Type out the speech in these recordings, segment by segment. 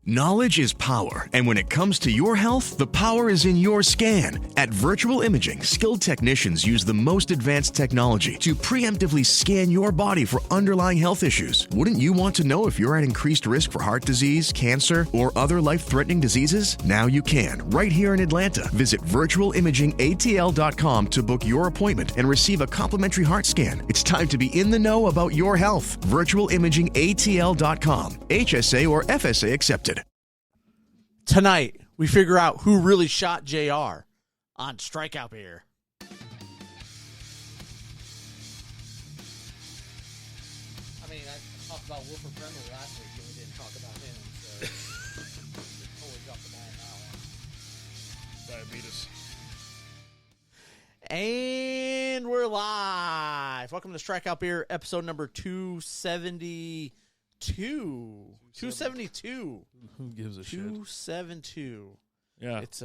Knowledge is power, and when it comes to your health, the power is in your scan. At Virtual Imaging, skilled technicians use the most advanced technology to preemptively scan your body for underlying health issues. Wouldn't you want to know if you're at increased risk for heart disease, cancer, or other life-threatening diseases? Now you can, right here in Atlanta. Visit virtualimagingatl.com to book your appointment and receive a complimentary heart scan. It's time to be in the know about your health. Virtualimagingatl.com. HSA or FSA accepted. Tonight, we figure out who really shot JR on Strikeout Beer. I mean, I talked about Wilford Brennan last week, and we didn't talk about him, so totally dropped the ball on that one. Diabetes. And we're live. Welcome to Strikeout Beer, episode number 272. 272. Who gives a shit? 272. Yeah. It's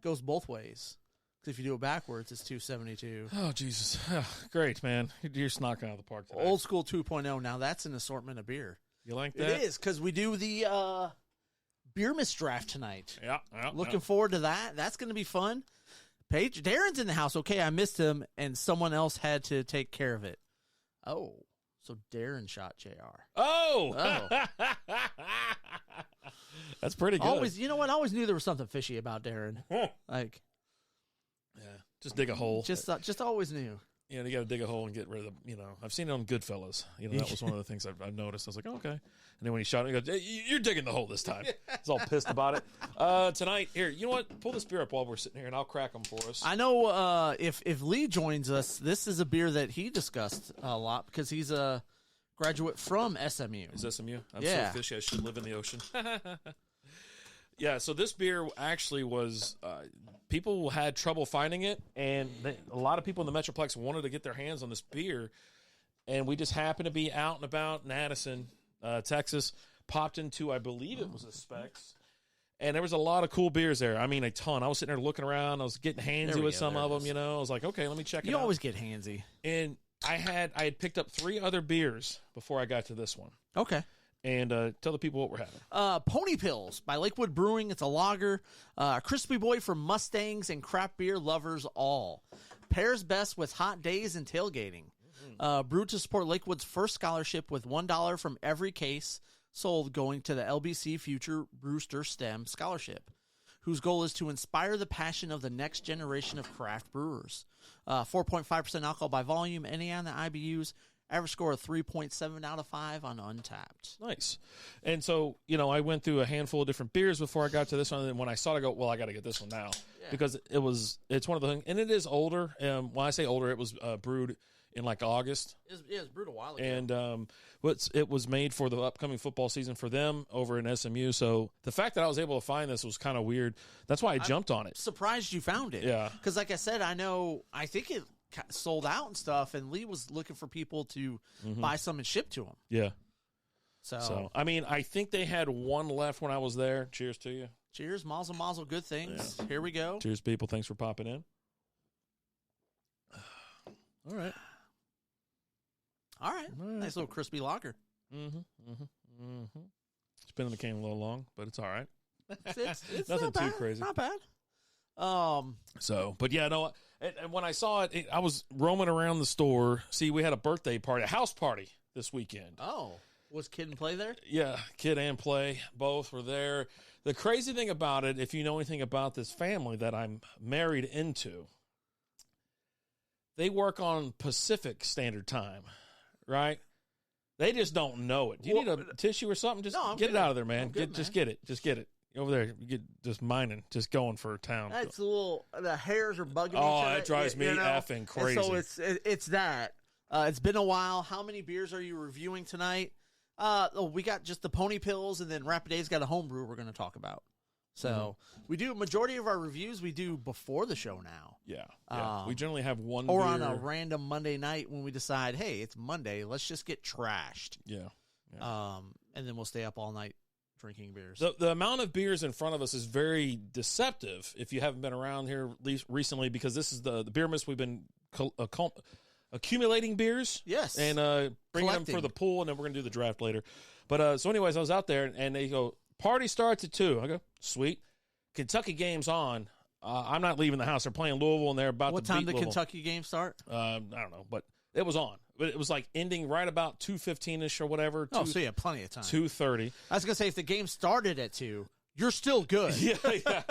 goes both ways. Because if you do it backwards, it's 272. Oh, Jesus. Great, man. You're just knocking out of the park today. Old School 2.0. Now that's an assortment of beer. You like that? It is, because we do the beer miss draft tonight. Yeah. Looking forward to that. That's going to be fun. Paige, Darren's in the house. Okay, I missed him, and someone else had to take care of it. Oh, so Darren shot JR. Oh! That's pretty good. Always, you know what? I always knew there was something fishy about Darren. Like, yeah, just dig a hole. just always knew. You got to dig a hole and get rid of the, I've seen it on Goodfellas. That was one of the things I've noticed. I was like, okay. And then when he shot it, he goes, hey, you're digging the hole this time. He's all pissed about it. Tonight, here, you know what? Pull this beer up while we're sitting here, and I'll crack them for us. I know if Lee joins us, this is a beer that he discussed a lot because he's a graduate from SMU. Is SMU? I'm Yeah. so fishy. I should live in the ocean. Yeah, so this beer actually was people had trouble finding it, and a lot of people in the Metroplex wanted to get their hands on this beer, and we just happened to be out and about in Addison, Texas, popped into, I believe it was a Specs, and there was a lot of cool beers there. I mean, a ton. I was sitting there looking around. I was getting handsy with some of them, I was like, okay, let me check it out. You always get handsy. And I had picked up 3 other beers before I got to this one. Okay. And tell the people what we're having. Pony Pills by Lakewood Brewing. It's a lager. Crispy Boy for Mustangs and craft beer lovers all. Pairs best with hot days and tailgating. Brewed to support Lakewood's first scholarship with $1 from every case sold going to the LBC Future Brewster STEM Scholarship, whose goal is to inspire the passion of the next generation of craft brewers. 4.5% alcohol by volume. NA on the IBUs. Average score of 3.7 out of 5 on Untapped. Nice. And so, I went through a handful of different beers before I got to this one. And when I saw it, I go, well, I got to get this one now. Yeah. Because it's one of the things, and it is older. When I say older, it was brewed in like August. It was brewed a while ago. And it was made for the upcoming football season for them over in SMU. So the fact that I was able to find this was kind of weird. That's why I jumped on it. Surprised you found it. Yeah. Because like I said, I think it sold out and stuff, and Lee was looking for people to buy some and ship to him. Yeah. So, I mean, I think they had one left when I was there. Cheers to you. Cheers, mazel, mazel, good things. Yeah. Here we go. Cheers, people. Thanks for popping in. All right. Nice little crispy lager. Spinning the can a little long, but it's all right. It's nothing not bad. too crazy. Not bad. But yeah, no. And when I saw it, I was roaming around the store. See, we had a birthday party, a house party this weekend. Oh, was Kid and Play there? Yeah, Kid and Play both were there. The crazy thing about it, if you know anything about this family that I'm married into, they work on Pacific Standard Time, right? They just don't know it. Do you need a tissue or something? Just get it out of there, man. Just get it. Just get it. Over there, you get just mining, just going for town. That's the hairs are bugging. Oh, that drives me effing crazy. And so it's that. It's been a while. How many beers are you reviewing tonight? We got just the Pony Pills, and then Rapid A's got a homebrew we're going to talk about. So we do majority of our reviews we do before the show now. Yeah. We generally have one or beer. on a random Monday night when we decide, hey, it's Monday, let's just get trashed. Yeah. And then we'll stay up all night drinking beers. The amount of beers in front of us is very deceptive if you haven't been around here at least recently, because this is the beer miss. We've been accumulating beers. Yes. And bringing them for the pool, and then we're going to do the draft later. But so anyways, I was out there, and they go, party starts at 2. I go, sweet. Kentucky game's on. I'm not leaving the house. They're playing Louisville, and they're about to beat Louisville. What time did Kentucky game start? I don't know, but it was on. But it was like ending right about 2:15-ish or whatever. Oh, so you have plenty of time. 2:30. I was going to say, if the game started at 2, you're still good. Yeah.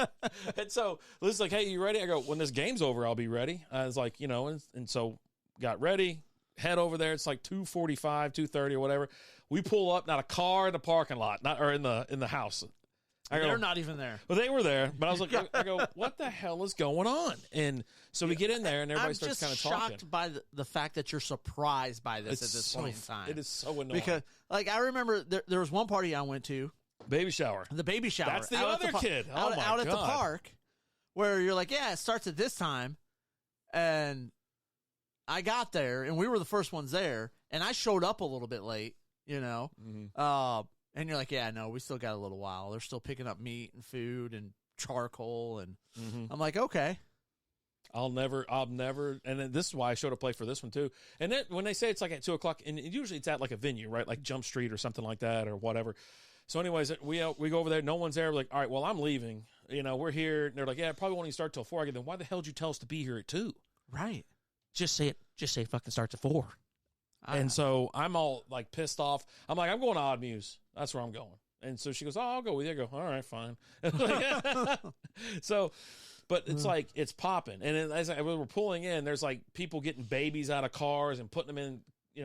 And so Liz's like, hey, you ready? I go, when this game's over, I'll be ready. I was like, and so got ready, head over there. It's like 2:45, 2:30 or whatever. We pull up, not a car in the parking lot, or in the house. They're not even there. Well, they were there, but I was like, I go, what the hell is going on? And so we get in there, and everybody starts kind of talking. I'm just shocked by the fact that you're surprised by this at this point in time. It is so annoying. Because, I remember there was one party I went to. Baby shower. The baby shower. That's the other kid. Out at the park, where you're like, yeah, it starts at this time. And I got there, and we were the first ones there, and I showed up a little bit late, Mm-hmm. And you're like, yeah, no, we still got a little while. They're still picking up meat and food and charcoal. And I'm like, okay. I'll never, and then this is why I showed up late for this one too. And then when they say it's like at 2:00, and usually it's at like a venue, right? Like Jump Street or something like that or whatever. So anyways, we go over there. No one's there. We're like, all right, well, I'm leaving. We're here. And they're like, yeah, it probably won't even start till 4. I go, then why the hell did you tell us to be here at 2? Right. Just say it fucking starts at 4. And so I'm all like pissed off. I'm like, I'm going to Odd Muse. That's where I'm going. And so she goes, oh, I'll go with you. I go, all right, fine. So, but it's like, it's popping. And as we're pulling in, there's like people getting babies out of cars and putting them in,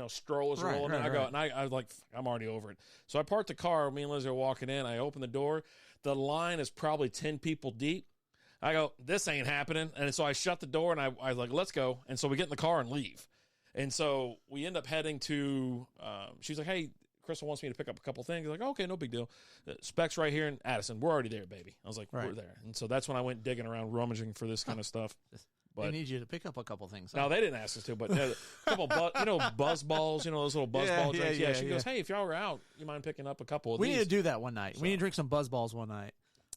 strollers rolling in. I go, and I was like, I'm already over it. So I parked the car. Me and Liz are walking in. I open the door. The line is probably 10 people deep. I go, this ain't happening. And so I shut the door and I was like, let's go. And so we get in the car and leave. And so we end up heading to, she's like, hey, Crystal wants me to pick up a couple things. I'm like, okay, no big deal. Specs right here in Addison. We're already there, baby. I was like, we're there. And so that's when I went digging around, rummaging for this kind of stuff. But they need you to pick up a couple things. No, they didn't ask us to, but a couple, buzz balls, those little buzz ball drinks. Yeah, she goes, hey, if y'all were out, you mind picking up a couple of these? We need to do that one night. So. We need to drink some buzz balls one night.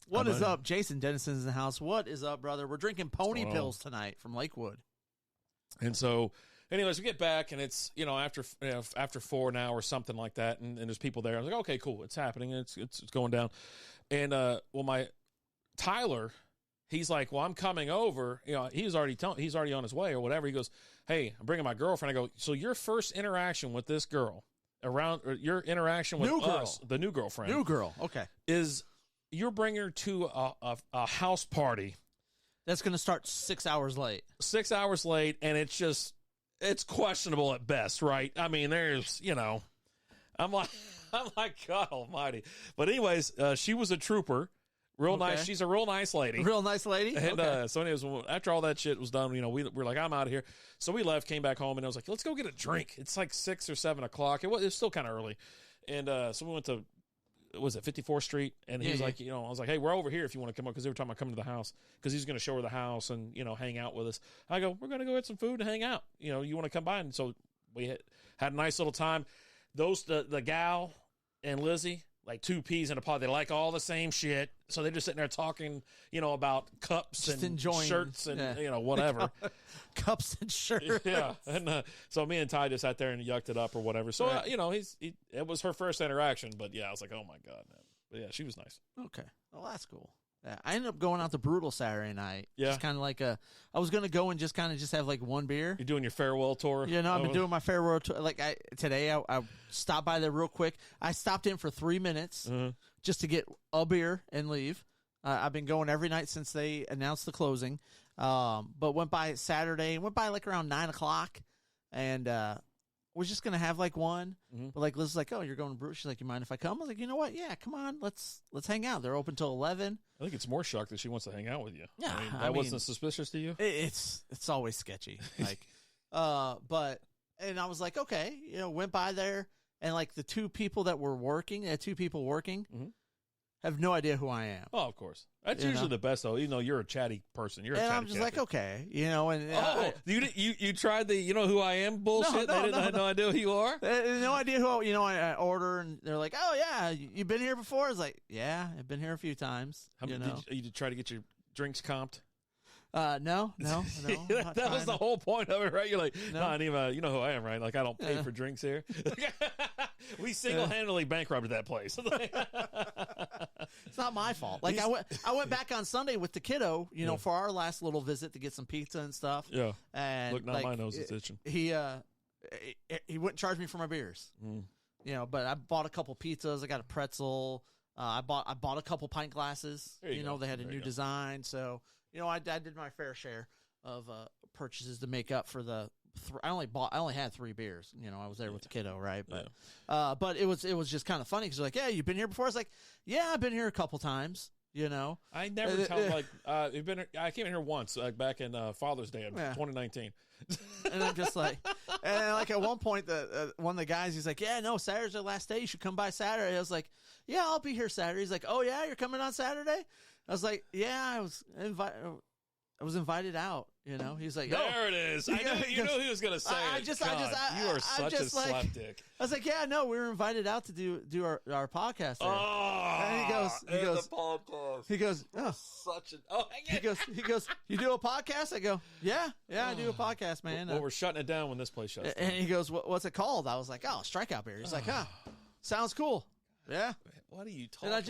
What is up? Jason Dennison's in the house. What is up, brother? We're drinking pony pills tonight from Lakewood. And so, anyways, we get back, and it's, after 4 now or something like that, and there's people there. I was like, okay, cool. It's happening. It's going down. And, my Tyler, he's like, well, I'm coming over. He's already on his way or whatever. He goes, hey, I'm bringing my girlfriend. I go, so your first interaction with this girl or your interaction with us, the new girlfriend. New girl, okay. Is you're bringing her to a house party. That's going to start 6 hours late. 6 hours late, and it's questionable at best, right? I mean, there's, I'm like, God almighty. But anyways, she was a trooper. Real nice. She's a real nice lady. Real nice lady. And so anyways, after all that shit was done, we were like, I'm out of here. So we left, came back home, and I was like, let's go get a drink. It's like 6 or 7 o'clock. It was still kind of early. And so we went to, was it 54th Street? And he was like, I was like, hey, we're over here if you want to come up, because they were talking about coming to the house, because he's going to show her the house and, hang out with us. I go, we're going to go get some food and hang out. You want to come by? And so we had a nice little time. The gal and Lizzie, like 2 peas in a pod. They like all the same shit. So they're just sitting there talking, about cups just and enjoying, shirts and, whatever. Cups and shirts. Yeah. And so me and Ty just sat there and yucked it up or whatever. So, it was her first interaction. But, yeah, I was like, oh, my God, man. But, yeah, she was nice. Okay. Well, that's cool. Yeah, I ended up going out to Brutal Saturday night. Yeah. Just kind of like I was going to go and just have like one beer. You're doing your farewell tour? I've been doing my farewell tour. Like today I stopped by there real quick. I stopped in for 3 minutes just to get a beer and leave. I've been going every night since they announced the closing. But went by Saturday, went by like around 9 o'clock, and was just going to have like one. But like Liz was like, oh, you're going to Brutal? She's like, you mind if I come? I was like, you know what? Yeah, come on. Let's hang out. They're open till 11. I think it's more shocked that she wants to hang out with you. Yeah. That wasn't suspicious to you? It's always sketchy. Like, but I was like, okay, went by there, and like the 2 people that were working, have no idea who I am. Oh, of course. That's usually the best, though. You're a chatty person. You're a chatty I'm just catcher. like, okay, and you tried the who I am bullshit? They didn't have no idea who you are? No idea who, I order, and they're like, oh, yeah, you've been here before? I was like, yeah, I've been here a few times. Did you try to get your drinks comped? No. That was the whole point of it, right? You're like, no, I need you know who I am, right? Like, I don't pay for drinks here. We single-handedly bankrupted that place. It's not my fault. Like I went back on Sunday with the kiddo, for our last little visit to get some pizza and stuff. Yeah. And look, now my nose is itching. He wouldn't charge me for my beers. But I bought a couple pizzas. I got a pretzel. I bought a couple pint glasses. They had a new design. So, I did my fair share of purchases to make up for the. I only had 3 beers. I was there with the kiddo, right? But it was just kind of funny because like, yeah, you've been here before. I was like, yeah, I've been here a couple times. I never tell you've been. I came in here once, back in Father's Day in 2019. And I'm just like, and like at one point, one of the guys, he's like, yeah, no, Saturday's the last day. You should come by Saturday. I was like, yeah, I'll be here Saturday. He's like, oh yeah, you're coming on Saturday? I was like, yeah, I was invited out. He's like, there it is. I knew he was gonna say it. You are such a slapdick. I was like, yeah, no, we were invited out to do our podcast there. Oh, and he goes, the podcast. He goes, oh, such an. Oh, he goes, you do a podcast? I go, yeah, I do a podcast, man. Well, we're shutting it down when this place shuts down. And he goes, what's it called? I was like, oh, Strikeout Beer. He's like, sounds cool. Yeah. What are you talking about?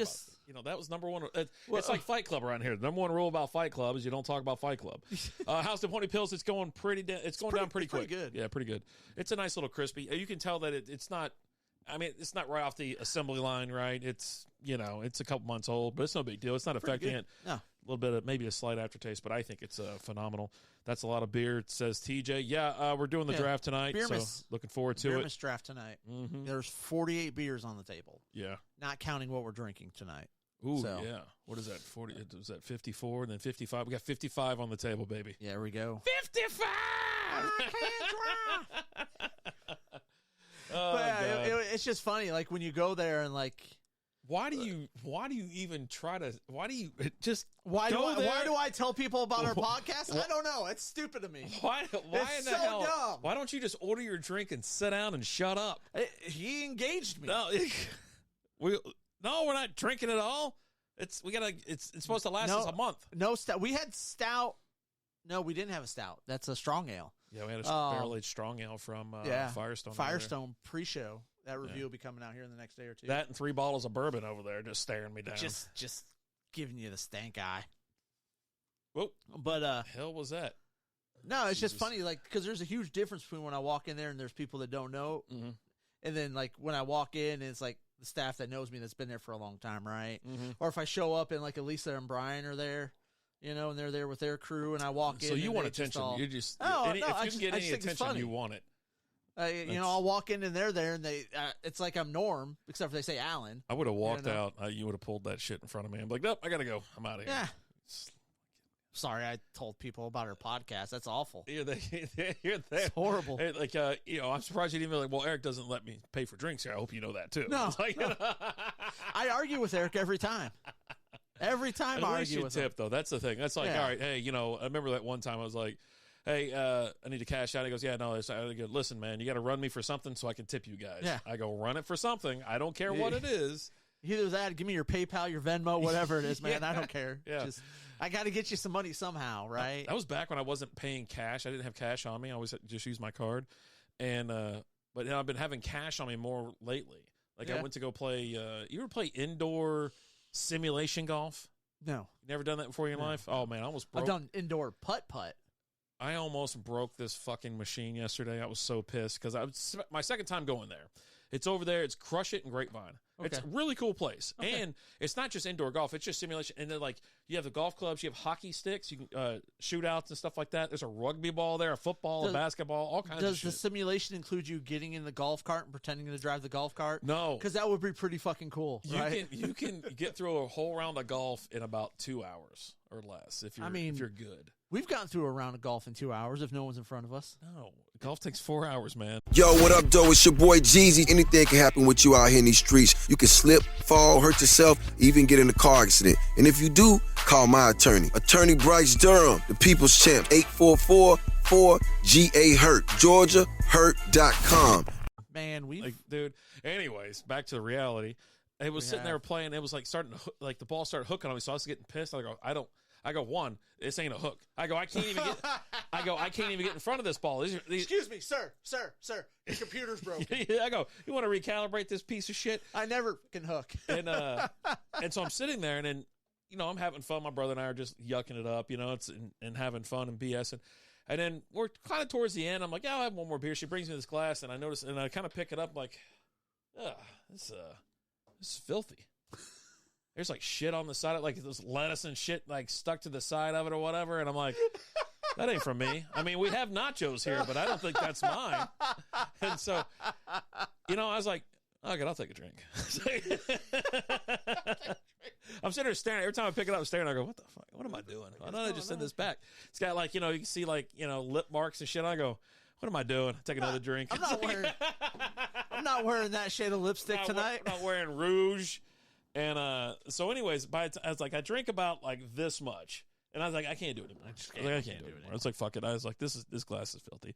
That was number one. It's like Fight Club around here. The number one rule about Fight Club is you don't talk about Fight Club. House of Pony Pills, it's going down pretty quick. Pretty good. Yeah, pretty good. It's a nice little crispy. You can tell that it's not. I mean, it's not right off the assembly line, right? It's it's a couple months old, but it's no big deal. It's not affecting it. No. A little bit of maybe a slight aftertaste, but I think it's phenomenal. That's a lot of beer, says TJ. Yeah, we're doing the draft tonight, looking forward to Beer it. Miss draft tonight. Mm-hmm. There's 48 beers on the table. Yeah. Not counting what we're drinking tonight. Ooh, yeah. What is that? 40? Was that 54 and then 55? We got 55 on the table, baby. Yeah, there we go. 55! I can't drive. It's just funny, like when you go there and like. Why do you even try to? Why do you just? Why do I tell people about our podcast? I don't know. It's stupid to me. Why it's in the hell? Dumb. Why don't you just order your drink and sit down and shut up? He engaged me. No, we're not drinking at all. It's supposed to last us a month. No stout. We had stout. No, we didn't have a stout. That's a strong ale. Yeah, we had a barrel-aged strong ale from Firestone. Firestone pre-show. That review will be coming out here in the next day or two. That and 3 bottles of bourbon over there just staring me down. Just giving you the stank eye. Whoa. But hell was that? No, it's just funny, like, because there's a huge difference between when I walk in there and there's people that don't know, and then like when I walk in and it's like the staff that knows me that's been there for a long time, right? Or if I show up and like Elisa and Brian are there. And they're there with their crew, and I walk in. So you want attention? You just if you can get any attention, you want it. I'll walk in and they're there, and they it's like I'm Norm, except for they say Alan. I would have walked out. You would have pulled that shit in front of me. I'm like, nope, I gotta go. I'm out of here. Yeah. Sorry, I told people about our podcast. That's awful. It's horrible. Like, I'm surprised you didn't be like, well, Eric doesn't let me pay for drinks here. I hope you know that too. No, I argue with Eric every time. Every time I argue with him. Though. That's the thing. That's like, all right, hey, I remember that one time I was like, hey, I need to cash out. He goes, yeah, no. I go, listen, man, you got to run me for something so I can tip you guys. Yeah. I go, run it for something. I don't care what it is. Either that, give me your PayPal, your Venmo, whatever it is, man. I don't care. Yeah. I got to get you some money somehow, right? That was back when I wasn't paying cash. I didn't have cash on me. I always just used my card. And but I've been having cash on me more lately. Like I went to go play. You ever play indoor simulation golf? No. You never done that before in your life? Oh, man, I almost broke. I've done indoor putt-putt. I almost broke this fucking machine yesterday. I was so pissed because my second time going there. It's over there. It's Crush It in Grapevine. Okay. It's a really cool place. Okay. And it's not just indoor golf. It's just simulation. And then, like, you have the golf clubs. You have hockey sticks. You can shootouts and stuff like that. There's a rugby ball there, a football, a basketball, all kinds of shit. Does the simulation include you getting in the golf cart and pretending to drive the golf cart? No. Because that would be pretty fucking cool, right? You can get through a whole round of golf in about 2 hours or less if you're good. We've gotten through a round of golf in 2 hours if no one's in front of us. No, golf takes 4 hours, man. Yo, what up, though? It's your boy Jeezy. Anything can happen with you out here in these streets. You can slip, fall, hurt yourself, even get in a car accident. And if you do, call my attorney. Attorney Bryce Durham, the people's champ. 844-4GA-HURT. GeorgiaHurt.com. Man, dude. Anyways, back to the reality. It was sitting there playing. It was like starting to the ball started hooking on me, so I was getting pissed. I go, I go, one, this ain't a hook. I go, I can't even get in front of this ball. These Excuse me, sir. Your computer's broken. I go, you want to recalibrate this piece of shit? I never can hook. And so I'm sitting there, and then, I'm having fun. My brother and I are just yucking it up, and having fun and BSing. And then we're kind of towards the end. I'm like, yeah, I'll have one more beer. She brings me this glass, and I notice, and I kind of pick it up like, this is filthy. There's like shit on the side of like this lettuce and shit like stuck to the side of it or whatever. And I'm like, that ain't from me. I mean, we have nachos here, but I don't think that's mine. And so, I was like, okay, I'll take a drink. I'm sitting there staring. Every time I pick it up, I'm staring. I go, what the fuck? What am I doing? Why don't I just send this back? It's got like, you can see like, lip marks and shit. I go, what am I doing? Take another drink. I'm not wearing that shade of lipstick tonight. I'm not wearing rouge. And so anyways, I was like, I drink about like this much. And I was like, I can't do it anymore. I can't do it anymore. It's like, fuck it. I was like, this glass is filthy.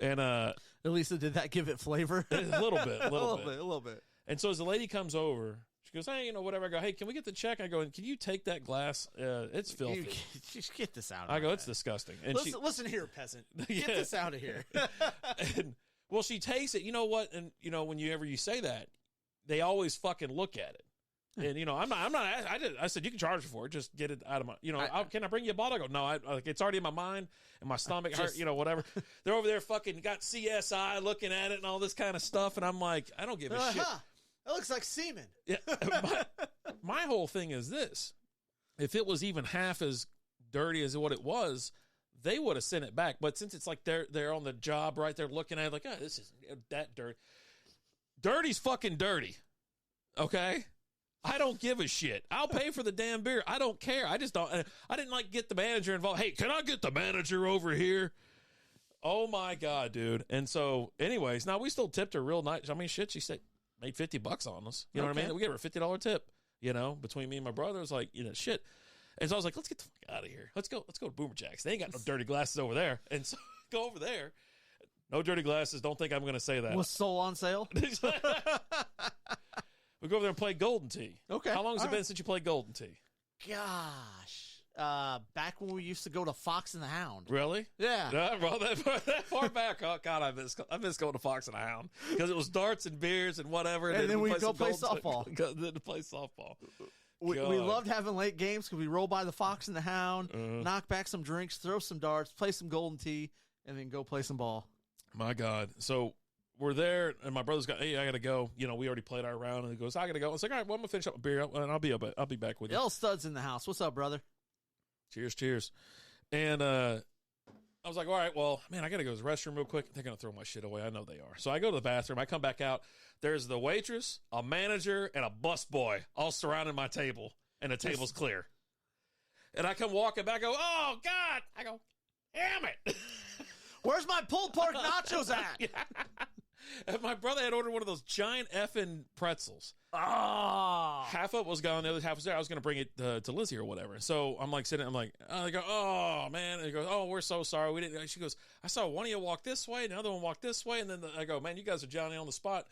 And Elisa, did that give it flavor? A little bit. A little bit. And so as the lady comes over, she goes, hey, whatever. I go, hey, can we get the check? I go, can you take that glass? It's filthy. Just get this out of here. I go, it's head. Disgusting. And listen here, peasant. Get this out of here. Well, she takes it. You know what? And, whenever you say that, they always fucking look at it. And, I'm not, I said, you can charge me for it. Just get it out of my, can I bring you a bottle? I go, no, it's already in my mind and my stomach hurt, whatever. They're over there fucking got CSI looking at it and all this kind of stuff. And I'm like, I don't give a shit. That looks like semen. Yeah. My whole thing is this. If it was even half as dirty as what it was, they would have sent it back. But since it's like they're on the job, right? They're looking at it like, oh, this isn't that dirty. Dirty's fucking dirty. Okay? I don't give a shit. I'll pay for the damn beer. I don't care. I just don't. I didn't like get the manager involved. Hey, can I get the manager over here? Oh my God, dude. And so anyways, now we still tipped her real nice. I mean, shit, she said made $50 on us. You know what I mean? We gave her a $50 tip, between me and my brother. It was like, shit. And so I was like, let's get the fuck out of here. Let's go to Boomer Jacks. They ain't got no dirty glasses over there. And so go over there. No dirty glasses. Don't think I'm going to say that. Was Soul on sale? We go over there and play Golden Tee. Okay. How long has it been since you played Golden Tee? Gosh. Back when we used to go to Fox and the Hound. Really? Yeah. Well, that far back. Oh, God, I miss going to Fox and the Hound. Because it was darts and beers and whatever. And then we'd go play softball. Then to play softball. We loved having late games because we roll by the Fox and the Hound, knock back some drinks, throw some darts, play some Golden Tee, and then go play some ball. My God. So we're there, and my brother's got, hey, I got to go. We already played our round, and he goes, I got to go. I was like, all right, well, I'm going to finish up a beer, and I'll be back with you. L Stud's in the house. What's up, brother? Cheers. And I was like, all right, well, man, I got to go to the restroom real quick. They're going to throw my shit away. I know they are. So I go to the bathroom. I come back out. There's the waitress, a manager, and a busboy all surrounding my table, and the table's clear. And I come walking back, I go, oh, God. I go, damn it. Where's my pulled pork nachos at? Yeah. And my brother had ordered one of those giant effing pretzels. Oh. Half of it was gone. The other half was there. I was going to bring it to Lizzie or whatever. So I'm like sitting, I go, oh, man. And he goes, oh, we're so sorry. We didn't. She goes, I saw one of you walk this way, and the other one walk this way. And then I go, man, you guys are Johnny on the spot.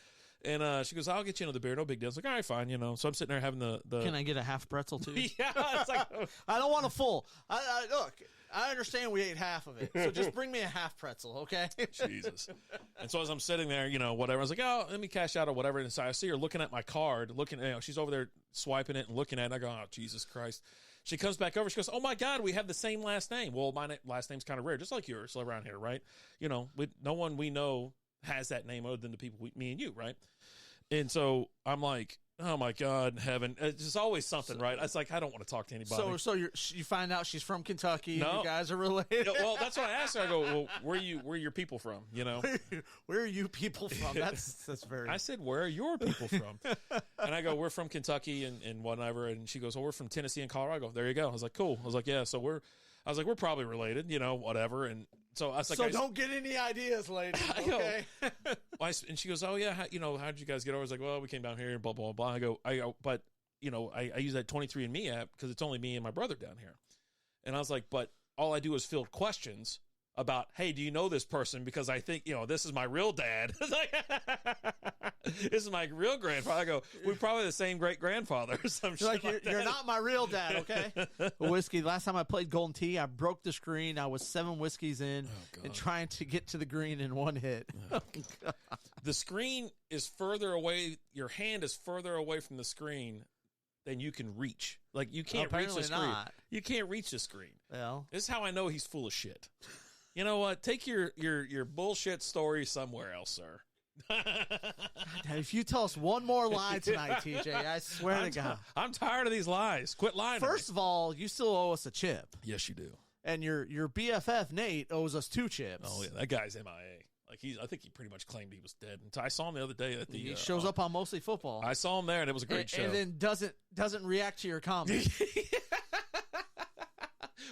And she goes, I'll get you another beer. No big deal. I was like, all right, fine. So I'm sitting there having the Can I get a half pretzel too? Yeah. It's like, I don't want a full. Look, I understand we ate half of it. So just bring me a half pretzel, okay? Jesus. And so as I'm sitting there, whatever, I was like, oh, let me cash out or whatever. And so I see her looking at my card, she's over there swiping it and looking at it. And I go, oh, Jesus Christ. She comes back over. She goes, oh, my God, we have the same last name. Well, my last name's kind of rare, just like yours around here, right? No one we know has that name other than the people, me and you, right? And so I'm like, oh my God in heaven. It's just always something, right? It's like, I don't want to talk to anybody. So you find out she's from Kentucky. No. And you guys are related. Well, that's what I asked her. I go, well, where are your people from? Where are you people from? That's very. I said, where are your people from? And I go, we're from Kentucky and whatever. And she goes, oh, we're from Tennessee and Colorado. I go, there you go. I was like, cool. I was like, yeah. So we're probably related, whatever. And so I was like, don't get any ideas, lady. Okay. And she goes, oh yeah, how did you guys get over? I was like, well, we came down here and blah blah blah. I go, but I use that 23andMe app because it's only me and my brother down here. And I was like, but all I do is field questions about, hey, do you know this person? Because I think, this is my real dad. This is my real grandfather. I go, we're probably the same great-grandfather or some shit like that. You're not my real dad, okay? Whiskey. Last time I played Golden Tee, I broke the screen. I was 7 whiskeys in and trying to get to the green in one hit. The screen is further away. Your hand is further away from the screen than you can reach. Like, you can't reach the screen. Not. You can't reach the screen. Well, this is how I know he's full of shit. You know what? Take your bullshit story somewhere else, sir. If you tell us one more lie tonight, TJ, I swear to God. I'm tired of these lies. Quit lying to me. First of all, you still owe us a chip. Yes, you do. And your BFF, Nate, owes us 2 chips. Oh, yeah. That guy's MIA. Like, I think he pretty much claimed he was dead. And I saw him the other day at the... He shows up on Mostly Football. I saw him there, and it was a great show. And then doesn't react to your comments.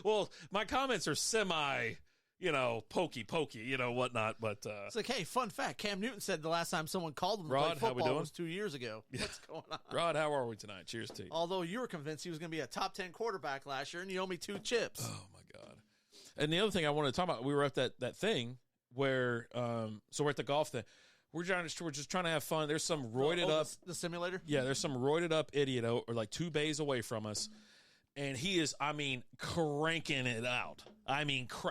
Well, my comments are semi... pokey, whatnot, but... It's like, hey, fun fact, Cam Newton said the last time someone called him to Rod, play how we football doing? was 2 years ago. Yeah. What's going on? Rod, how are we tonight? Cheers to you. Although you were convinced he was going to be a top 10 quarterback last year, and you owe me 2 chips. Oh, my God. And the other thing I wanted to talk about, we were at that thing where, so we're at the golf thing. We're just trying to have fun. There's some roided up... The simulator? Yeah, there's some roided up idiot, or like 2 bays away from us. And he is, cranking it out.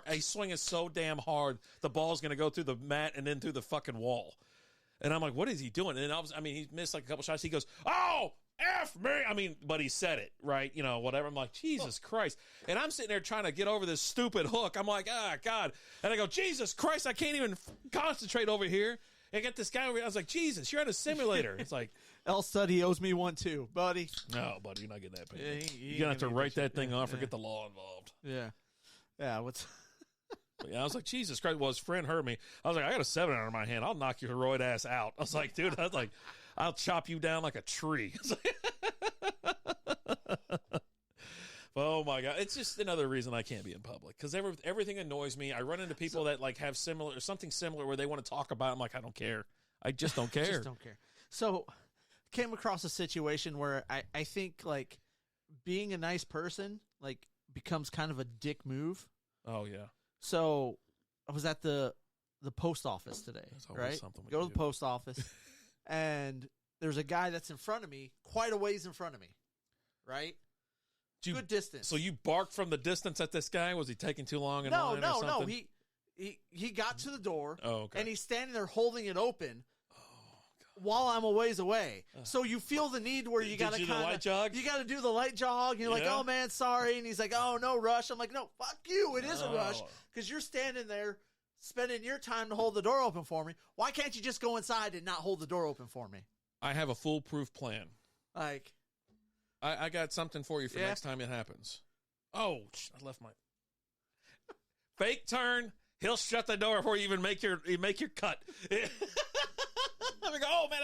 He's swinging so damn hard, the ball's going to go through the mat and then through the fucking wall. And I'm like, what is he doing? And then, he missed like a couple shots. He goes, oh, F me. But he said it, right? Whatever. I'm like, Jesus Christ. And I'm sitting there trying to get over this stupid hook. I'm like, God. And I go, Jesus Christ, I can't even concentrate over here. I get this guy over here. I was like, Jesus, you're at a simulator. It's like... El Study owes me 1 too, buddy. No, buddy, you're not getting that paid. Yeah, you're going to have to write that thing off or get the law involved. Yeah. Yeah, what's... Yeah, I was like, Jesus Christ. Well, his friend heard me. I was like, I got a 7 under my hand. I'll knock your heroid ass out. I was like, dude, I'll chop you down like a tree. Oh my God. It's just another reason I can't be in public, because everything annoys me. I run into people that like have something similar where they want to talk about it. I'm like, I don't care. I just don't care. Just don't care. So came across a situation where I think like being a nice person like becomes kind of a dick move. Oh yeah. So I was at the post office today, right? Go to the post office and there's a guy that's in front of me, quite a ways in front of me, right? Good distance. So you barked from the distance at this guy? Was he taking too long in line or something? No. He got to the door. Oh, okay. And he's standing there holding it open. While I'm a ways away. So you feel the need where you got to kind of... You got to do the light jog. And you're like, oh, man, sorry. And he's like, oh, no rush. I'm like, no, fuck you. It is a rush. Because you're standing there spending your time to hold the door open for me. Why can't you just go inside and not hold the door open for me? I have a foolproof plan. Like... I got something for you for next time it happens. Oh, I left my... Fake turn. He'll shut the door before you even make your cut. I'm like, oh, man,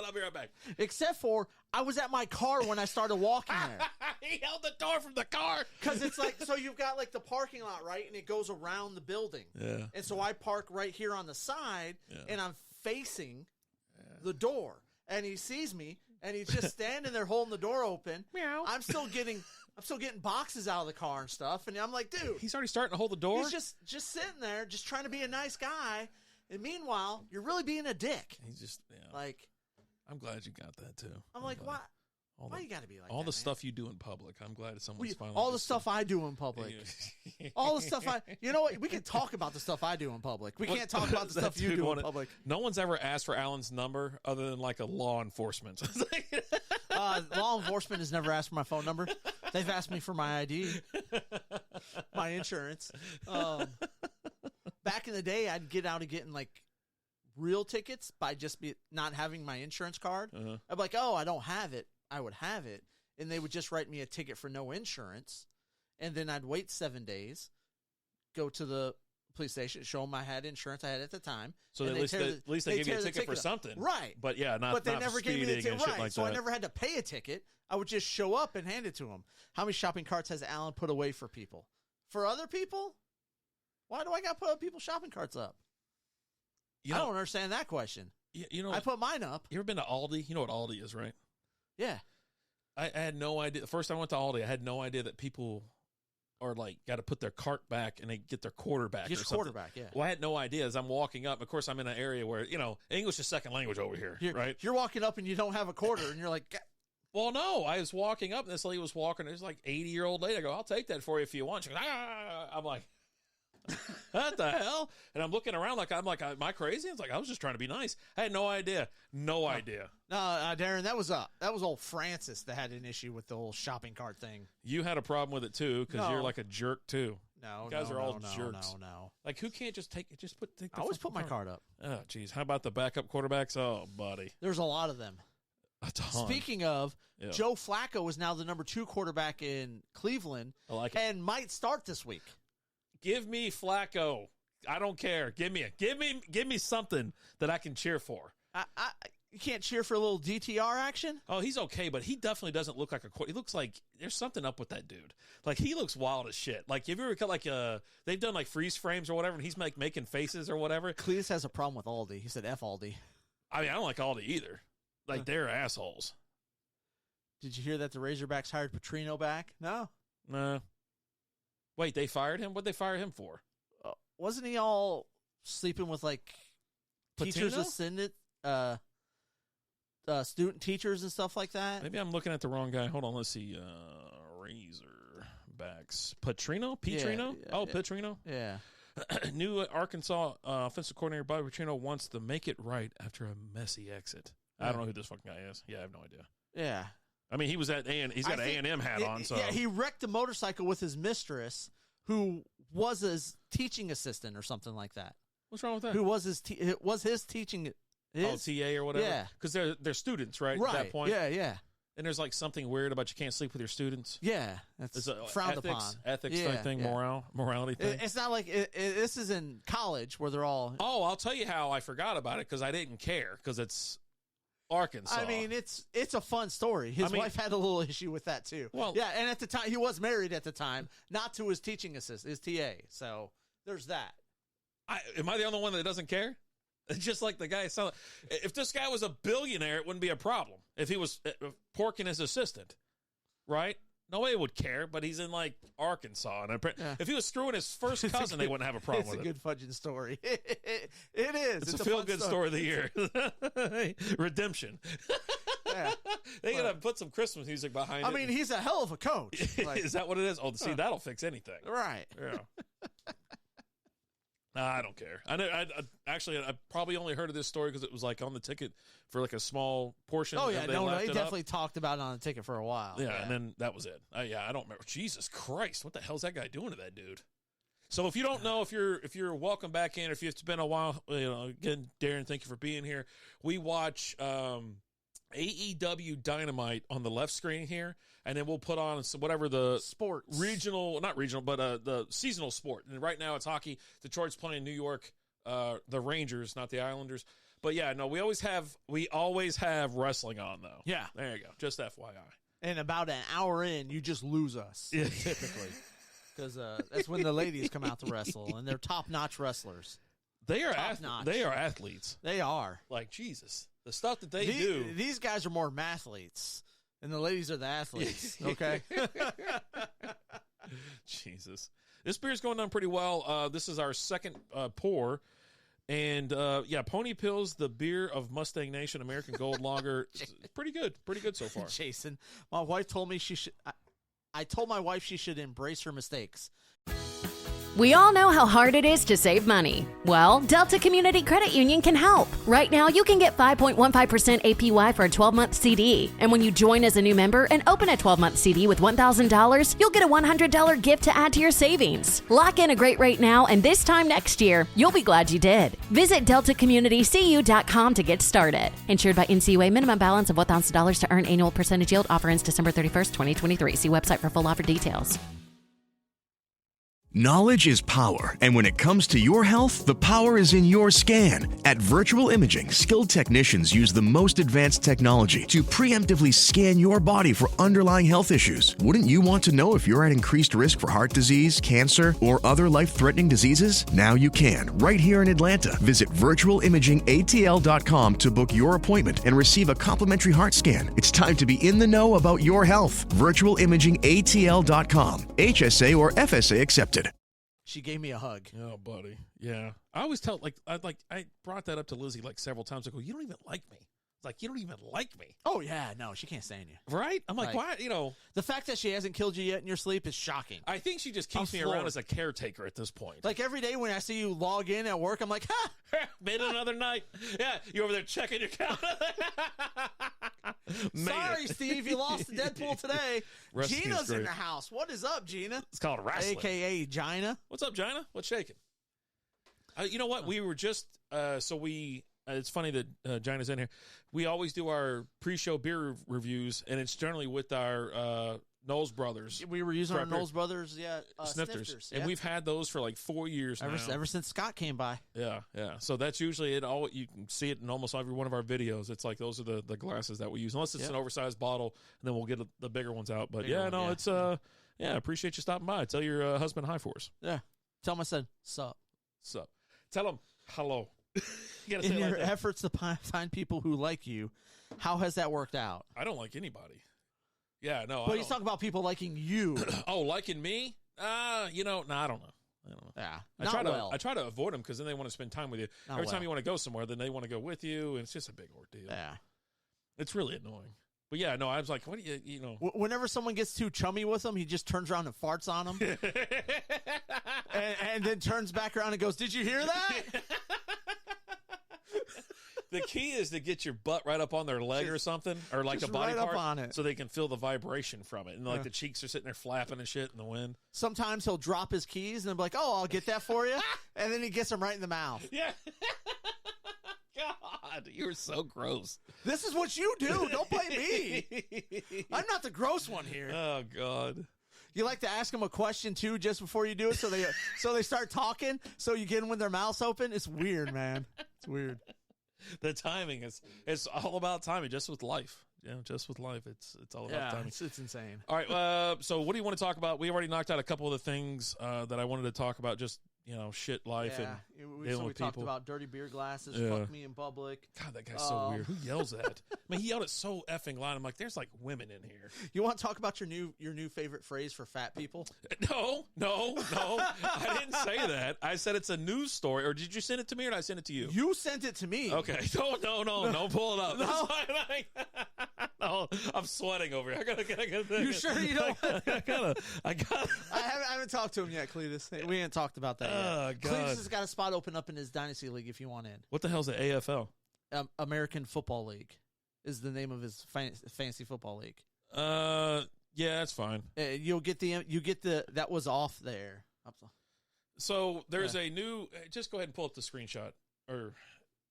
I'll be right back. Except for, I was at my car when I started walking there. He held the door from the car. Because it's like, so you've got like the parking lot, right? And it goes around the building. Yeah. And so I park right here on the side, and I'm facing the door. And he sees me, and he's just standing there holding the door open. Meow. I'm still getting boxes out of the car and stuff. And I'm like, dude. He's already starting to hold the door? He's just sitting there, just trying to be a nice guy. And meanwhile, you're really being a dick. He's just, like. I'm glad you got that, too. I'm like, why? Why you got to be like that? All the stuff you do in public. I'm glad someone's finally. All the stuff I do in public. All the stuff you know what? We can talk about the stuff I do in public. We can't talk about the stuff you do in public. No one's ever asked for Alan's number other than like a law enforcement. Law enforcement has never asked for my phone number. They've asked me for my ID, my insurance. Back in the day, I'd get out of getting like real tickets by just not having my insurance card. Uh-huh. I'd be like, oh, I don't have it. I would have it, and they would just write me a ticket for no insurance, and then I'd wait 7 days, go to the police station, show them I had insurance I had at the time. So at least they gave you a ticket for something, right? But yeah, but they never gave me the ticket, right? Like so that. I never had to pay a ticket. I would just show up and hand it to them. How many shopping carts has Alan put away for people? For other people? Why do I got to put other people's shopping carts up? I don't understand that question. You know, I put mine up. You ever been to Aldi? You know what Aldi is, right? Yeah. I had no idea. The first time I went to Aldi, I had no idea that people or like got to put their cart back and they get their quarterback. Just or something. quarterback, yeah. Well, I had no idea as I'm walking up. Of course, I'm in an area where, English is second language over here, right? You're walking up and you don't have a quarter, and you're like, well, no, I was walking up and this lady was walking. It was like 80-year-old lady. I go, I'll take that for you if you want. She goes, I'm like, what the hell? And I'm looking around like, am I crazy? It's like, I was just trying to be nice. I had no idea. No idea. No, Darren, that was old Francis that had an issue with the whole shopping cart thing. You had a problem with it too because you're like a jerk too. No, you guys are all jerks. No. Like, who can't just take the I always put my card up. Oh, geez. How about the backup quarterbacks? Oh, buddy. There's a lot of them. A ton. Speaking of, Joe Flacco is now the number 2 quarterback in Cleveland, I like it. and might start this week. Give me Flacco. I don't care. Give me something that I can cheer for. You can't cheer for a little DTR action? Oh, he's okay, but he definitely doesn't look like he looks like there's something up with that dude. Like, he looks wild as shit. Like, have you ever got like they've done like freeze frames or whatever, and he's like making faces or whatever. Cletus has a problem with Aldi. He said F Aldi. I mean, I don't like Aldi either. Like, they're assholes. Did you hear that the Razorbacks hired Petrino back? No. Wait, they fired him? What'd they fire him for? Wasn't he all sleeping with like teachers' assistant, student teachers and stuff like that? Maybe I'm looking at the wrong guy. Hold on, let's see. Razorbacks. Petrino? Yeah, Petrino? Yeah. New Arkansas offensive coordinator Bobby Petrino wants to make it right after a messy exit. I don't know who this fucking guy is. Yeah, I have no idea. Yeah. I mean, he was at he's got an A&M hat on. So yeah, he wrecked a motorcycle with his mistress, who was his teaching assistant or something like that. What's wrong with that? Who was his teaching? TA or whatever. Yeah, because they're students, right? Right. At that point. Yeah. And there's like something weird about you can't sleep with your students. Yeah, that's frowned upon. Ethics type thing, morality thing. It's not like this is in college where they're all. Oh, I'll tell you how I forgot about it because I didn't care because it's Arkansas. I mean, it's a fun story. His wife had a little issue with that too. Well, yeah, and at the time he was married at the time, not to his teaching assistant, his TA. So there's that. Am I the only one that doesn't care? Just like the guy. If this guy was a billionaire, it wouldn't be a problem. If he was porking his assistant, right? Nobody would care. But he's in like Arkansas, and if he was screwing his first cousin, they wouldn't have a problem with it. It's a good fudging story. It is. It's a feel-good story of the year. Redemption. Yeah. They gotta put some Christmas music behind it. I mean, he's a hell of a coach. Is that what it is? Oh, see, that'll fix anything. Right. Yeah. I don't care. I probably only heard of this story because it was like on the ticket for like a small portion. Oh yeah, they definitely talked about it on the ticket for a while. Yeah, and then that was it. I don't remember. Jesus Christ, what the hell's that guy doing to that dude? So if you don't know, if you're welcome back in, if it's been a while, again, Darren, thank you for being here. We watch AEW Dynamite on the left screen here, and then we'll put on whatever the sports not regional, but the seasonal sport. And right now it's hockey. Detroit's playing New York, the Rangers, not the Islanders. But yeah, no, we always have wrestling on though. Yeah, there you go. Just FYI. And about an hour in, you just lose us typically, because that's when the ladies come out to wrestle, and they're top-notch wrestlers. They are athletes. They are. Like, Jesus. The stuff that they do. These guys are more mathletes, and the ladies are the athletes. Okay? Jesus. This beer's going down pretty well. This is our second pour. And, Pony Pills, the beer of Mustang Nation, American Gold Lager. Pretty good. Pretty good so far. Jason, my wife told me she should... I told my wife she should embrace her mistakes. We all know how hard it is to save money. Well, Delta Community Credit Union can help. Right now, you can get 5.15% APY for a 12-month CD. And when you join as a new member and open a 12-month CD with $1,000, you'll get a $100 gift to add to your savings. Lock in a great rate now, and this time next year, you'll be glad you did. Visit DeltaCommunityCU.com to get started. Insured by NCUA. Minimum balance of $1,000 to earn annual percentage yield. Offer ends December 31st, 2023. See website for full offer details. Knowledge is power, and when it comes to your health, the power is in your scan. At Virtual Imaging, skilled technicians use the most advanced technology to preemptively scan your body for underlying health issues. Wouldn't you want to know if you're at increased risk for heart disease, cancer, or other life-threatening diseases? Now you can, right here in Atlanta. Visit virtualimagingatl.com to book your appointment and receive a complimentary heart scan. It's time to be in the know about your health. Virtualimagingatl.com. HSA or FSA accepted. She gave me a hug. Oh, buddy. Yeah. I always tell, I brought that up to Lizzie several times. I go, you don't even like me. It's like, you don't even like me. Oh, yeah. No, she can't stand you. Right? I'm like, why? The fact that she hasn't killed you yet in your sleep is shocking. I think she just keeps me around as a caretaker at this point. Like every day when I see you log in at work, I'm like, ha! Made it another night. Yeah, you over there checking your calendar. Sorry, Steve, you lost to Deadpool today. Recipe's Gina's great. in the house. What is up, Gina? It's called wrestling. AKA Gina. What's up, Gina? What's shaking? You know what? We were just, it's funny that Gina's in here. We always do our pre-show beer reviews, and it's generally with our Knowles Brothers. We were using our Beer. Knowles Brothers, Snifters. yeah. And we've had those for like 4 years now. Ever since Scott came by. Yeah. So that's usually it. All you can see it in almost every one of our videos. It's like those are the glasses that we use, unless it's an oversized bottle, and then we'll get the bigger ones out. But it's appreciate you stopping by. Tell your husband hi for us. Yeah. Tell my son, sup. Sup. Tell him hello. You gotta In say it your like that. efforts to find people who like you, how has that worked out? I don't like anybody. Yeah, no. But he's talking about people liking you. Oh, liking me? I don't know. I don't know. Yeah, I try to avoid them because then they want to spend time with you. Every time well. you want to go somewhere, then they want to go with you, and it's just a big ordeal. Yeah, it's really annoying. But yeah, no, I was like, what do you know? Whenever someone gets too chummy with him, he just turns around and farts on them, and then turns back around and goes, "Did you hear that?" The key is to get your butt right up on their leg or something, or like a body right part, up on it. so they can feel the vibration from it. And like the cheeks are sitting there flapping and shit in the wind. Sometimes he'll drop his keys and be like, "Oh, I'll get that for you," and then he gets them right in the mouth. Yeah. God, you're so gross. This is what you do. Don't blame me. I'm not the gross one here. Oh God. You like to ask them a question too just before you do it, so they start talking, so you get them with their mouths open. It's weird, man. It's weird. The timing it's all about timing, just with life. Yeah, just with life, it's all about timing. It's insane. All right, so what do you want to talk about? We already knocked out a couple of the things that I wanted to talk about. Just shit, life, and dealing with talked people. About dirty beer glasses. Yeah. Fuck me in public. God, that guy's so weird. Who yells that? I mean, he yelled it so effing loud. I'm like, there's like women in here. You want to talk about your new favorite phrase for fat people? No. I didn't say that. I said it's a news story. Or did you send it to me, or did I send it to you? You sent it to me. Okay. No. Don't pull it up. No. No, I'm sweating over here. I gotta. You sure you don't? I gotta. I haven't talked to him yet, Cletus. We ain't talked about that Oh, yet. God. Cletus has got a spot open up in his dynasty league if you want in. What the hell's the AFL? American Football League is the name of his fantasy football league. Yeah, that's fine. You get the that was off there. So there's a new. Just go ahead and pull up the screenshot, or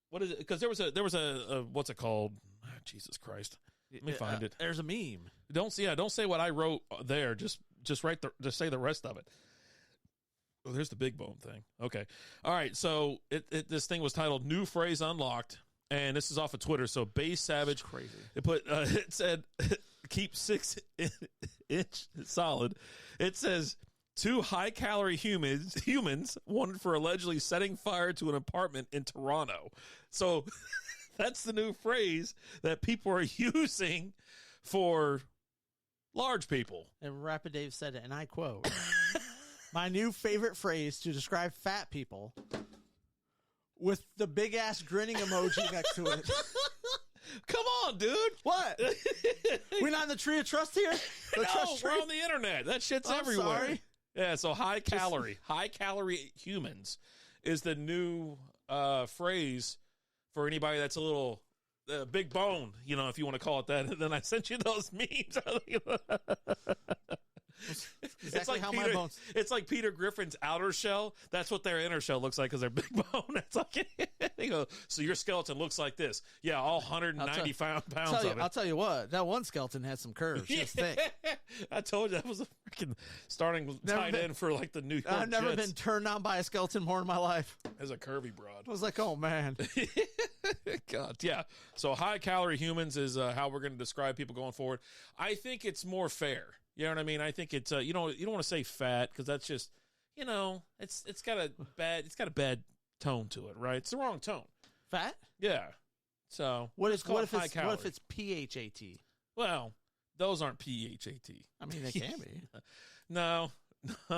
what is it? Because there was a what's it called? Oh, Jesus Christ. Let me find it. There's a meme. Don't say what I wrote there. Just just say the rest of it. Oh, there's the big bone thing. Okay. All right. So this thing was titled "New Phrase Unlocked," and this is off of Twitter. So Base Savage, That's crazy. it said, "Keep 6 inch solid." It says 2 high calorie humans wanted for allegedly setting fire to an apartment in Toronto. So. That's the new phrase that people are using for large people. And Rapid Dave said it, and I quote, "My new favorite phrase to describe fat people," with the big-ass grinning emoji next to it. Come on, dude. What? We're not in the tree of trust here? The No, trust we're tree? on the internet. That shit's I'm everywhere. sorry. Yeah, so high calorie humans is the new phrase for anybody that's a little big bone, if you want to call it that. And then I sent you those memes. Exactly like how my bones. It's like Peter Griffin's outer shell. That's what their inner shell looks like because they're big bone. It's like they go. So your skeleton looks like this. Yeah, all 190 pounds of it. I'll tell you what. That one skeleton had some curves. She was thick. I told you that was a freaking starting tight end for like the New York I've never Jets. been turned on by a skeleton more in my life. As a curvy broad. I was like, oh man. God, yeah. So high calorie humans is how we're going to describe people going forward. I think it's more fair. You know what I mean? I think it's you don't want to say fat because that's just it's got a bad tone to it, right? It's the wrong tone. Fat? Yeah. So what if it's PHAT? Well, those aren't PHAT. I mean, they can be. No.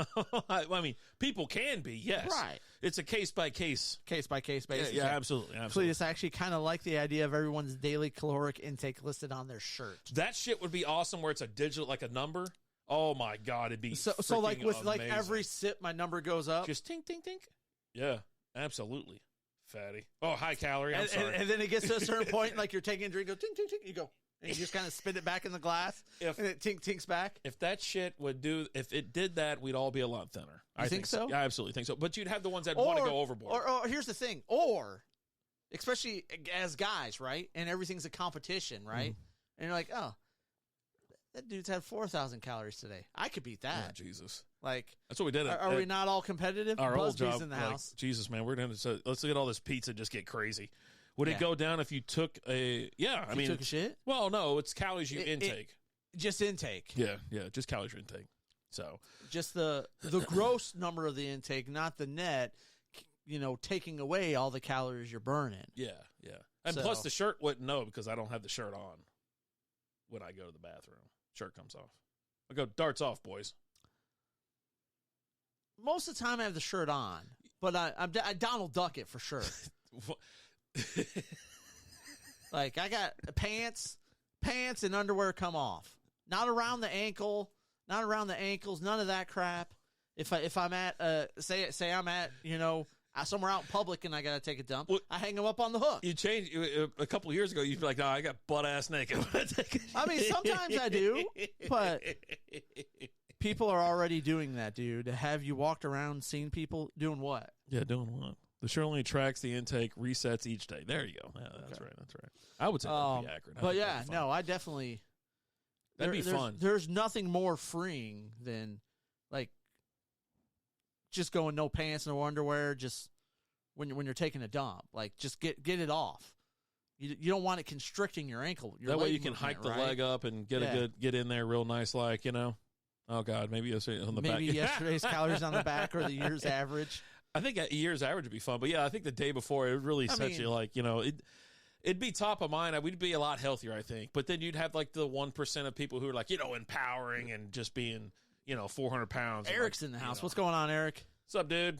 I mean, people can be, yes. Right. It's a case-by-case basis. Yeah, absolutely. Please, actually kind of like the idea of everyone's daily caloric intake listed on their shirt. That shit would be awesome where it's a digital, like a number. Oh, my God. It'd be so like with amazing. like every sip, my number goes up. Just tink, tink, tink. Yeah, absolutely. Fatty. Oh, high calorie. I'm sorry. And then it gets to a certain point, like you're taking a drink, go tink, tink, tink. You go. And you just kind of spit it back in the glass, and it tinks back. If that shit if it did that, we'd all be a lot thinner. I think so? Yeah, I absolutely think so. But you'd have the ones that want to go overboard. Or here's the thing. Or, especially as guys, right? And everything's a competition, right? And you're like, oh, that dude's had 4,000 calories today. I could beat that. Oh, Jesus. Like, that's what we did. Are we not all competitive? Our old Busby's job, in the like, house. Jesus, man, we're going to let's get all this pizza and just get crazy. Would it go down if you took I mean, took a shit? Well, no, it's calories you intake. Just intake. Yeah, just calories you intake. So just the gross number of the intake, not the net. Taking away all the calories you're burning. Yeah, and plus the shirt wouldn't know because I don't have the shirt on when I go to the bathroom. Shirt comes off. I go darts off, boys. Most of the time I have the shirt on, but I Donald Duck it for sure. Like I got pants and underwear come off, not around the ankle, not around the ankles, none of that crap. If I'm at say I'm at somewhere out in public and I gotta take a dump, I hang them up on the hook. You changed a couple of years ago. You'd be like, "No, I got butt ass naked." I mean, sometimes I do, but people are already doing that, dude. Have you walked around, seen people doing what? Yeah, doing what? The shirt only tracks the intake, resets each day. There you go. Yeah, that's right. That's right. I would say that'd be accurate. But yeah, no, I definitely. That'd be fun. There's nothing more freeing than like just going no pants, no underwear, just when you're taking a dump. Like just get it off. You don't want it constricting your ankle. That way you can hike the leg up and get in there real nice, like Oh God, maybe yesterday on the back. Maybe yesterday's calories on the back or the year's average. I think a year's average would be fun, but yeah, I think the day before it really sets you like it'd be top of mind. We'd be a lot healthier, I think. But then you'd have like the 1% of people who are like empowering and just being 400 pounds. Eric's in the house. What's going on, Eric? What's up, dude?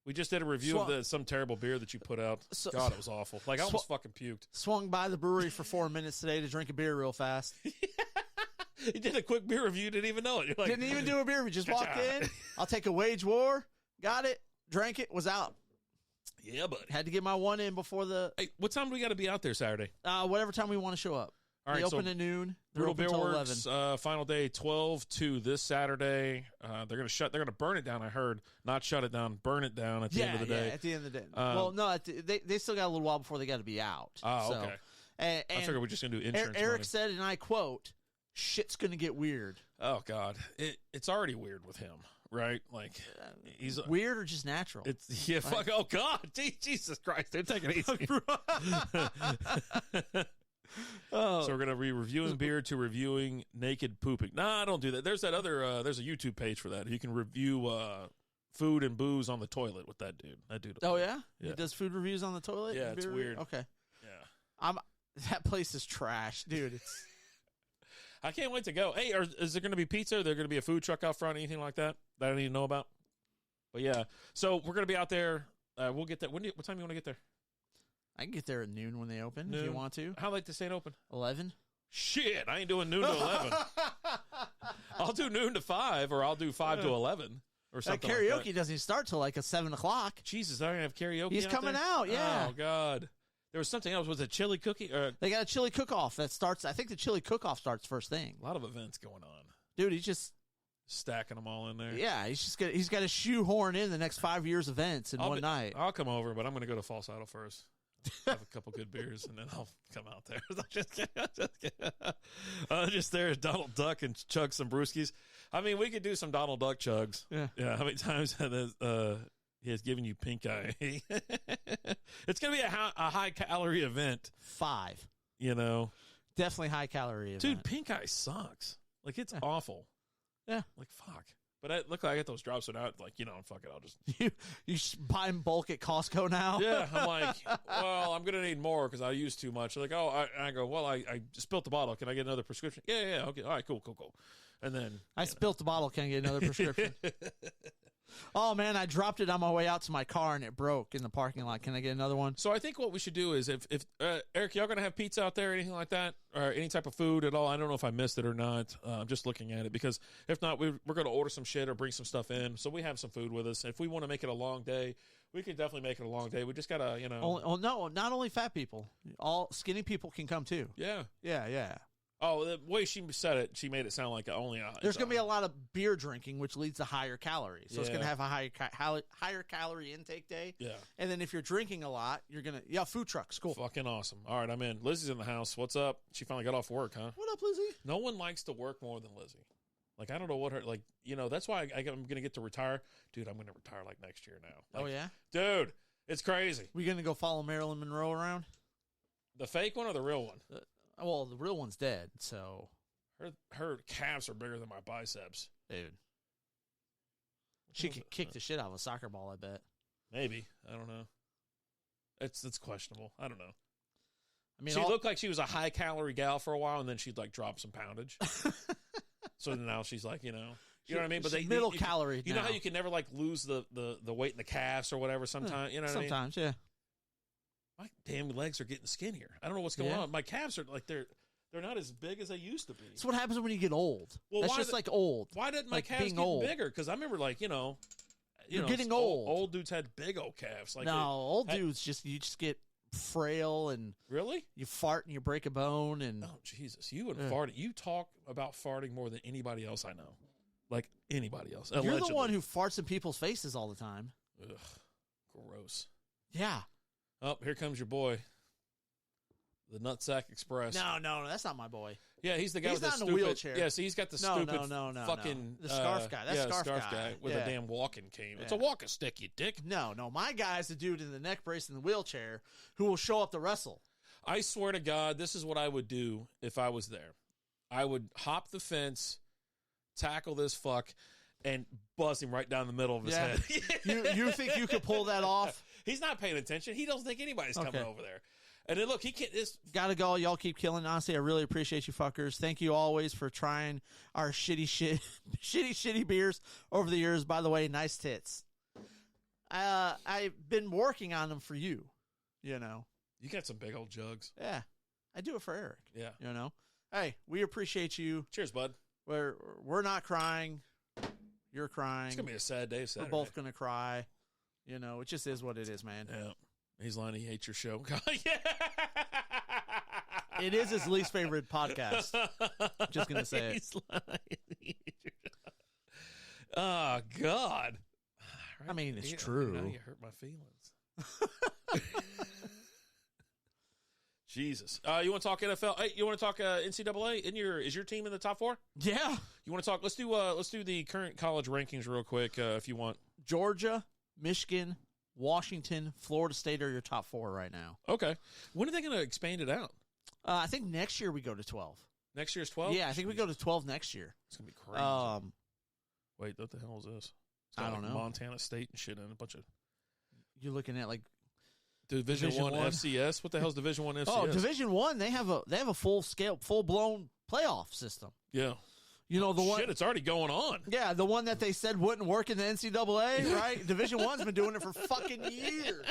We just did a review of some terrible beer that you put out. God, it was awful. Like I almost fucking puked. Swung by the brewery for 4 minutes today to drink a beer real fast. You did a quick beer review. Didn't even know it. You're like, didn't even do a beer review. Just walked in. I'll take a wage war. Got it. Drank it. Was out. Yeah, buddy. Had to get my one in before the. Hey, what time do we got to be out there Saturday? Whatever time we want to show up. All right, they open at noon. They're Real open Beer till Works, 11. Final day 12/2 this Saturday. They're gonna burn it down. I heard, not shut it down, burn it down at the end of the day. Yeah, at the end of the day. Well, no, they still got a little while before they got to be out. Oh, so. okay. And I figured we're just gonna do insurance. Eric money. said, and I quote, "Shit's gonna get weird." Oh God, it's already weird with him, right? Like he's weird or just natural. It's fuck. Oh God, Jesus Christ, they're taking it easy. So we're gonna be reviewing beer to reviewing naked pooping. Nah, don't do that. There's that other. There's a YouTube page for that. You can review food and booze on the toilet with that dude. That dude. Oh yeah? He does food reviews on the toilet. Yeah, it's weird. Okay. Yeah. That place is trash, dude. It's. I can't wait to go. Hey, is there going to be pizza? Is there going to be a food truck out front? Anything like that I don't even know about? But yeah, so we're going to be out there. We'll get there. What time do you want to get there? I can get there at noon when they open if you want to. How late to stay open? 11. Shit, I ain't doing noon to 11. I'll do noon to 5, or I'll do 5 to 11, or something. That karaoke like that. doesn't even start till like 7 o'clock. Jesus, I don't have karaoke. He's coming there? out, yeah. Oh God, there was something else. Was it chili cookie? They got a chili cook-off that starts. I think the chili cook-off starts first thing. A lot of events going on, dude. He's just stacking them all in there. Yeah, he's got to shoehorn in the next 5 years events in one night. I'll come over, but I'm going to go to False Idol first. Have a couple good beers, and then I'll come out there. Just kidding. Just there as Donald Duck and chug some brewskis. I mean, we could do some Donald Duck chugs. Yeah. How many times he has given you pink eye? It's going to be a high calorie event. 5. You know, definitely high calorie event. Dude, pink eye sucks. Like it's awful. Yeah. Like fuck. But I get those drops, so now like fuck it. I'll just you buy in bulk at Costco now. Yeah, I'm like, well, I'm gonna need more because I use too much. They're like, oh, I go, well, I spilt the bottle. Can I get another prescription? Yeah, okay, all right, cool. And then I spilt the bottle. Can I get another prescription? Oh man, I dropped it on my way out to my car and it broke in the parking lot. Can I get another one? So I think what we should do is if Eric, y'all gonna have pizza out there, or anything like that, or any type of food at all? I don't know if I missed it or not. I'm just looking at it because if not, we're gonna order some shit or bring some stuff in, so we have some food with us. If we want to make it a long day, we can definitely make it a long day. We just gotta, Oh no, not only fat people, all skinny people can come too. Yeah. Oh, the way she said it, she made it sound like only there's going to be a lot of beer drinking, which leads to higher calories. So it's going to have a higher calorie intake day. Yeah. And then if you're drinking a lot, you're going to, food trucks. Cool. Fucking awesome. All right, I'm in. Lizzie's in the house. What's up? She finally got off work, huh? What up, Lizzie? No one likes to work more than Lizzie. Like, I don't know what her, like, that's why I'm going to get to retire. Dude, I'm going to retire like next year now. Like, oh, yeah? Dude, it's crazy. We going to go follow Marilyn Monroe around? The fake one or the real one? Well, the real one's dead, so... Her calves are bigger than my biceps. Dude. She could kick the shit out of a soccer ball, I bet. Maybe. I don't know. It's questionable. I don't know. I mean, she looked like she was a high-calorie gal for a while, and then she'd, like, drop some poundage. So now she's like, you know what I mean? But middle calorie You know how you can never, like, lose the weight in the calves or whatever sometimes? You know what I mean? Sometimes, yeah. My damn legs are getting skinnier. I don't know what's going on. My calves are, like, they're not as big as they used to be. That's what happens when you get old. Well, that's just like old. Why didn't my calves get bigger? Because I remember, like, you're getting old. Old dudes had big old calves. Like old dudes you just get frail and really you fart and you break a bone and Jesus, you and fart. You talk about farting more than anybody else I know. Like anybody else. You're allegedly. the one who farts in people's faces all the time. Ugh, gross. Yeah. Oh, here comes your boy. The Nutsack Express. No, that's not my boy. Yeah, he's the guy he's with not the in a wheelchair. Yeah, so he's got the stupid fucking the scarf guy. That's scarf guy with a damn walking cane. It's a walking stick, you dick. No, my guy's the dude in the neck brace in the wheelchair who will show up to wrestle. I swear to God, this is what I would do if I was there. I would hop the fence, tackle this fuck, and buzz him right down the middle of his head. You think you could pull that off? He's not paying attention. He doesn't think anybody's coming over there. And then look, he can't. Gotta go. Y'all keep killing. Honestly, I really appreciate you fuckers. Thank you always for trying our shitty beers over the years. By the way, nice tits. I've been working on them for you. You got some big old jugs. Yeah, I do it for Eric. Yeah. Hey, we appreciate you. Cheers, bud. We're not crying. You're crying. It's gonna be a sad day. Saturday. We're both gonna cry. It just is what it is, man. Yeah. He's lying. He hates your show. It is his least favorite podcast. Just gonna say He's lying. Oh God. I mean, it's true. Now you hurt my feelings. Jesus. You want to talk NFL? Hey, you want to talk NCAA? Is your team in the top 4? Yeah. You want to talk? Let's do the current college rankings real quick, if you want. Georgia, Michigan, Washington, Florida State are your top 4 right now. Okay. When are they going to expand it out? I think next year we go to 12. Next year's 12? Yeah, I think we go to 12 next year. It's going to be crazy. Wait, what the hell is this? I don't know. Montana State and shit and a bunch of... You're looking at like... Division 1 FCS? What the hell's Division 1 FCS? Oh, Division 1, they have a full-blown playoff system. Yeah. The one... Shit, it's already going on. Yeah, the one that they said wouldn't work in the NCAA, right? Division 1's been doing it for fucking years.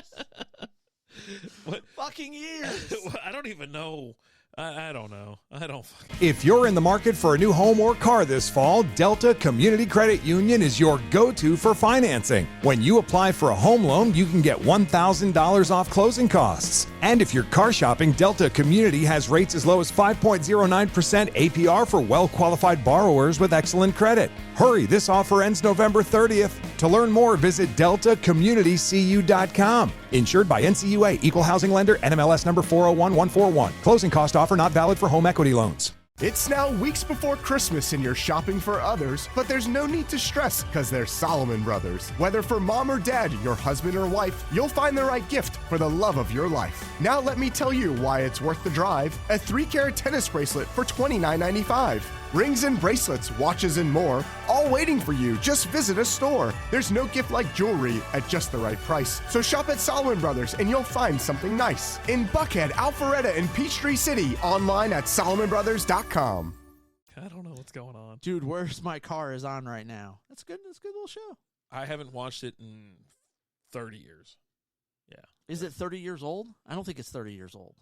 What? Fucking years. I don't even know. I don't know. I don't fucking... If you're in the market for a new home or car this fall, Delta Community Credit Union is your go-to for financing. When you apply for a home loan, you can get $1,000 off closing costs. And if you're car shopping, Delta Community has rates as low as 5.09% APR for well-qualified borrowers with excellent credit. Hurry, this offer ends November 30th. To learn more, visit deltacommunitycu.com. Insured by NCUA, Equal Housing Lender, NMLS number 401141. Closing cost offer not valid for home equity loans. It's now weeks before Christmas and you're shopping for others, but there's no need to stress because there's Solomon Brothers. Whether for mom or dad, your husband or wife, you'll find the right gift for the love of your life. Now let me tell you why it's worth the drive. A 3-carat tennis bracelet for $29.95. Rings and bracelets, watches and more, all waiting for you. Just visit a store. There's no gift like jewelry at just the right price. So shop at Solomon Brothers and you'll find something nice. In Buckhead, Alpharetta, and Peachtree City, online at solomonbrothers.com. I don't know what's going on. Dude, Where's My Car is on right now. That's good. That's a good little show. I haven't watched it in 30 years. Yeah. Is it 30 years old? I don't think it's 30 years old.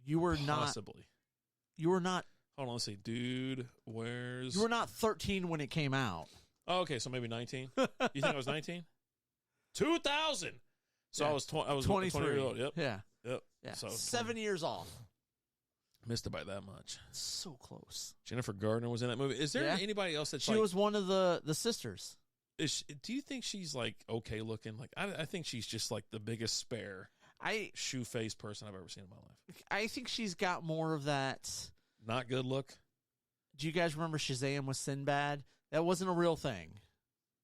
You were Possibly. You were not. Hold on, let's see. Dude, where's... You were not 13 when it came out. Oh, okay, so maybe 19. You think I was 19? 2000. So Yeah. I was 23. 20 years old. Yep. Yeah. Yep. Yeah. So 7 years off. missed it by that much. So close. Jennifer Gardner was in that movie. Is there anybody else that's She like... was one of the sisters. Do you think she's like okay looking? Like I think she's just like the biggest spare shoe-faced person I've ever seen in my life. I think she's got more of that... Not good look. Do you guys remember Shazam with Sinbad? That wasn't a real thing.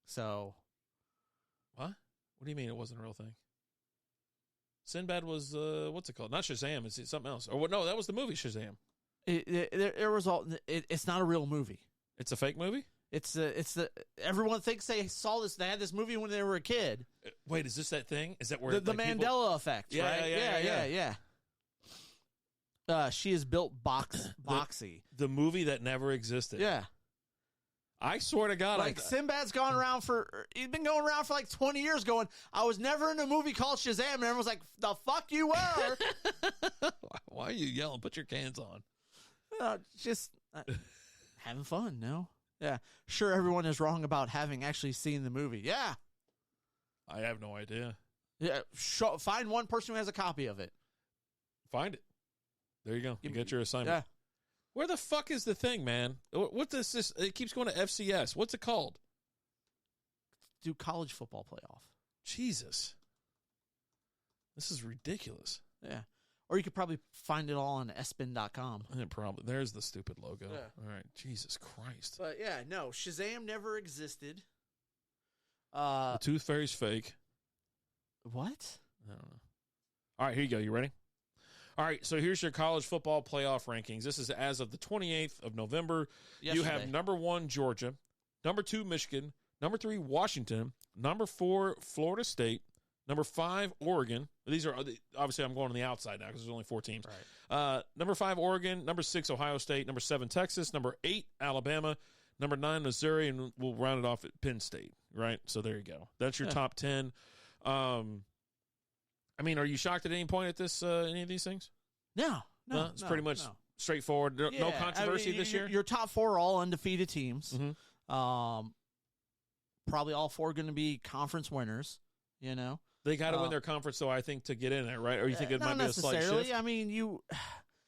So. What? What do you mean it wasn't a real thing? Sinbad was, what's it called? Not Shazam. It's something else. Or no, that was the movie Shazam. It's not a real movie. It's a fake movie? Everyone thinks they saw this. They had this movie when they were a kid. Wait, is this that thing? Is that where the Mandela effect? Yeah, right? Yeah. She is built boxy. The movie that never existed. Yeah. I swear to God. Sinbad's gone around he's been going around for like 20 years going, I was never in a movie called Shazam. And everyone's like, the fuck you were. Why are you yelling? Put your cans on. Just having fun, no? Yeah. Sure, everyone is wrong about having actually seen the movie. Yeah. I have no idea. Yeah. Find one person who has a copy of it. Find it. There you go. You get your assignment. Yeah. Where the fuck is the thing, man? What is this? It keeps going to FCS. What's it called? Do college football playoff. Jesus. This is ridiculous. Yeah. Or you could probably find it all on espin.com. There's the stupid logo. Yeah. All right. Jesus Christ. But yeah, no, Shazam never existed. The Tooth Fairy's fake. What? I don't know. All right, here you go. You ready? All right, so here's your college football playoff rankings. This is as of the 28th of November. Yesterday. You have number 1, Georgia, number 2, Michigan, number 3, Washington, number 4, Florida State, number 5, Oregon. These are, obviously, I'm going on the outside now because there's only 4 teams. Right. Number 5, Oregon, number 6, Ohio State, number 7, Texas, number 8, Alabama, number 9, Missouri, and we'll round it off at Penn State, right? So there you go. That's your top 10. I mean, are you shocked at any point at this any of these things? No. It's pretty much straightforward. No controversy this year? Your top 4 are all undefeated teams. Mm-hmm. Probably all 4 going to be conference winners, you know? They got to win their conference, though, I think, to get in there, right? Or you think it might be a slight shift? I mean,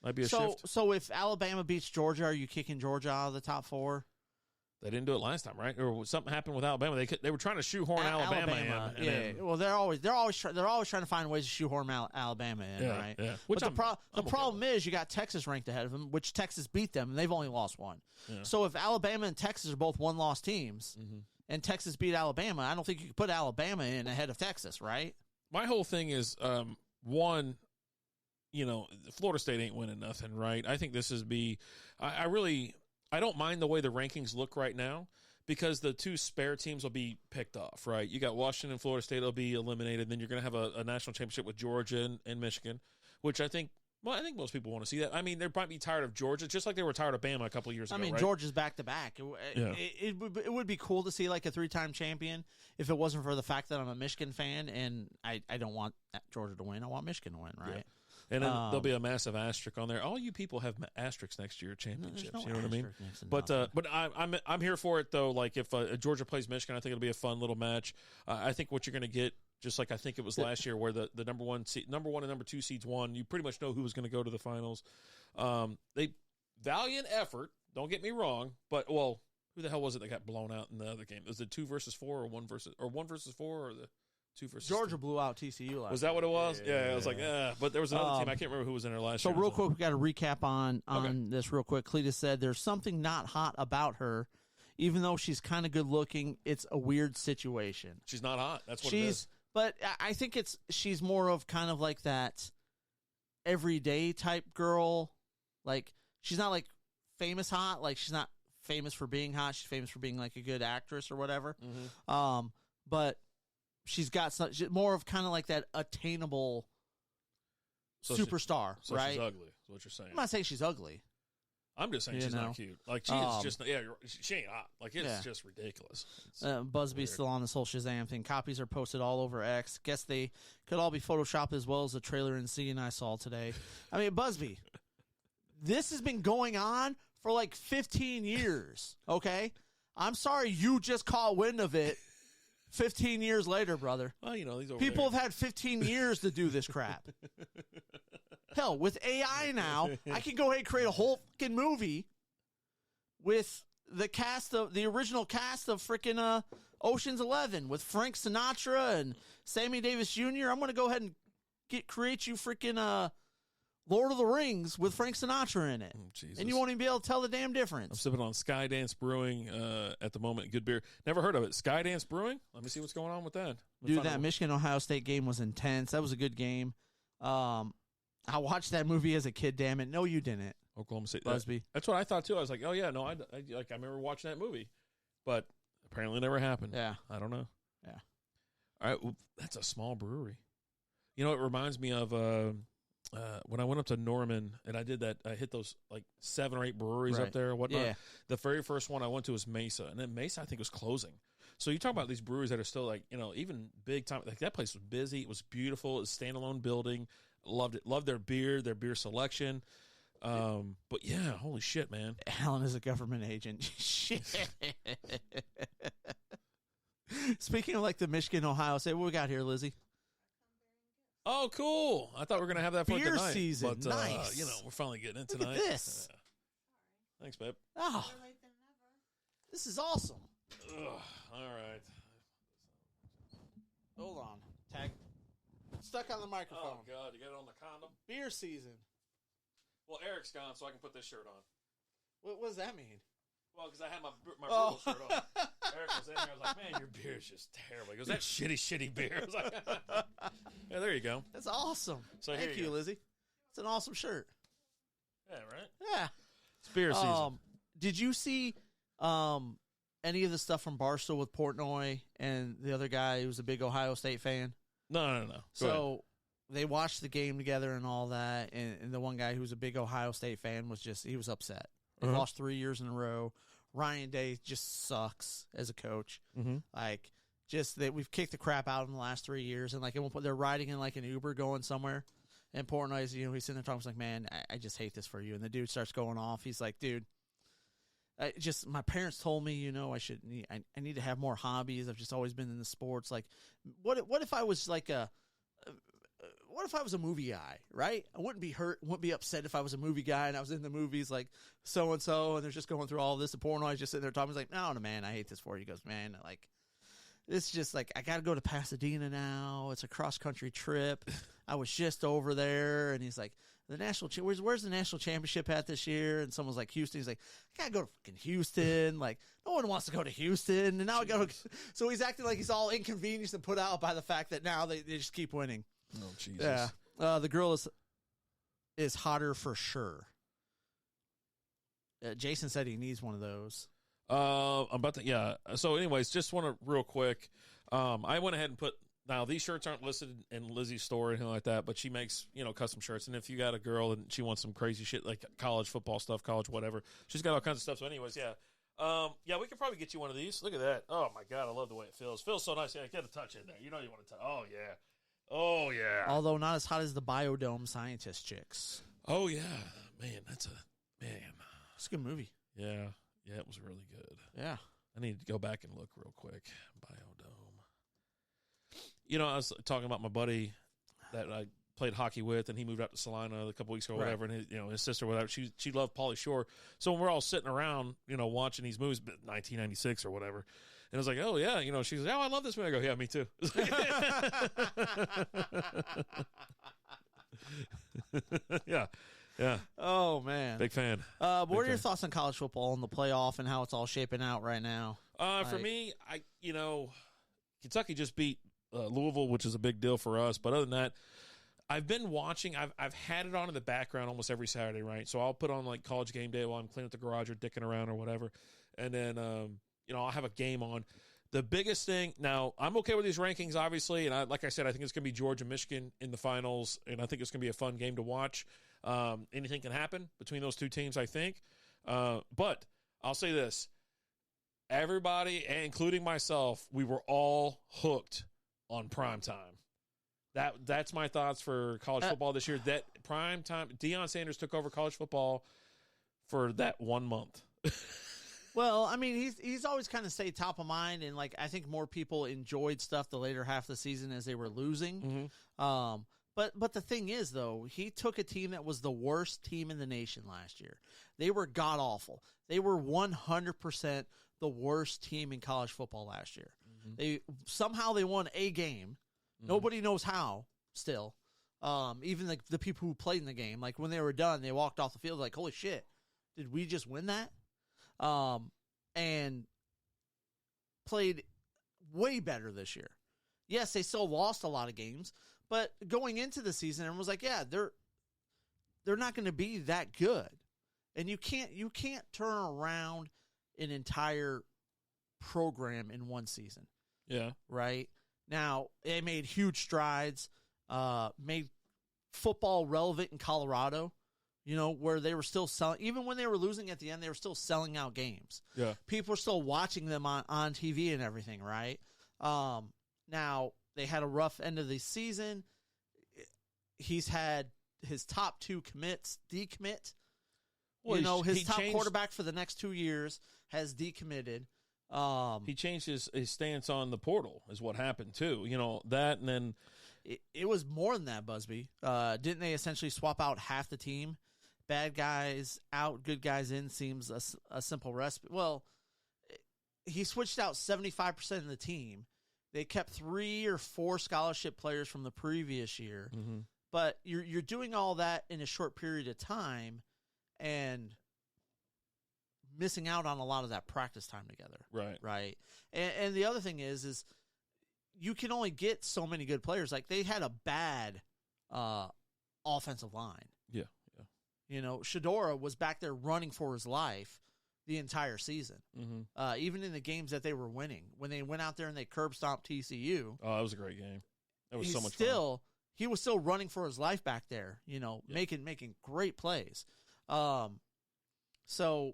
might be a shift. So if Alabama beats Georgia, are you kicking Georgia out of the top 4? They didn't do it last time, right? Or something happened with Alabama. They were trying to shoehorn Alabama in. Yeah. Well, they're always trying to find ways to shoehorn Alabama in, right? Yeah. But the problem is you got Texas ranked ahead of them, which Texas beat them, and they've only lost 1. Yeah. So if Alabama and Texas are both 1-loss teams, and Texas beat Alabama, I don't think you could put Alabama in ahead of Texas, right? My whole thing is, one, Florida State ain't winning nothing, right? I think this is I don't mind the way the rankings look right now because the 2 spare teams will be picked off, right? You got Washington and Florida State will be eliminated. Then you're going to have a national championship with Georgia and Michigan, which I think most people want to see that. I mean, they might be tired of Georgia, just like they were tired of Bama a couple of years ago, right? Georgia's back-to-back. It would be cool to see like a 3-time champion if it wasn't for the fact that I'm a Michigan fan and I don't want Georgia to win. I want Michigan to win, right? And then there'll be a massive asterisk on there. All you people have asterisks next to your championships. No you know what I mean? But I'm here for it though. Like if Georgia plays Michigan, I think it'll be a fun little match. I think what you're going to get, just like I think it was last year, where the number one and number 2 seeds won. You pretty much know who was going to go to the finals. They valiant effort. Don't get me wrong, but who the hell was it that got blown out in the other game? Was it 2 versus 4 or 1 versus 4 or the 2 versus Georgia 2? blew out TCU last. Was that what it was? Yeah, I was like, but there was another team. I can't remember who was in there last year. So real quick, we got to recap on this real quick. Cletus said there's something not hot about her, even though she's kind of good looking. It's a weird situation. She's not hot. That's what it is. But I think she's more of kind of like that everyday type girl. Like she's not like famous hot. Like she's not famous for being hot. She's famous for being like a good actress or whatever. Mm-hmm. But she's got more of kind of like that attainable superstar, right? She's ugly, is what you're saying. I'm not saying she's ugly. I'm just saying she's not cute. Like, she is just, she ain't hot. Like, it's just ridiculous. Busby's still on this whole Shazam thing. Copies are posted all over X. Guess they could all be Photoshopped as well as the trailer in Scene I saw today. I mean, Busby, this has been going on for like 15 years, okay? I'm sorry you just caught wind of it 15 years later, brother. Well, these people have had 15 years to do this crap. Hell, with AI now, I can go ahead and create a whole fucking movie with the original cast of freaking Ocean's 11 with Frank Sinatra and Sammy Davis Jr. I'm going to go ahead and create you freaking Lord of the Rings with Frank Sinatra in it. And you won't even be able to tell the damn difference. I'm sipping on Skydance Brewing at the moment. Good beer. Never heard of it. Skydance Brewing? Let me see what's going on with that. Dude, that Michigan-Ohio State game was intense. That was a good game. I watched that movie as a kid, damn it. No, you didn't. Oklahoma State. Busby. That's what I thought, too. I was like, oh, yeah, no, I remember watching that movie. But apparently it never happened. Yeah. I don't know. Yeah. All right. Well, that's a small brewery. It reminds me of when I went up to Norman and I did that, I hit those like 7 or 8 breweries up there and whatnot. Yeah. The very first one I went to was Mesa. And then Mesa, I think, was closing. So you talk about these breweries that are still like, even big time. Like that place was busy. It was beautiful. It was a standalone building. Loved it. Loved their beer selection. But yeah, holy shit, man. Alan is a government agent. Shit. Speaking of like the Michigan, Ohio State, what we got here, Lizzie? Oh, cool. I thought we were going to have that for beer tonight. Season. But, nice. We're finally getting it Look tonight. at this. Yeah. Thanks, babe. Oh, this is awesome. Ugh, all right. Hold on. Tag. Stuck on the microphone. Oh, God. You got it on the condom? Beer season. Well, Eric's gone, so I can put this shirt on. What does that mean? Well, because I had my Brutal shirt on. Eric was in there. I was like, man, your beer is just terrible. He goes, that shitty beer. I was like, yeah, there you go. That's awesome. So Thank you, Lizzie. It's an awesome shirt. Yeah, right? Yeah. It's beer season. Did you see any of the stuff from Barstool with Portnoy and the other guy who was a big Ohio State fan? No. So they watched the game together and all that, and the one guy who was a big Ohio State fan he was upset. They lost 3 years in a row. Ryan Day just sucks as a coach. Mm-hmm. Like, just that we've kicked the crap out in the last 3 years, and like at one point they're riding in like an Uber going somewhere, and Portnoy's he's sitting there talking, he's like, man, I just hate this for you, and the dude starts going off. He's like, dude, my parents told me, I need to have more hobbies. I've just always been in the sports. Like, what if I was like what if I was a movie guy, right? I wouldn't be upset if I was a movie guy and I was in the movies like so-and-so, and they're just going through all this. The Portnoy's just sitting there talking. He's like, no, man, I hate this for you. He goes, man, like, it's just like, I got to go to Pasadena now. It's a cross-country trip. I was just over there. And he's like, where's the national championship at this year? And someone's like, Houston. He's like, I got to go to fucking Houston. Like, no one wants to go to Houston. And now I got to. So he's acting like he's all inconvenienced and put out by the fact that now they just keep winning. Oh, Jesus. Yeah. The girl is hotter for sure. Jason said he needs one of those. I'm about to, yeah. So anyways, just want to real quick. I went ahead and now these shirts aren't listed in Lizzie's store or anything like that, but she makes, custom shirts. And if you got a girl and she wants some crazy shit like college football stuff, college whatever, she's got all kinds of stuff. So anyways, yeah. We could probably get you one of these. Look at that. Oh my God. I love the way it feels. Feels so nice. Yeah, get a touch in there. You want to touch. Oh yeah. Oh, yeah. Although not as hot as the Biodome Scientist chicks. Oh, yeah. Man, man. It's a good movie. Yeah. Yeah, it was really good. Yeah. I need to go back and look real quick. Biodome. You know, I was talking about my buddy that I played hockey with, and he moved out to Salina a couple weeks ago or whatever, and his sister, whatever, she loved Pauly Shore. So when we're all sitting around, watching these movies, 1996 or whatever, and I was like, oh, yeah, she's like, oh, I love this movie. I go, yeah, me too. Yeah. Yeah. Oh, man. Big fan. What are your thoughts on college football and the playoff and how it's all shaping out right now? For me, Kentucky just beat Louisville, which is a big deal for us. But other than that, I've been watching. I've had it on in the background almost every Saturday, right? So I'll put on like College Game Day while I'm cleaning up the garage or dicking around or whatever, and then I'll have a game on. The biggest thing now, I'm okay with these rankings, obviously, and like I said, I think it's going to be Georgia, Michigan in the finals, and I think it's going to be a fun game to watch. Anything can happen between those two teams, I think. But I'll say this: everybody, including myself, we were all hooked on primetime. That's my thoughts for college football this year. That prime time, Deion Sanders took over college football for that 1 month. Well, I mean, he's always kind of stayed top of mind, and like I think more people enjoyed stuff the later half of the season as they were losing. Mm-hmm. But the thing is, though, he took a team that was the worst team in the nation last year. They were god awful. They were 100% the worst team in college football last year. Mm-hmm. They won a game. Mm-hmm. Nobody knows how. Still, even the people who played in the game, like when they were done, they walked off the field like, "Holy shit, did we just win that?" And played way better this year. Yes, they still lost a lot of games, but going into the season, everyone was like, "Yeah, they're not going to be that good," and you can't turn around an entire program in one season. Yeah, right. Now, they made huge strides, made football relevant in Colorado, where they were still selling. Even when they were losing at the end, they were still selling out games. Yeah. People were still watching them on TV and everything, right? Now, they had a rough end of the season. He's had his top two commits decommit. Well, his top quarterback for the next 2 years has decommitted. He changed his stance on the portal is what happened too. That, and then it was more than that, Busby. Didn't they essentially swap out half the team? Bad guys out, good guys in seems a simple recipe. Well, he switched out 75% of the team. They kept 3 or 4 scholarship players from the previous year. Mm-hmm. But you're doing all that in a short period of time and missing out on a lot of that practice time together. Right. And the other thing is you can only get so many good players. Like, they had a bad offensive line. Yeah. Shadora was back there running for his life the entire season. Mm-hmm. Even in the games that they were winning. When they went out there and they curb stomped TCU. Oh, that was a great game. That was so much fun. He was still running for his life back there, making great plays. So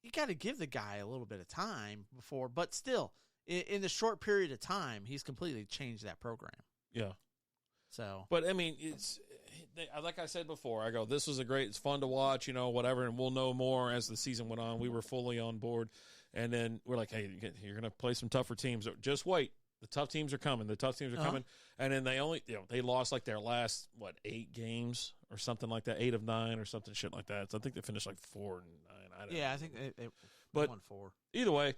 you got to give the guy a little bit of time before, but still, in the short period of time, he's completely changed that program. Yeah. So, but I mean, it's like I said before. It's fun to watch, whatever, and we'll know more as the season went on. We were fully on board, and then we're like, hey, you're going to play some tougher teams. Just wait. The tough teams are coming. Coming. And then they only, they lost like their last, 8 games or something like that, 8 of 9 or something shit like that. So I think they finished like 4 and 9. I don't know. I think they won 4. Either way,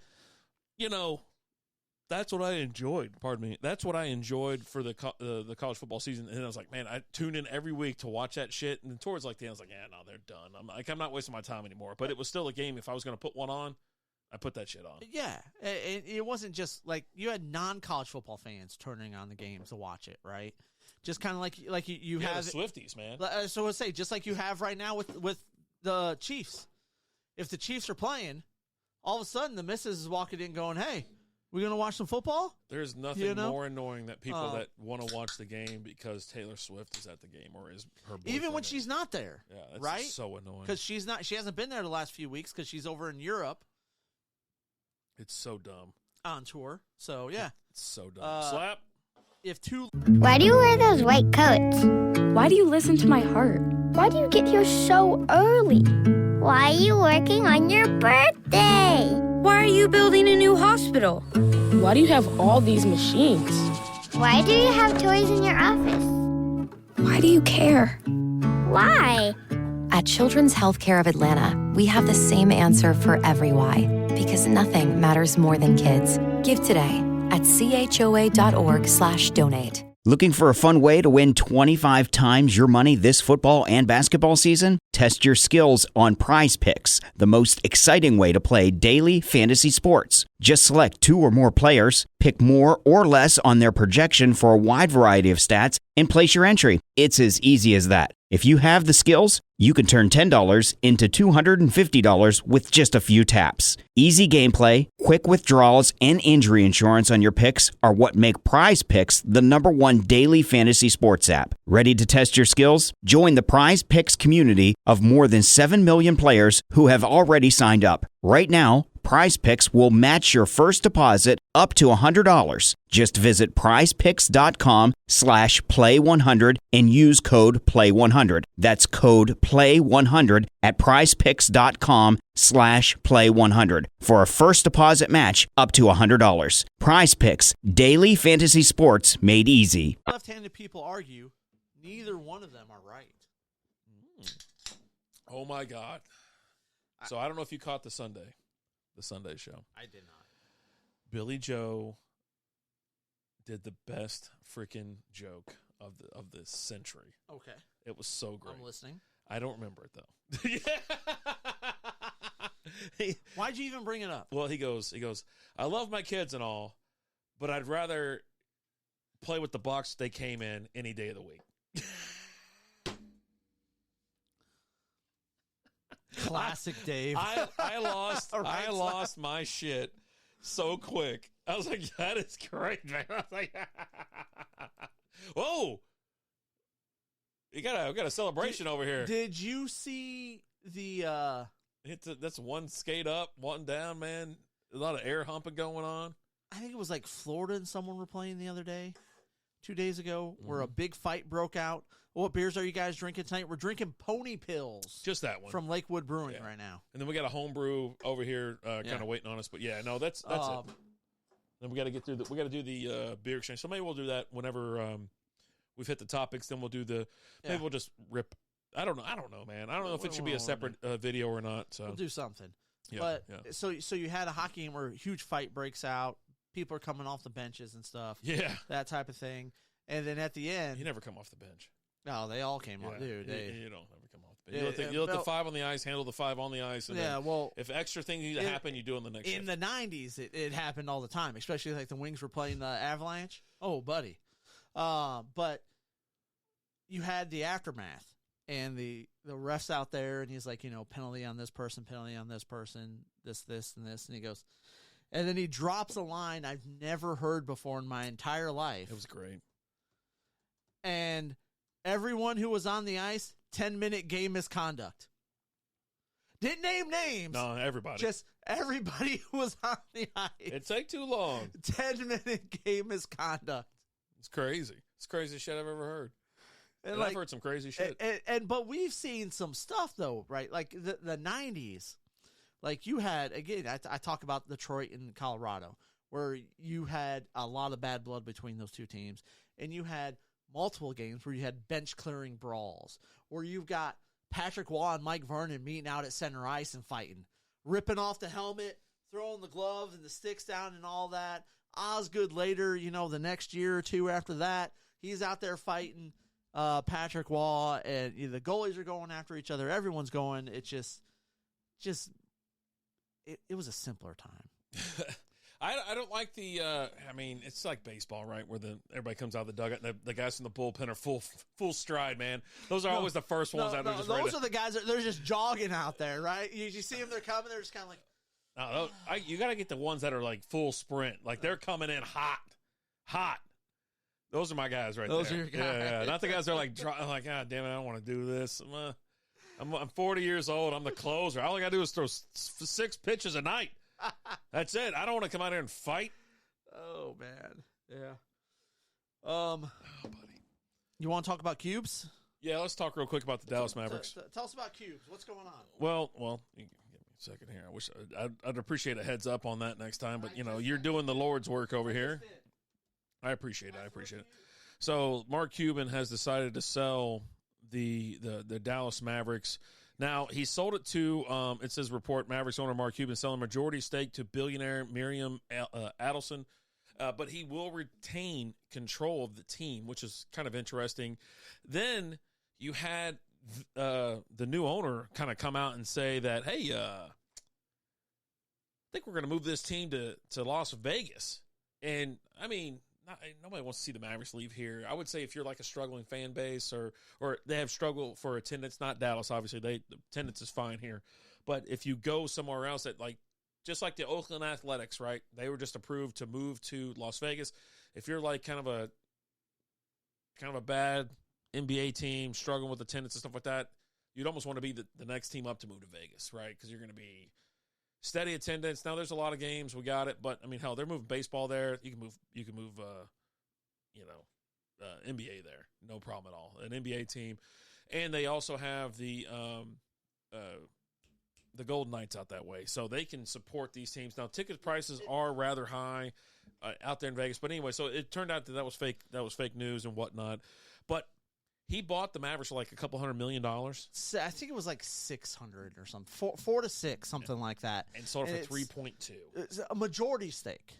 that's what I enjoyed. Pardon me. That's what I enjoyed for the college football season. And I was like, man, I tuned in every week to watch that shit. And towards like the end, I was like, yeah, no, they're done. I'm not wasting my time anymore. But it was still a game. If I was going to put one on, I put that shit on. Yeah, it wasn't just like you had non-college football fans turning on the games to watch it, right? Just kind of like you have the Swifties, man. So I say just like you have right now with the Chiefs. If the Chiefs are playing, all of a sudden the missus is walking in going, "Hey, we gonna watch some football?" There's nothing more annoying than people that want to watch the game because Taylor Swift is at the game or is her boyfriend. Even when she's not there. Yeah, that's right? so annoying because she hasn't been there the last few weeks because she's over in Europe. It's so dumb. On tour. So, yeah. It's so dumb. Slap. if two Why do you wear those white coats? Why do you listen to my heart? Why do you get here so early? Why are you working on your birthday? Why are you building a new hospital? Why do you have all these machines? Why do you have toys in your office? Why do you care? Why? At Children's Healthcare of Atlanta, we have the same answer for every why, because nothing matters more than kids. Give today at choa.org/donate. Looking for a fun way to win 25 times your money this football and basketball season? Test your skills on Prize Picks, the most exciting way to play daily fantasy sports. Just select 2 or more players, pick more or less on their projection for a wide variety of stats, and place your entry. It's as easy as that. If you have the skills, you can turn $10 into $250 with just a few taps. Easy gameplay, quick withdrawals, and injury insurance on your picks are what make Prize Picks the #1 daily fantasy sports app. Ready to test your skills? Join the Prize Picks community of more than 7 million players who have already signed up. Right now, Prize Picks will match your first deposit up to $100. Just visit prizepicks.com/play100 and use code PLAY100. That's code PLAY100 at prizepicks.com/play100 for a first deposit match up to $100. Prize Picks, daily fantasy sports made easy. left-handed people argue, neither one of them are right. Oh, my God. So I don't know if you caught the Sunday show. I did not. Billy Joe did the best freaking joke of the century. Okay. It was so great. I'm listening. I don't remember it, though. Why'd you even bring it up? Well, he goes, I love my kids and all, but I'd rather play with the box they came in any day of the week. Classic Dave. I lost my shit so quick. I was like, that is great, man. I was like, whoa. We got a celebration over here. Did you see the That's one skate up, one down, man. A lot of air humping going on. I think it was like Florida and someone were playing the other day, 2 days ago, where a big fight broke out. What beers are you guys drinking tonight? We're drinking Pony Pills. Just that one. From Lakewood Brewing right now. And then we got a homebrew over here kind of waiting on us. But, yeah, no, that's it. Then we got to get through we got to do the beer exchange. So maybe we'll do that whenever we've hit the topics. Then we'll do maybe we'll just rip. I don't know, man. I don't know if it should be a separate video or not. So we'll do something. Yeah, but so you had a hockey game where a huge fight breaks out. People are coming off the benches and stuff. Yeah. That type of thing. And then at the end. You never come off the bench. No, they all came off, dude. You don't ever come off the bench. You let the 5 on the ice handle the 5 on the ice. And if extra things need to happen, you do it in the next shift. In the 90s, it happened all the time, especially like the Wings were playing the Avalanche. Oh, buddy. But you had the aftermath and the refs out there, and he's like, penalty on this person, this, and this. And he goes, and then he drops a line I've never heard before in my entire life. It was great. And everyone who was on the ice, 10-minute game misconduct. Didn't name names. No, everybody. Just everybody who was on the ice. It take too long. 10-minute game misconduct. It's crazy. It's crazy shit I've ever heard. And I've heard some crazy shit. But we've seen some stuff, though, right? Like the 90s. Like you had, again, I talk about Detroit and Colorado, where you had a lot of bad blood between those two teams. And you had multiple games where you had bench-clearing brawls, where you've got Patrick Waugh and Mike Vernon meeting out at center ice and fighting, ripping off the helmet, throwing the gloves and the sticks down and all that. Osgood later, the next year or two after that, he's out there fighting Patrick Waugh, and the goalies are going after each other. Everyone's going. It's it was a simpler time. I don't like the. It's like baseball, right? Where everybody comes out of the dugout, and the guys from the bullpen are full stride, man. Those are always the first ones out there. Those are the guys that they're just jogging out there, right? You see them, they're coming, they're just kind of like. No, you got to get the ones that are like full sprint, like they're coming in hot. Those are my guys right there. Those are your guys. Yeah. Not the guys that are like, God damn it, I don't want to do this. I'm 40 years old. I'm the closer. All I got to do is throw 6 pitches a night. That's it. I don't want to come out here and fight. Oh, man. Yeah. Buddy. You want to talk about cubes? Yeah, let's talk real quick about the Dallas Mavericks. Tell us about cubes. What's going on? Well, you give me a second here. I wish I'd appreciate a heads up on that next time, but you're doing the Lord's work over here. I appreciate it. So Mark Cuban has decided to sell the Dallas Mavericks. Now, he sold it to, it says report, Mavericks owner Mark Cuban selling majority stake to billionaire Miriam Adelson, but he will retain control of the team, which is kind of interesting. Then you had the new owner kind of come out and say that, hey, I think we're going to move this team to Las Vegas. And, I mean, nobody wants to see the Mavericks leave here. I would say if you're like a struggling fan base or they have struggled for attendance, not Dallas, obviously, the attendance is fine here. But if you go somewhere else that just like the Oakland Athletics, right? They were just approved to move to Las Vegas. If you're like kind of a bad NBA team, struggling with attendance and stuff like that, you'd almost want to be the next team up to move to Vegas, right? Because you're going to be steady attendance. Now there's a lot of games, we got it, but I mean, hell, they're moving baseball there. You can move NBA there, no problem at all. An NBA team, and they also have the Golden Knights out that way, so they can support these teams. Now, ticket prices are rather high out there in Vegas, but anyway, so it turned out that was fake. That was fake news and whatnot, but. He bought the Mavericks for like $200 million. I think it was like 600 or something, 4 to 6, something like that, and sold it for 3.2. It's a majority stake.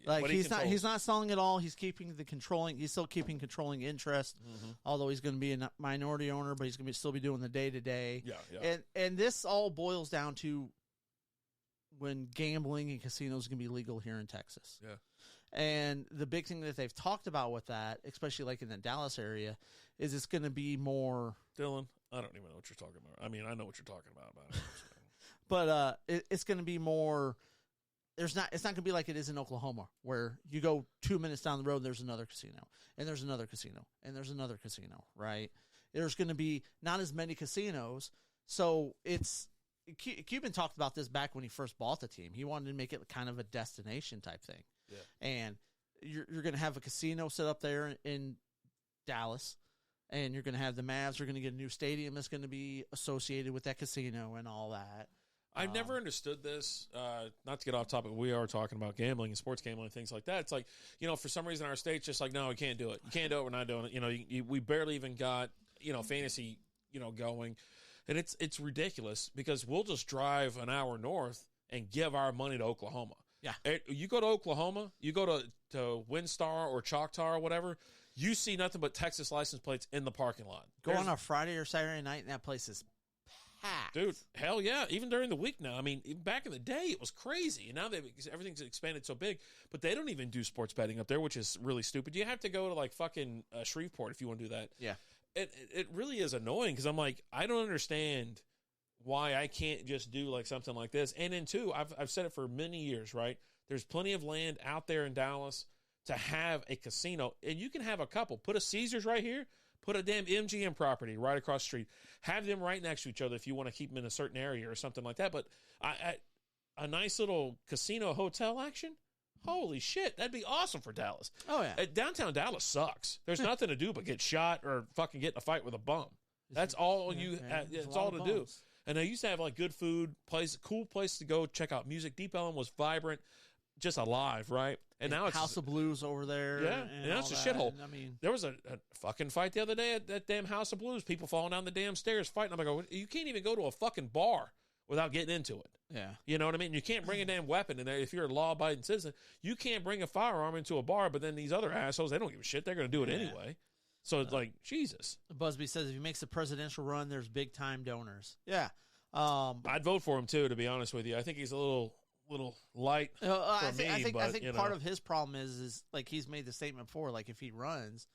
Like he's not selling it all. He's keeping He's still keeping controlling interest. Mm-hmm. Although he's going to be a minority owner, but he's going to still be doing the day to day. Yeah. And this all boils down to when gambling and casinos are going to be legal here in Texas. Yeah. And the big thing that they've talked about with that, especially like in the Dallas area, is it's going to be more. Dylan, I don't even know what you're talking about. I mean, I know what you're talking about it. But it's going to be more. It's not going to be like it is in Oklahoma, where you go 2 minutes down the road, there's another casino, and there's another casino, and there's another casino. Right? There's going to be not as many casinos, so it's. Cuban talked about this back when he first bought the team. He wanted to make it kind of a destination type thing. Yeah. And you're going to have a casino set up there in Dallas, and you're going to have the Mavs. You're going to get a new stadium that's going to be associated with that casino and all that. I've never understood this. Not to get off topic, we are talking about gambling and sports gambling and things like that. It's like, for some reason our state's just like, no, we can't do it. You can't do it. We're not doing it. We barely even got, fantasy, going. And it's ridiculous because we'll just drive an hour north and give our money to Oklahoma. Yeah. You go to Oklahoma, you go to WinStar or Choctaw or whatever, you see nothing but Texas license plates in the parking lot. Go on a Friday or Saturday night, and that place is packed. Dude, hell yeah. Even during the week now. I mean, back in the day, it was crazy. And now everything's expanded so big. But they don't even do sports betting up there, which is really stupid. You have to go to, like, fucking Shreveport if you want to do that. Yeah. It really is annoying because I'm like, I don't understand why I can't just do like something like this. And then too, I've said it for many years, right? There's plenty of land out there in Dallas to have a casino, and you can have a couple. Put a Caesars right here, put a damn MGM property right across the street. Have them right next to each other if you want to keep them in a certain area or something like that. But a nice little casino hotel action, holy shit, that'd be awesome for Dallas. Oh, yeah. Downtown Dallas sucks. There's nothing to do but get shot or fucking get in a fight with a bum. That's all it's all to do. And they used to have like good food, cool place to go check out music. Deep Ellum was vibrant, just alive, right? And now it's House of Blues over there. Yeah, and now it's a shithole. I mean, there was a fucking fight the other day at that damn House of Blues. People falling down the damn stairs fighting. I'm like, you can't even go to a fucking bar without getting into it. Yeah, you know what I mean. You can't bring a damn weapon in there if you're a law-abiding citizen. You can't bring a firearm into a bar. But then these other assholes, they don't give a shit. They're going to do it anyway. So it's like Jesus. Busby says if he makes a presidential run, there's big time donors. Yeah. I'd vote for him too, to be honest with you. I think he's a little light for I think me. part of his problem is like he's made the statement before, like if he runs,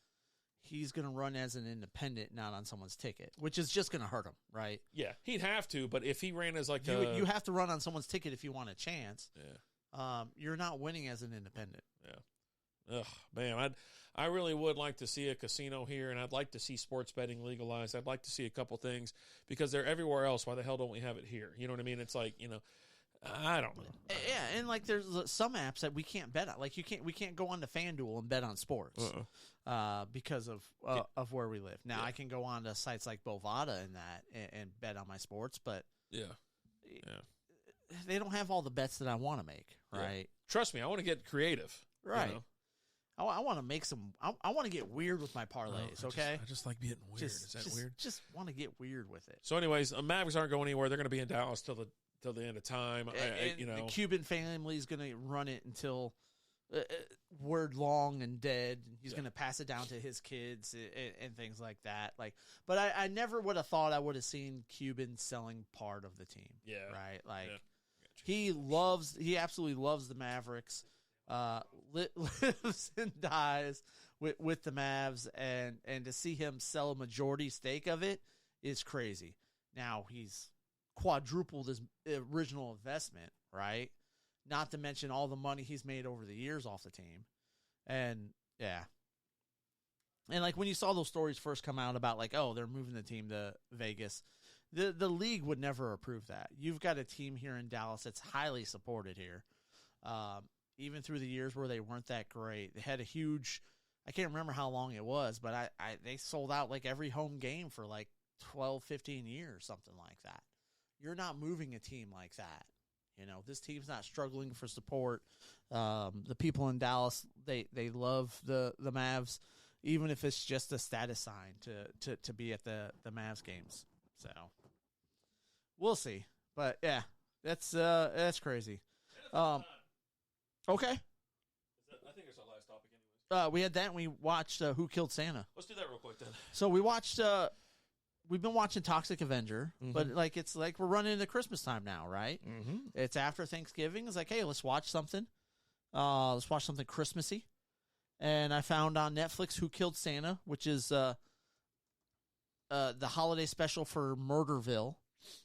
he's going to run as an independent, not on someone's ticket, which is just going to hurt him, right? Yeah, he'd have to, but if he ran as like you have to run on someone's ticket if you want a chance. Yeah. You're not winning as an independent. Yeah. Ugh, man, I really would like to see a casino here, and I'd like to see sports betting legalized. I'd like to see a couple things because they're everywhere else. Why the hell don't we have it here? You know what I mean? It's like, I don't know. Yeah, and like there's some apps that we can't bet on. Like we can't go on to FanDuel and bet on sports because of where we live. Now I can go on to sites like Bovada and bet on my sports, but they don't have all the bets that I want to make. Right? Yeah. Trust me, I want to get creative. Right. You know? I want to make some. I want to get weird with my parlays. I just like getting weird. Is that weird? Just want to get weird with it. So, anyways, Mavericks aren't going anywhere. They're going to be in Dallas till the end of time. The Cuban family is going to run it until word long and dead. He's going to pass it down to his kids and things like that. Like, but I never would have thought I would have seen Cuban selling part of the team. Yeah. Right. Like Yeah. he absolutely loves the Mavericks. Lives and dies with the Mavs, and to see him sell a majority stake of it is crazy. Now he's quadrupled his original investment, right? Not to mention all the money he's made over the years off the team. And yeah. And like when you saw those stories first come out about like, oh, they're moving the team to Vegas, the league would never approve that. You've got a team here in Dallas that's highly supported here. Even through the years where they weren't that great, they had a huge, I can't remember how long it was, but they sold out like every home game for like 12, 15 years, something like that. You're not moving a team like that. You know, this team's not struggling for support. The people in Dallas, they love the Mavs, even if it's just a status sign to be at the Mavs games. So we'll see. But yeah, that's crazy. Okay. I think it's our last topic anyways. We had that and we watched Who Killed Santa. Let's do that real quick then. So we watched we've been watching Toxic Avenger, but like it's like we're running into Christmas time now, right? Mm-hmm. It's after Thanksgiving. It's like, hey, let's watch something. Let's watch something Christmassy. And I found on Netflix Who Killed Santa, which is the holiday special for Murderville.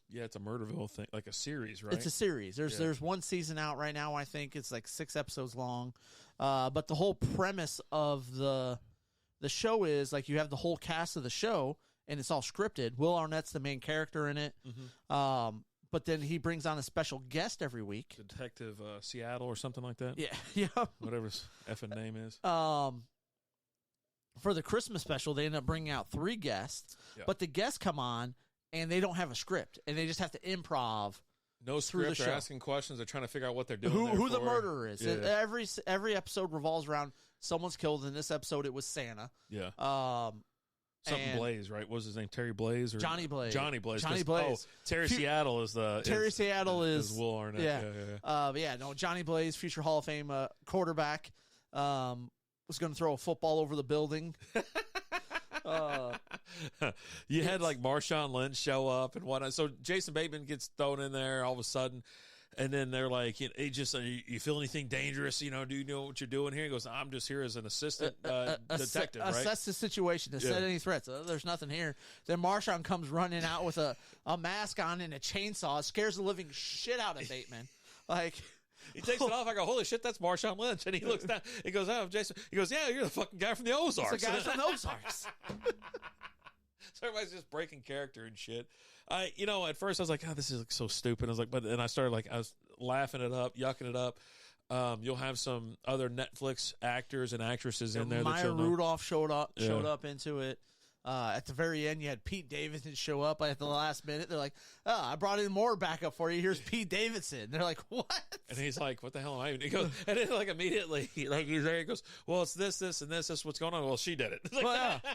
Yeah, it's a Murderville thing, like a series, right? It's a series. There's one season out right now. I think it's like 6 episodes long. But the whole premise of the show is like you have the whole cast of the show, and it's all scripted. Will Arnett's the main character in it. Mm-hmm. But then he brings on a special guest every week. Detective Seattle or something like that. Yeah. Whatever his effing name is. For the Christmas special, they end up bringing out 3 guests. Yeah. But the guests come on, and they don't have a script, and they just have to improv. No script. They're asking questions. They're trying to figure out what they're doing. Who the murderer is. Yeah. Every episode revolves around someone's killed. In this episode, it was Santa. Yeah. Something Blaze, right? What was his name? Terry Blaze or Johnny Blaze? Johnny Blaze. Johnny Blaze. Terry Seattle is the is Will Arnett. Yeah. No, Johnny Blaze, future Hall of Fame quarterback, was going to throw a football over the building. You had like Marshawn Lynch show up and whatnot. So Jason Bateman gets thrown in there all of a sudden, and then they're like, you feel anything dangerous? You know, do you know what you're doing here? He goes, I'm just here as an assistant detective, right? Assess the situation, assess any threats. There's nothing here. Then Marshawn comes running out with a mask on and a chainsaw, scares the living shit out of Bateman. Like, he takes it off. I go, holy shit, that's Marshawn Lynch. And he looks down. He goes, oh, Jason. He goes, yeah, you're the fucking guy from the Ozarks. It's the guy from the Ozarks. So everybody's just breaking character and shit. At first I was like, oh, this is so stupid. I was like, but then I was laughing it up, yucking it up. You'll have some other Netflix actors and actresses in there. Maya Rudolph showed up into it. At the very end, you had Pete Davidson show up at the last minute. They're like, oh, I brought in more backup for you. Here's Pete Davidson. They're like, what? And he's like, what the hell am I? He goes, and then like immediately, like he's there. He goes, well, it's this, and this. This is what's going on. Well, she did it. Well, yeah.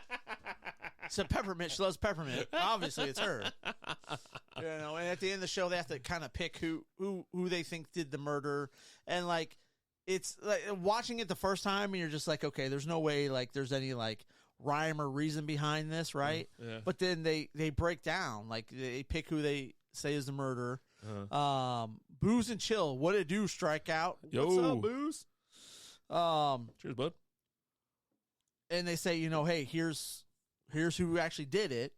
So peppermint. She loves peppermint. Obviously, it's her. And at the end of the show, they have to kind of pick who they think did the murder. And like, it's like watching it the first time, and you're just like, okay, there's no way like there's any like rhyme or reason behind this, right? Yeah. But then they break down, like they pick who they say is the murderer. Booze and Chill, what it do? Strikeout. Yo. What's up, Booze? Cheers, bud. And they say, hey, here's who actually did it,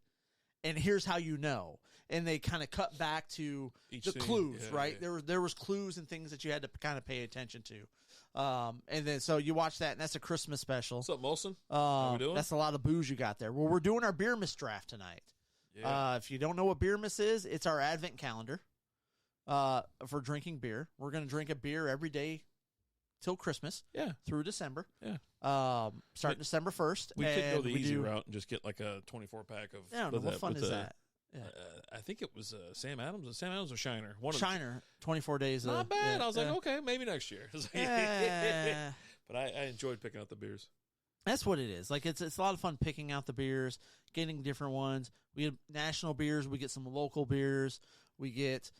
and here's how you know. And they kind of cut back to each the scene. clues, Yeah, right? yeah. There was clues and things that you had to kind of pay attention to. And then so you watch that, and that's a Christmas special. What's up, Molson? How we doing? That's a lot of booze you got there. Well, we're doing our Beer Miss draft tonight. Yeah. If you don't know what Beer Miss is, it's our advent calendar. for drinking beer. We're going to drink a beer every day till Christmas. Yeah. Through December. Yeah. Starting December 1st. We could go the easy route and just get like a 24-pack of. I don't know. What fun is that? Yeah. I think it was Sam Adams. Sam Adams or Shiner? Shiner. 24 days. Not bad. I was like, okay, maybe next year. But I enjoyed picking out the beers. That's what it is. Like it's a lot of fun picking out the beers, getting different ones. We get national beers. We get some local beers. We get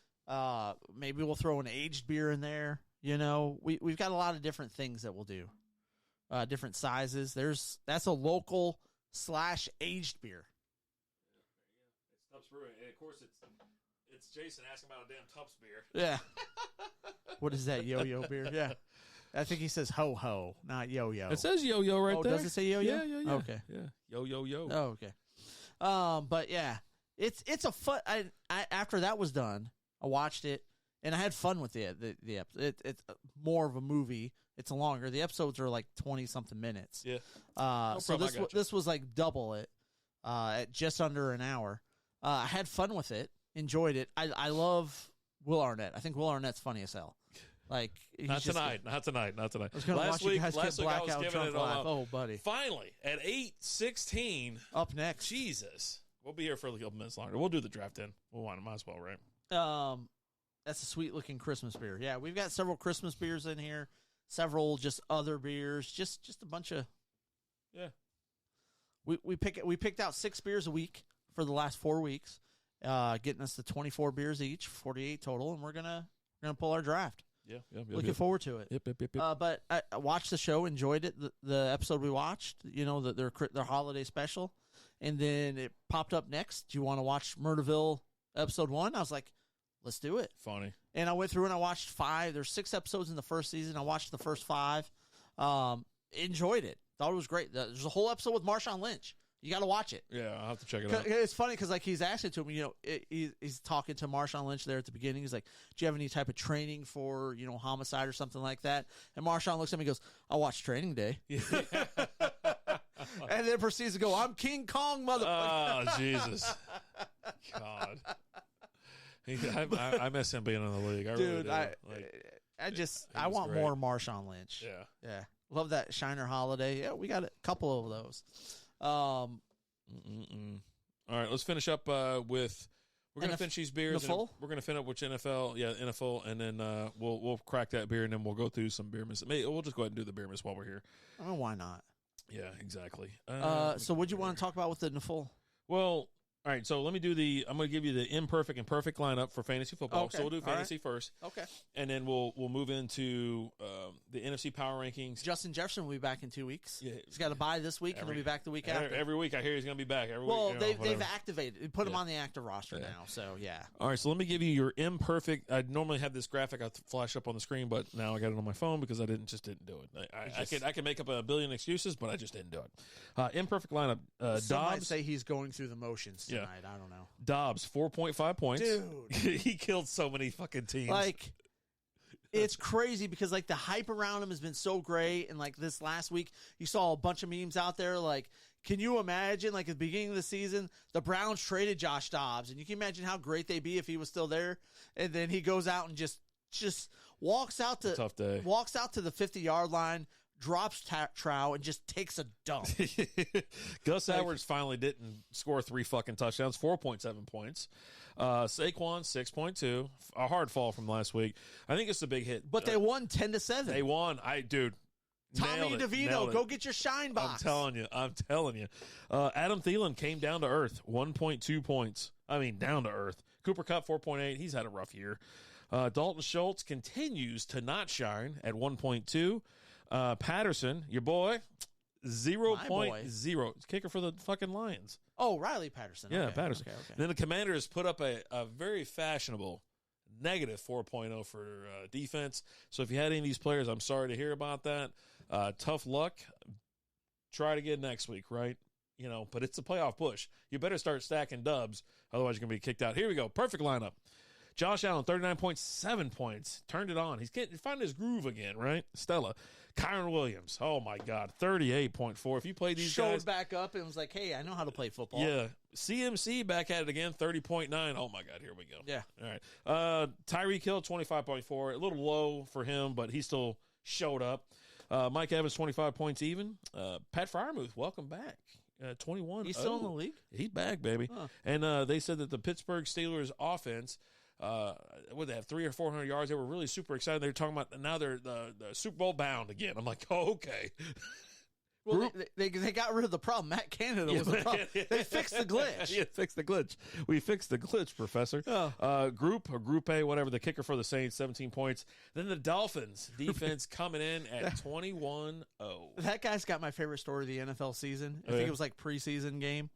maybe we'll throw an aged beer in there. You know, we've got a lot of different things that we'll do. Different sizes. That's a local / aged beer. It's Tubbs Brewing, and of course it's Jason asking about a damn Tubbs beer. Yeah. What is that, yo-yo beer? Yeah. I think he says ho-ho, not yo-yo. It says yo-yo right there. Oh, does it say yo-yo? Yeah. Okay. Yeah. Yo-yo-yo. Oh, okay. But yeah, it's a fun. I after that was done, I watched it and I had fun with the episode. It's more of a movie. It's longer. The episodes are like 20-something minutes. Yeah. So this was like double it, at just under an hour. I had fun with it. Enjoyed it. I love Will Arnett. I think Will Arnett's funny as hell. Like not tonight. Last week I was giving it all up. Oh, buddy! Finally, at 8:16, up next. Jesus, we'll be here for a couple minutes longer. We'll do the draft in. We'll want it. Might as well, right? That's a sweet looking Christmas beer. Yeah, we've got several Christmas beers in here. Several just other beers. Just a bunch of. Yeah. We picked out 6 beers a week for the last 4 weeks, getting us to 24 beers each, 48 total, and we're gonna pull our draft. Yeah. Looking forward to it. Yep. But I watched the show, enjoyed it. The episode we watched, you know, their holiday special, and then it popped up next. Do you want to watch Murderville episode 1? I was like, let's do it. Funny. And I went through and I watched 5. There's 6 episodes in the first season. I watched the first 5. Enjoyed it. Thought it was great. There's a whole episode with Marshawn Lynch. You got to watch it. Yeah, I'll have to check it out. It's funny because like he's asking to him, you know, he's talking to Marshawn Lynch there at the beginning. He's like, "Do you have any type of training for, you know, homicide or something like that?" And Marshawn looks at me and goes, "I watch Training Day." And then proceeds to go, "I'm King Kong, motherfucker." Oh, Jesus. God. I miss him being in the league. Dude, really do. I want great. More Marshawn Lynch. Yeah. Love that Shiner Holiday. Yeah, we got a couple of those. All right, let's finish up with. We're gonna finish these beers. And we're gonna finish up with NFL, and then we'll crack that beer, and then we'll go through some beer miss. We'll just go ahead and do the beer miss while we're here. I mean, why not? Yeah, exactly. So, what do you want to talk about with the Nafol? Well, all right. So let me do I'm going to give you the imperfect and perfect lineup for fantasy football. Okay. So we'll do fantasy first. Okay. And then we'll move into the NFC power rankings. Justin Jefferson will be back in 2 weeks. Yeah. He's got to bye this week, and he'll be back the week after. Every week I hear he's going to be back. They've activated. Put him on the active roster now. So yeah. All right. So let me give you your imperfect. I normally have this graphic I flash up on the screen, but now I got it on my phone because I didn't do it. I can make up a billion excuses, but I just didn't do it. Imperfect lineup. Some might Dobbs. say he's going through the motions tonight. I don't know. Dobbs 4.5 points. Dude, he killed so many fucking teams. Like, it's crazy because like the hype around him has been so great, and like this last week you saw a bunch of memes out there. Like, can you imagine like at the beginning of the season the Browns traded Josh Dobbs, and you can imagine how great they'd be if he was still there, and then he goes out and just walks out to tough day. Walks out to the 50-yard line. Drops trow and just takes a dump. Gus Edwards finally didn't score 3 fucking touchdowns, 4.7 points. Saquon 6.2, a hard fall from last week. I think it's a big hit, but they won 10-7. They won. Tommy DeVito, go get your shine box. I'm telling you. Adam Thielen came down to earth, 1.2 points. I mean, down to earth. Cooper Kupp 4.8. He's had a rough year. Dalton Schultz continues to not shine at 1.2. Patterson, your boy, 0.0. Kicker for the fucking Lions. Oh, Riley Patterson. Yeah, okay. Patterson. Okay. Then the Commanders put up a very fashionable negative 4.0 for defense. So if you had any of these players, I'm sorry to hear about that. Tough luck. Try it again next week, right? You know, but it's a playoff push. You better start stacking dubs, otherwise you're going to be kicked out. Here we go. Perfect lineup. Josh Allen, 39.7 points. Turned it on. He's finding his groove again, right? Stella. Kyron Williams, oh my God, 38.4. If you play these guys. Showed back up and was like, hey, I know how to play football. Yeah. CMC back at it again, 30.9. Oh my God, here we go. Yeah. All right. Tyreek Hill, 25.4. A little low for him, but he still showed up. Mike Evans, 25 points even. Pat Freiermuth, welcome back. 21. He's still in the league? He's back, baby. Huh. And they said that the Pittsburgh Steelers offense, would they have 300 or 400 yards? They were really super excited. They were talking about now they're the Super Bowl bound again. I'm like, oh, okay. Well, they got rid of the problem. Matt Canada was the problem. They fixed the glitch. Yeah, fixed the glitch. We fixed the glitch, Professor. Oh. Group A, whatever. The kicker for the Saints, 17 points. Then the Dolphins defense coming in at 21-0. That guy's got my favorite story of the NFL season. I think it was like preseason game,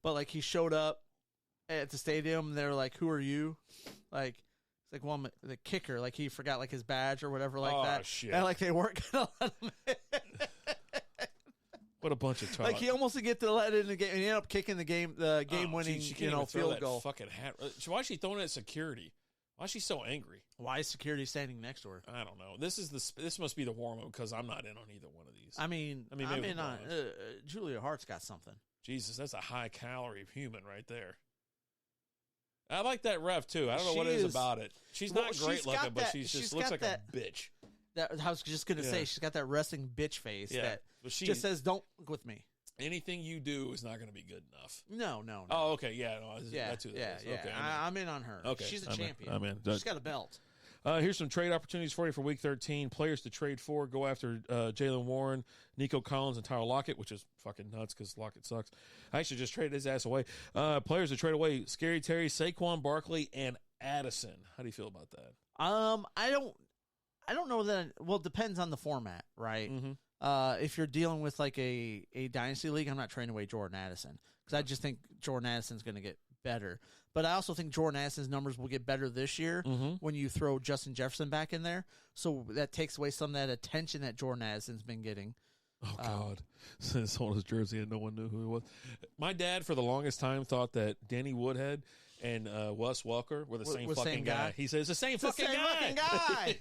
but like he showed up at the stadium. And they're like, "Who are you?" Like. It's like, well, I'm the kicker. Like he forgot like his badge or whatever like that. Oh shit! And like they weren't gonna let him in. What a bunch of talk. Like he almost didn't get to let it in the game, and he ended up kicking the game-winning, she can't even throw field that goal. Fucking hat. Why is she throwing it at security? Why is she so angry? Why is security standing next to her? I don't know. This must be the warm up because I'm not in on either one of these. I'm in on Julia Hart's got something. Jesus, that's a high calorie human right there. I like that ref too. I don't know what it is about it. She's not great looking, but she just looks like a bitch. I was just going to say, she's got that resting bitch face that just says, don't look with me. Anything you do is not going to be good enough. No. Oh, okay. Yeah. No, that's who that is. Yeah. Okay, I'm in on her. Okay. She's a champion. I'm in. She's got a belt. Here's some trade opportunities for you for Week 13. Players to trade for. Go after Jalen Warren, Nico Collins, and Tyler Lockett, which is fucking nuts because Lockett sucks. I actually just traded his ass away. Players to trade away. Scary Terry, Saquon Barkley, and Addison. How do you feel about that? I don't know that. Well, it depends on the format, right? Mm-hmm. If you're dealing with like a dynasty league, I'm not trading away Jordan Addison because I just think Jordan Addison's going to get better. But I also think Jordan Addison's numbers will get better this year when you throw Justin Jefferson back in there. So that takes away some of that attention that Jordan Addison's been getting. Oh, God. Since sold his jersey and no one knew who he was. My dad, for the longest time, thought that Danny Woodhead and Wes Welker were the same fucking guy. He says, it's the same fucking guy.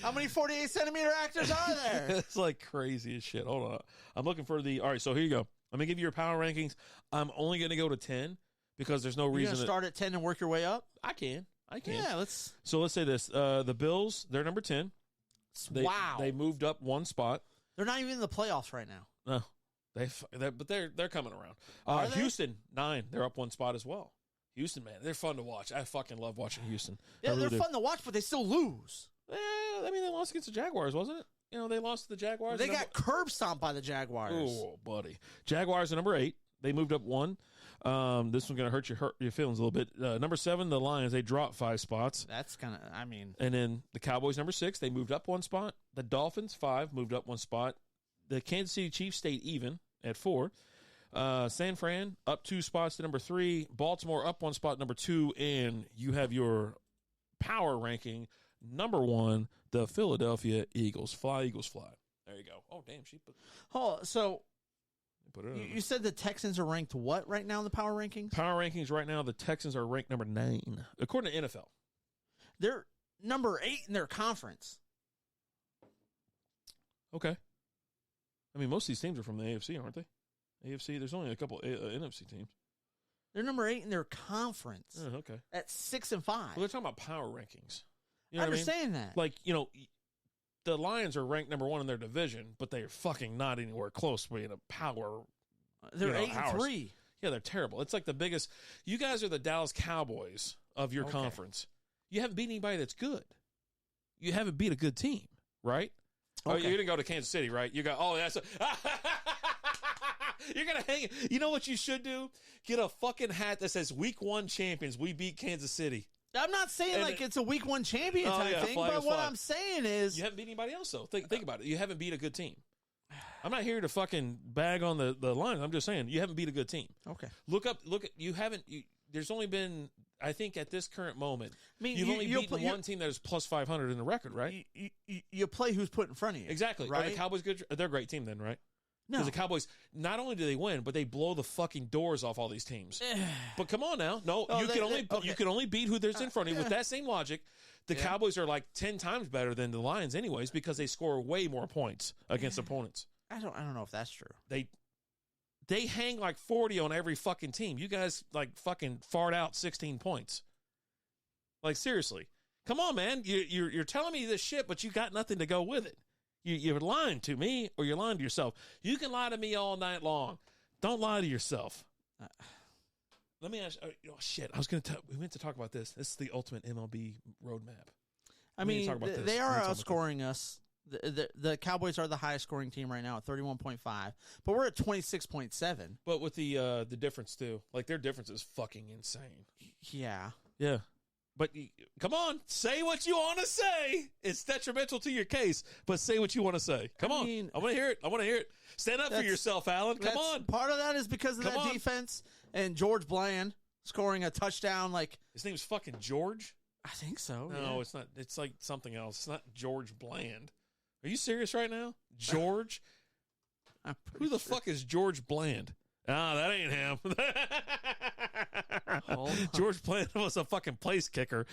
How many 48-centimeter actors are there? It's like crazy as shit. Hold on. I'm looking for all right, so here you go. I'm going to give you your power rankings. I'm only going to go to 10 because there's no reason. You're going to start at 10 and work your way up? I can. Yeah, let's. So let's say this. The Bills, they're number 10. Wow. They moved up one spot. They're not even in the playoffs right now. No, but they're coming around. Houston 9, they're up one spot as well. Houston, man, they're fun to watch. I fucking love watching Houston. Yeah, they're fun to watch, but they still lose. I mean, they lost against the Jaguars, wasn't it? They lost to the Jaguars. They got curb stomped by the Jaguars. Oh, buddy, Jaguars are number 8. They moved up one. This one's gonna hurt your feelings a little bit. Number 7, the Lions. They dropped 5 spots. That's kind of. And then the Cowboys, number 6. They moved up one spot. The Dolphins 5 moved up one spot. The Kansas City Chiefs stayed even at 4. San Fran up 2 spots to number 3. Baltimore up 1 spot, number 2. And you have your power ranking number 1. The Philadelphia Eagles. Fly, Eagles, fly. There you go. Oh damn, she put. Oh, so. Put it you said the Texans are ranked what right now in the power rankings? Power rankings right now, the Texans are ranked number 9, according to NFL. They're number 8 in their conference. Okay. I mean, most of these teams are from the AFC, aren't they? AFC, there's only a couple NFC teams. They're number 8 in their conference. Oh, okay. At 6 and 5. Well, they're talking about power rankings. You know I understand that. Like, the Lions are ranked number 1 in their division, but they're fucking not anywhere close to being a power. They're 8-3. Yeah, they're terrible. It's like the biggest. You guys are the Dallas Cowboys of your conference. You haven't beat anybody that's good. You haven't beat a good team, right? Okay. Oh, you're going to go to Kansas City, right? You go, that's you're going to hang it. You know what you should do? Get a fucking hat that says Week 1 champions. We beat Kansas City. I'm not saying it's a Week 1 champion type thing, but what I'm saying is... You haven't beat anybody else, though. Think about it. You haven't beat a good team. I'm not here to fucking bag on the line. I'm just saying, you haven't beat a good team. Okay. Look at, you haven't... there's only been, I think, at this current moment, you've only beaten one team that is plus 500 in the record, right? You play who's put in front of you. Exactly. Right? Are the Cowboys good? They're a great team then, right? Because the Cowboys, not only do they win, but they blow the fucking doors off all these teams. But come on now. No, you can only beat who there's in front of you. With that same logic, the Cowboys are like 10 times better than the Lions anyways because they score way more points against opponents. I don't know if that's true. They hang like 40 on every fucking team. You guys like fucking fart out 16 points. Like seriously. Come on, man. You're telling me this shit, but you got nothing to go with it. You're lying to me or you're lying to yourself. You can lie to me all night long. Don't lie to yourself. Let me ask. Oh shit! We meant to talk about this. This is the ultimate MLB roadmap. I mean, they are outscoring us. The Cowboys are the highest scoring team right now at 31.5, but we're at 26.7. But with the difference too, like their difference is fucking insane. Yeah. But come on, say what you want to say. It's detrimental to your case, but say what you want to say. Come on. I want to hear it. Stand up for yourself, Alan. Come on. Part of that is because of that defense and George Bland scoring a touchdown. Like his name's fucking George? I think so. No, it's not. It's like something else. It's not George Bland. Are you serious right now? George? Who the fuck is George Bland? Ah, that ain't him. George Bland was a fucking place kicker.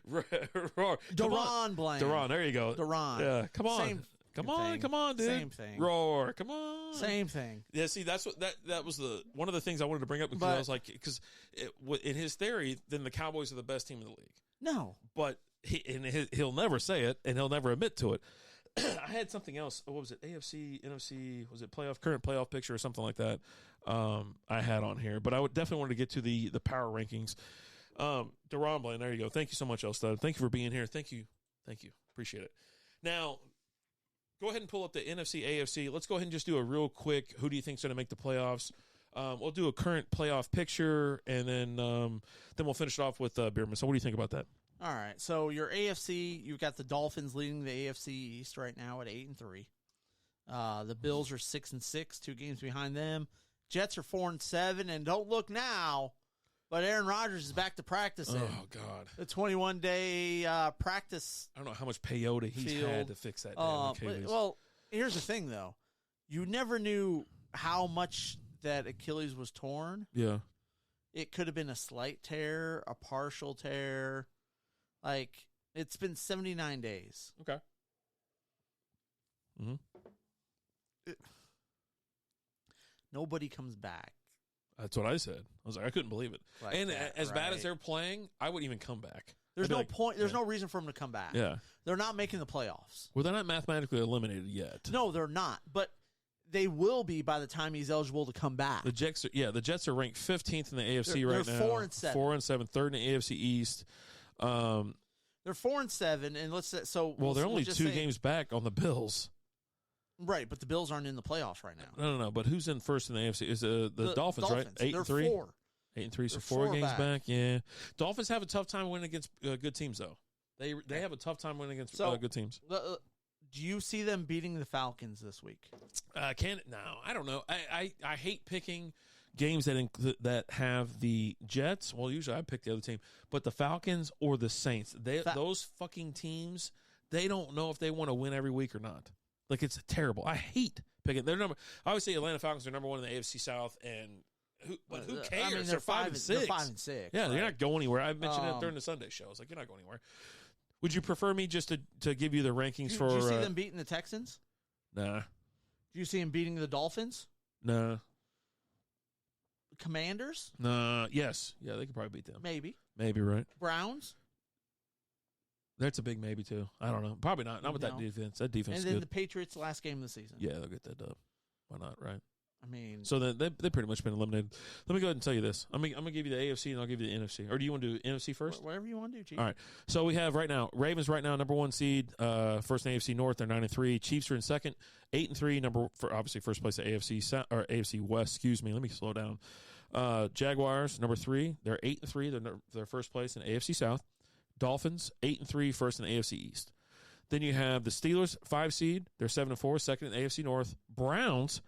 Deron Bland. Deron, there you go. Deron. Yeah, come on. Come on, dude. Same thing. Roar, come on. Same thing. Yeah, see, that's what that was one of the things I wanted to bring up because I was like, because in his theory, then the Cowboys are the best team in the league. No, but he'll never say it, and he'll never admit to it. I had something else. What was it? AFC, NFC? Was it current playoff picture or something like that? I had on here, but I would definitely want to get to the power rankings. Deron Bland, there you go. Thank you so much, Elstad. Thank you for being here. Thank you. Appreciate it. Now, go ahead and pull up the NFC, AFC. Let's go ahead and just do a real quick. Who do you think's going to make the playoffs? We'll do a current playoff picture, and then we'll finish it off with Beerman. So, what do you think about that? All right, so your AFC, you've got the Dolphins leading the AFC East right now at 8-3. The Bills are 6-6, 2 games behind them. Jets are 4-7, and don't look now, but Aaron Rodgers is back to practicing. Oh God, the 21-day practice. I don't know how much peyote he's had to fix that damn Achilles. Well, here's the thing, though: you never knew how much that Achilles was torn. Yeah, it could have been a slight tear, a partial tear. Like, it's been 79 days. Okay. Mm-hmm. Nobody comes back. That's what I said. I was like, I couldn't believe it. Like and that, as bad as right. they're playing, I wouldn't even come back. There's no point. There's no reason for them to come back. Yeah. They're not making the playoffs. Well, they're not mathematically eliminated yet. No, they're not. But they will be by the time he's eligible to come back. The Jets are ranked 15th in the AFC right now. They're 4-7. 4-7, third in the AFC East. They're 4-7, and let's say so. Well, they're only 2 games back on the Bills. Right, but the Bills aren't in the playoffs right now. No. But who's in first in the AFC? Is the Dolphins, right? 8-3. 4. 8-3, so 4 games back. Yeah, Dolphins have a tough time winning against good teams, though. They have a tough time winning against good teams. Do you see them beating the Falcons this week? No, I don't know. I hate picking games that have the Jets. Well, usually I pick the other team, but the Falcons or the Saints. Those fucking teams. They don't know if they want to win every week or not. Like, it's terrible. I hate picking. I always say Atlanta Falcons are number 1 in the AFC South, and who cares? I mean, they're 5-6. They're 5-6. Yeah, right? They're not going anywhere. I mentioned it during the Sunday show. I was like, you're not going anywhere. Would you prefer me just to give you the rankings for? Do you see them beating the Texans? Nah. Do you see them beating the Dolphins? Nah. Commanders? Nah. Yes. Yeah, they could probably beat them. Maybe. Right. Browns? That's a big maybe, too. I don't know. Probably not. Not with that defense. That defense is good. And then the Patriots last game of the season. Yeah, they'll get that dub. Why not, right? I mean... So they've pretty much been eliminated. Let me go ahead and tell you this. I'm going to give you the AFC, and I'll give you the NFC. Or do you want to do NFC first? Whatever you want to do, Chief. All right. So we have right now, Ravens right now, number 1 seed, first in AFC North. They're 9-3. Chiefs are in second, 8-3. Obviously, first place at AFC West. Excuse me. Let me slow down. Jaguars, number 3. They're 8-3. They're first place in AFC South. Dolphins, 8-3, first in the AFC East. Then you have the Steelers, 5 seed. They're 7-4, second in the AFC North. Browns.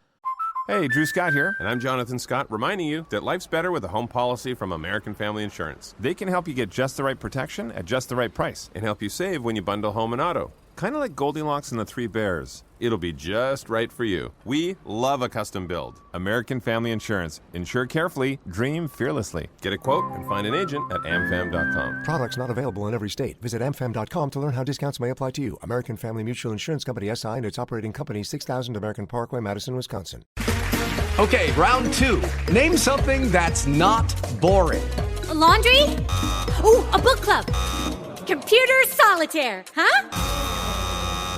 Hey, Drew Scott here, and I'm Jonathan Scott, reminding you that life's better with a home policy from American Family Insurance. They can help you get just the right protection at just the right price and help you save when you bundle home and auto. kind of like Goldilocks and the Three Bears. It'll be just right for you. We love a custom build. American Family Insurance. Insure carefully, dream fearlessly. Get a quote and find an agent at amfam.com. Products not available in every state. Visit amfam.com to learn how discounts may apply to you. American Family Mutual Insurance Company, SI, and its operating company, 6000 American Parkway, Madison, Wisconsin. Okay, round two. Name something that's not boring. A laundry? Ooh, a book club. Computer solitaire, huh?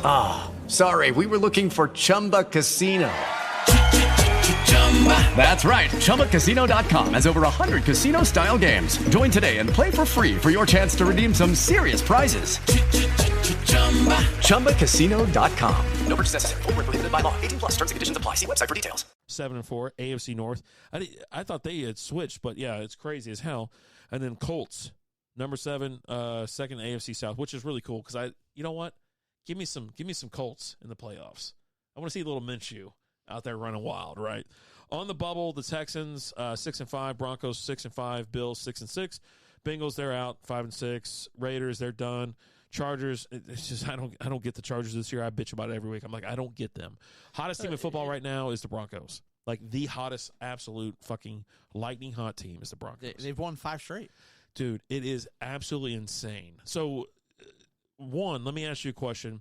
Ah, sorry, we were looking for Chumba Casino. That's right, ChumbaCasino.com has over 100 casino-style games. Join today and play for free for your chance to redeem some serious prizes. ChumbaCasino.com. No purchase necessary. Void where prohibited by law. 18+ terms and conditions apply. See website for details. 7-4, AFC North. I thought they had switched, but yeah, it's crazy as hell. And then Colts, number 7, second AFC South, which is really cool because you know what? Give me some Colts in the playoffs. I want to see a little Minshew out there running wild, right? On the bubble, the Texans 6-5, Broncos 6-5, Bills 6-6, Bengals they're out 5-6, Raiders they're done. Chargers, it's just I don't get the Chargers this year. I bitch about it every week. I'm like, I don't get them. Hottest team in football right now is the Broncos. Like the hottest, absolute fucking lightning hot team is the Broncos. They've won 5 straight. Dude, it is absolutely insane. So, one, let me ask you a question.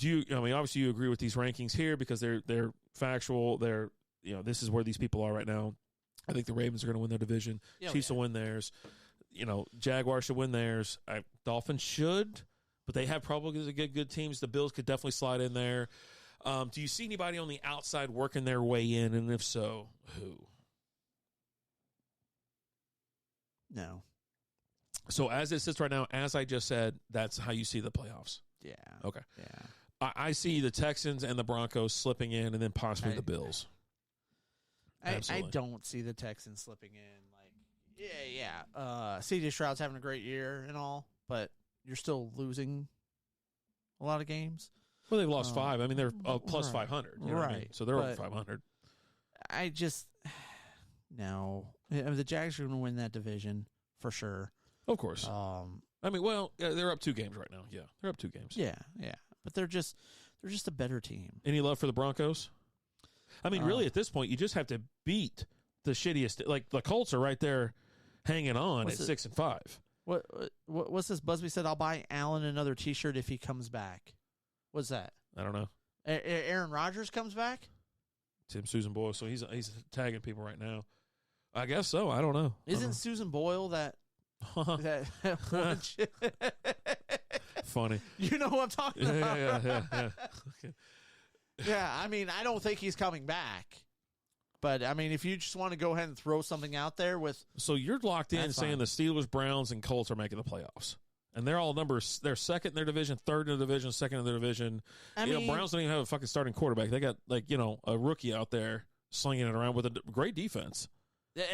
Obviously you agree with these rankings here because they're factual. This is where these people are right now. I think the Ravens are going to win their division. Chiefs will win theirs. Jaguars should win theirs. Dolphins should, but they have probably good teams. The Bills could definitely slide in there. Do you see anybody on the outside working their way in? And if so, who? No. So as it sits right now, as I just said, that's how you see the playoffs. Yeah. Okay. Yeah. I see the Texans and the Broncos slipping in and then possibly the Bills. I don't see the Texans slipping in. C.J. Stroud's having a great year and all, but you're still losing a lot of games. Well, they've lost 5. I mean, they're plus 500. You know what I mean? So they're over 500. I just no. The Jags are going to win that division for sure. Of course. They're up 2 games right now. Yeah, they're up 2 games. Yeah, but they're just a better team. Any love for the Broncos? I mean, really, at this point, you just have to beat the shittiest. Like the Colts are right there, hanging on at 6-5. What's this? Busby said, "I'll buy Allen another T-shirt if he comes back." What's that? I don't know. Aaron Rodgers comes back. Tim Susan Boyle, so he's tagging people right now. I guess so. I don't know. Isn't Susan Boyle that? Funny. You know who I'm talking about. Yeah. Okay. Yeah, I mean, I don't think he's coming back. But, I mean, if you just want to go ahead and throw something out there with... So you're locked in saying the Steelers, Browns, and Colts are making the playoffs. And they're all numbers. They're second in their division, third in their division, second in their division. Browns don't even have a fucking starting quarterback. They got, a rookie out there slinging it around with a great defense.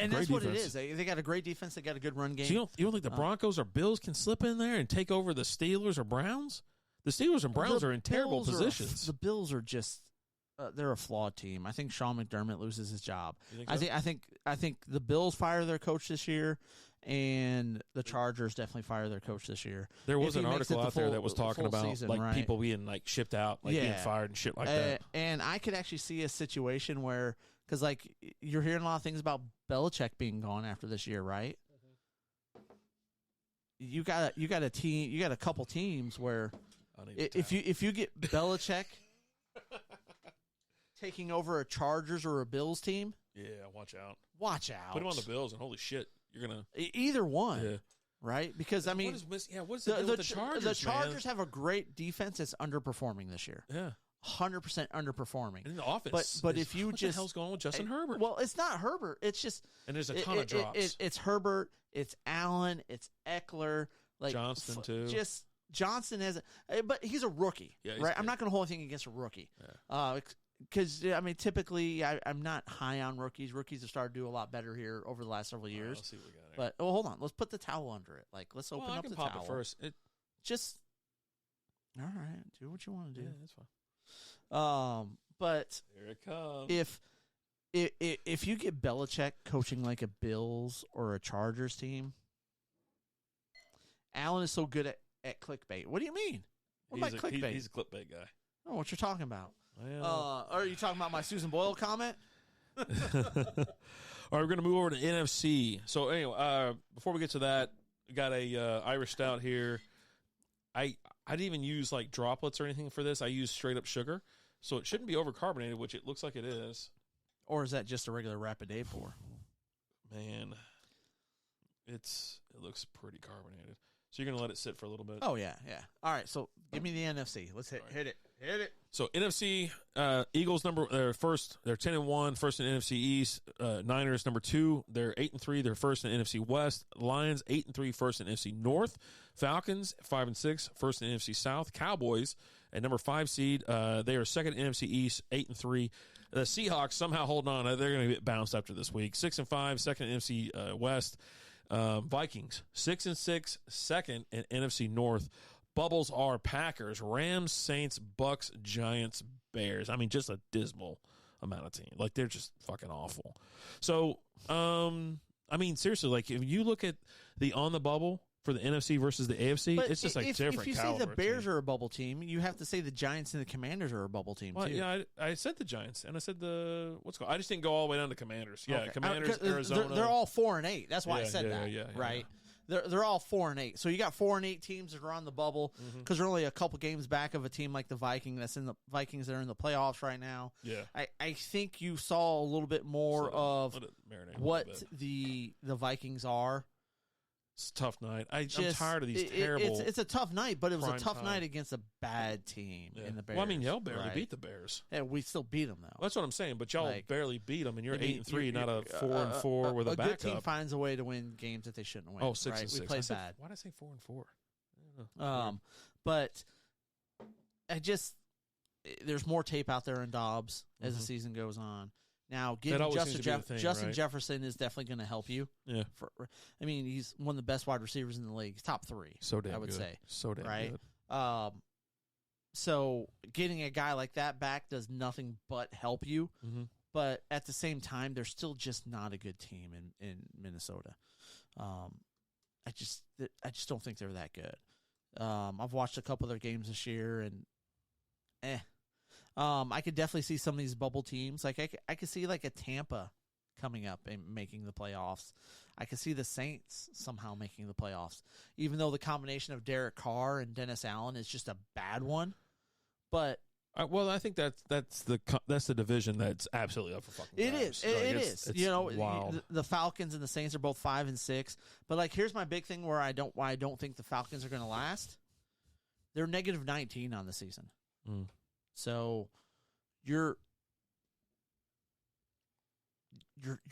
And that's what it is. They got a great defense. They got a good run game. So you don't think the Broncos or Bills can slip in there and take over the Steelers or Browns? The Steelers and Browns are in terrible positions. The Bills are just they're a flawed team. I think Sean McDermott loses his job. I think the Bills fire their coach this year, and the Chargers definitely fire their coach this year. There was an article out there that was talking about season, people being shipped out, being fired and shit like that. And I could actually see a situation where, because you're hearing a lot of things about Belichick being gone after this year, right? You got a team. You got a couple teams where if you get Belichick taking over a Chargers or a Bills team, watch out. Watch out. Put him on the Bills, and holy shit, you're gonna either one, right? Because I mean, what's the deal with the Chargers? The Chargers have a great defense that's underperforming this year. Yeah. 100% underperforming. In the offense. But if you what the hell's going on with Justin Herbert? Well, it's not Herbert. It's just and there's a ton of drops. It's Herbert. It's Allen. It's Eckler. Johnston too. Just Johnston has, but he's a rookie, right? I'm not going to hold anything against a rookie, because I mean, typically I'm not high on rookies. Rookies have started to do a lot better here over the last several years. Let's see what we got here. But hold on, let's put the towel under it. Let's open up the towel. I can pop it first. Just all right. Do what you want to do. Yeah, that's fine. But here it comes. If you get Belichick coaching like a Bills or a Chargers team, Allen is so good at clickbait. What do you mean? What about clickbait? He's a clickbait guy. Oh, what you're talking about? Well. Are you talking about my Susan Boyle comment? All right, we're going to move over to NFC. So anyway, before we get to that, we got a Irish Stout here. I didn't even use like droplets or anything for this. I used straight up sugar, so it shouldn't be overcarbonated, which it looks like it is. Or is that just a regular rapid day pour? Man, it looks pretty carbonated. So you're going to let it sit for a little bit. Oh yeah. All right, so give me the NFC. Let's hit it. So NFC, Eagles they're first. They're 10-1, first in NFC East. Niners number 2. They're 8-3. They're first in NFC West. Lions 8-3, first in NFC North. Falcons 5-6, first in NFC South. Cowboys at number 5 seed. They are second in NFC East, 8-3. The Seahawks somehow holding on. They're going to get bounced after this week. 6-5, second in NFC West. Vikings 6-6, second in NFC North. Bubbles are Packers, Rams, Saints, Bucks, Giants, Bears. I mean, just a dismal amount of team. Like, they're just fucking awful. So, I mean, seriously, like, if you look at the on the bubble for the NFC versus the AFC, But it's just like different. If you say the Bears are a bubble team, you have to say the Giants and the Commanders are a bubble team too. Yeah, I said the Giants, and I said I just didn't go all the way down to Commanders. Yeah, Okay. Commanders, Arizona. They're all 4-8. That's why I said yeah, that. yeah, right. They're all 4-8. So you got 4-8 teams that are on the bubble because they're only a couple games back of a team like the Vikings that are in the playoffs right now. Yeah. I think you saw a little bit more of what the Vikings are. It's a tough night. I'm tired of these terrible. It's a tough night, but it was a tough time. night against a bad team in the Bears. Well, I mean, y'all barely beat the Bears. Yeah, we still beat them though. That's what I'm saying. But y'all barely beat them, and you're 8-3, not a 4-4 with a backup. A good team finds a way to win games that they shouldn't win. Oh, 6-6. We played bad. Why did I say 4-4? But there's more tape out there in Dobbs as the season goes on. Now, getting Justin Jefferson is definitely going to help you. Yeah. I mean, he's one of the best wide receivers in the league. He's top 3. So damn I would good. say. So damn right? good. So getting a guy like that back does nothing but help you. Mm-hmm. But at the same time, they're still just not a good team in Minnesota. I just don't think they're that good. I've watched a couple of their games this year, and I could definitely see some of these bubble teams. Like I could see like a Tampa coming up and making the playoffs. I could see the Saints somehow making the playoffs, even though the combination of Derek Carr and Dennis Allen is just a bad one. But I think that's the division that's absolutely up for fucking grabs. It is. It's you know, wild. the Falcons and the Saints are both 5-6. But like, here's my big thing why I don't think the Falcons are going to last. They're -19 on the season. Mm. So you're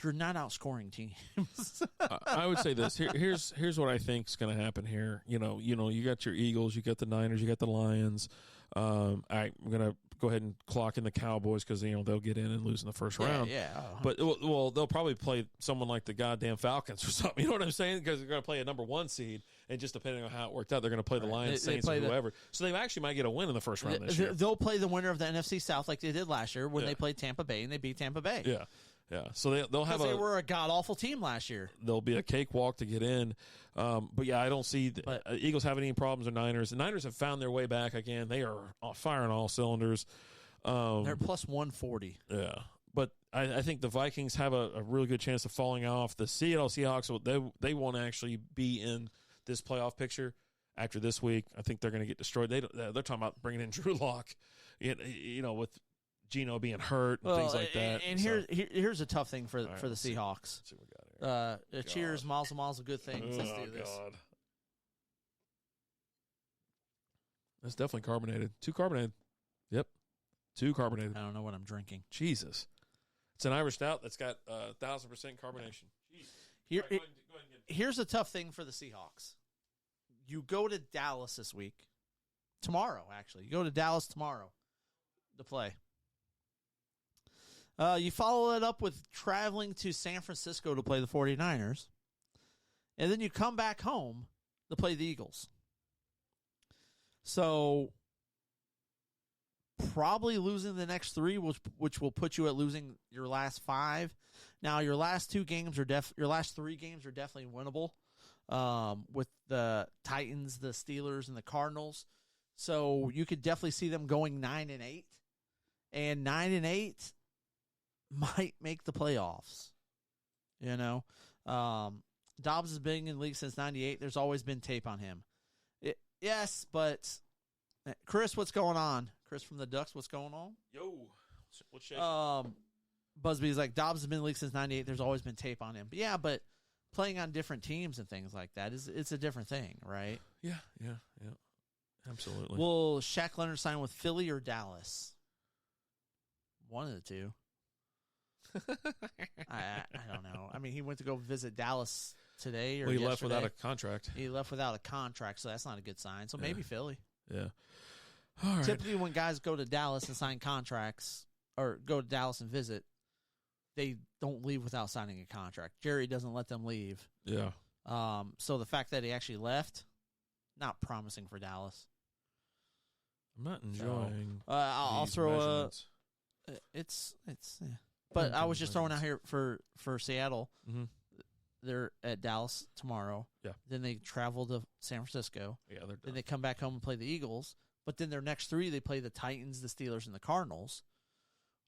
not outscoring teams. I would say this. Here's what I think is going to happen here. You know, you got your Eagles, you got the Niners, you got the Lions. I'm going to go ahead and clock in the Cowboys because they'll get in and lose in the first round. Yeah. But they'll probably play someone like the goddamn Falcons or something. You know what I'm saying? Because they're going to play a number 1 seed, and just depending on how it worked out, they're going to play the Lions, Saints, or whoever. So they actually might get a win in the first round this year. They'll play the winner of the NFC South like they did last year when they played Tampa Bay and they beat Tampa Bay. Yeah. Yeah, so they'll have they were a god awful team last year. There'll be a cakewalk to get in, but yeah, I don't see the Eagles having any problems or Niners. The Niners have found their way back again. They are firing all cylinders. They're plus 140. Yeah, but I think the Vikings have a really good chance of falling off. The Seattle Seahawks, they won't actually be in this playoff picture after this week. I think they're going to get destroyed. They're talking about bringing in Drew Lock, with Geno being hurt and things like that. And here's a tough thing for the Seahawks. Let's see what we got here. Cheers, miles and miles of good things. Let's do this. God. That's definitely carbonated. Too carbonated. Yep. Too carbonated. I don't know what I'm drinking. Jesus. It's an Irish stout that's got 1,000% carbonation. Jeez. Here's a tough thing for the Seahawks. You go to Dallas this week. Tomorrow, actually. You go to Dallas tomorrow to play. You follow it up with traveling to San Francisco to play the 49ers. And then you come back home to play the Eagles. So probably losing the next 3, which will put you at losing your last 5. Now your last 3 games are definitely winnable. With the Titans, the Steelers, and the Cardinals. So you could definitely see them going 9-8, and 9-8 might make the playoffs. You know, Dobbs has been in the league since '98. There's always been tape on him. Yes, but Chris, what's going on? Chris from the Ducks, what's going on? Yo, what's shaking? Busby's like, Dobbs has been in the league since '98. There's always been tape on him. But yeah, but playing on different teams and things like that it's a different thing, right? Yeah, absolutely. Will Shaq Leonard sign with Philly or Dallas? One of the two. I don't know. I mean, he went to go visit Dallas today, or he yesterday. left without a contract. He left without a contract, so that's not a good sign. So maybe Philly. Yeah. All right. Typically, when guys go to Dallas and sign contracts, or go to Dallas and visit, they don't leave without signing a contract. Jerry doesn't let them leave. Yeah. So the fact that he actually left, not promising for Dallas. I'm not enjoying. So, I'll throw it's. Yeah. But I was just throwing out here for Seattle. Mm-hmm. They're at Dallas tomorrow. Yeah. Then they travel to San Francisco. Yeah. They're done. Then they come back home and play the Eagles. But then their next three, they play the Titans, the Steelers, and the Cardinals.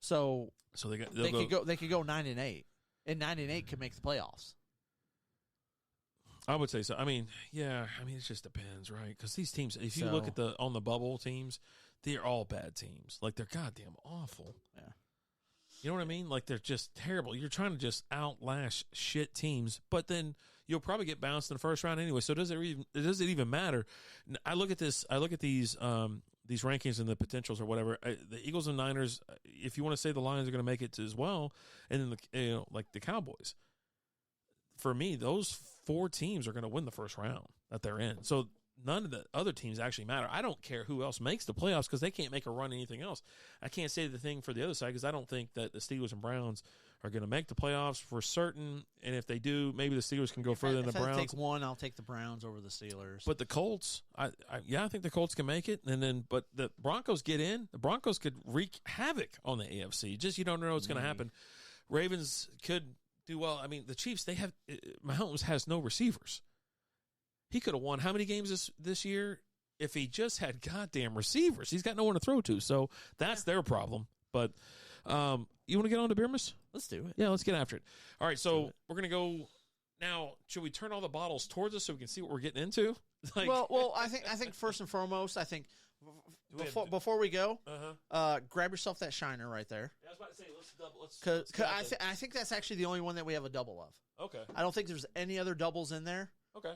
So they could go 9-8, and 9-8 could make the playoffs. I would say so. I mean, yeah. I mean, it just depends, right? Because these teams, if you look at on the bubble teams, they're all bad teams. Like, they're goddamn awful. Yeah. You know what I mean? Like, they're just terrible. You're trying to just outlast shit teams, but then you'll probably get bounced in the first round anyway. So does it even matter? I look at this. I look at these rankings and the potentials or whatever. The Eagles and Niners. If you want to say the Lions are going to make it as well, and then like the Cowboys. For me, those four teams are going to win the first round that they're in. So none of the other teams actually matter. I don't care who else makes the playoffs because they can't make a run anything else. I can't say the thing for the other side because I don't think that the Steelers and Browns are going to make the playoffs for certain. And if they do, maybe the Steelers can go further than the Browns. If I take one, I'll take the Browns over the Steelers. But the Colts, I think the Colts can make it. But the Broncos get in. The Broncos could wreak havoc on the AFC. Just you don't know what's going to happen. Ravens could do well. I mean, the Chiefs, Mahomes has no receivers. He could have won how many games this year if he just had goddamn receivers? He's got no one to throw to, so that's their problem. But you want to get on to Beermas? Let's do it. Yeah, let's get after it. All right, so we're going to go now. Should we turn all the bottles towards us so we can see what we're getting into? Well, I think first and foremost, before we go, grab yourself that Shiner right there. Yeah, I was about to say, let's double. Because I think that's actually the only one that we have a double of. Okay. I don't think there's any other doubles in there. Okay.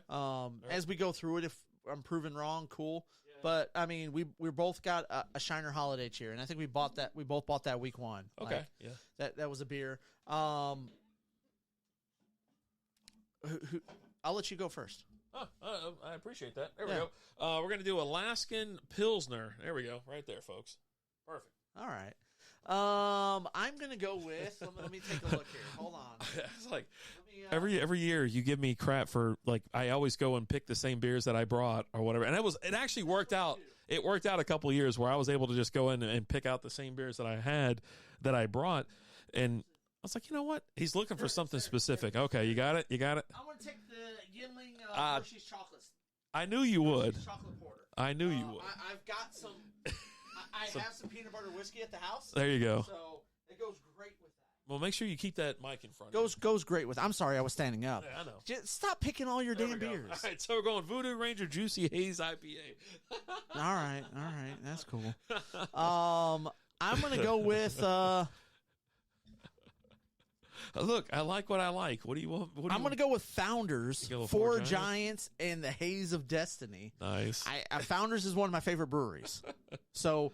As we go through it, if I'm proven wrong, cool. Yeah. But I mean, we both got a Shiner holiday cheer, and I think we both bought that week one. Okay. Yeah. That was a beer. I'll let you go first. Oh, I appreciate that. There we go. We're going to do Alaskan Pilsner. There we go. Right there, folks. Perfect. All right. I'm going to go with, let me take a look here. Hold on. It's like every year you give me crap for, like, I always go and pick the same beers that I brought or whatever. And it actually worked out. It worked out a couple of years where I was able to just go in and pick out the same beers that I brought. And I was like, you know what? He's looking for something specific. Okay, you got it? I'm going to take the Yingling Hershey's chocolate. I knew you would. Chocolate porter. I knew you would. I've got some. I have some peanut butter whiskey at the house. There you go. So it goes great with that. Well, make sure you keep that mic in front. Goes great with. I'm sorry, I was standing up. Yeah, I know. Just stop picking all your damn beers. All right, so we're going Voodoo Ranger Juicy Haze IPA. all right, that's cool. I'm gonna go with. Look, I like what I like. What do you want? I'm going to go with Founders, Four Giants, and the Haze of Destiny. Nice. Founders is one of my favorite breweries. So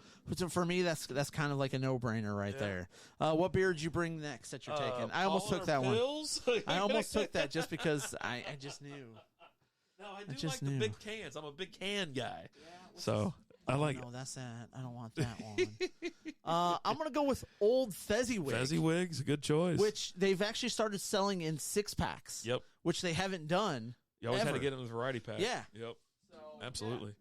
for me, that's kind of like a no-brainer right there. What beer did you bring next that you're taking? I almost took that pills? One. I almost took that just because I just knew. No, I do like the big cans. I'm a big can guy. Yeah, so I like it. No, that's that. I don't want that one. I'm going to go with Old Fezziwig. Fezziwig's a good choice. Which they've actually started selling in 6-packs. Yep. Which they haven't done. You always ever. had to get them in a variety pack. Yeah. Yep. Absolutely.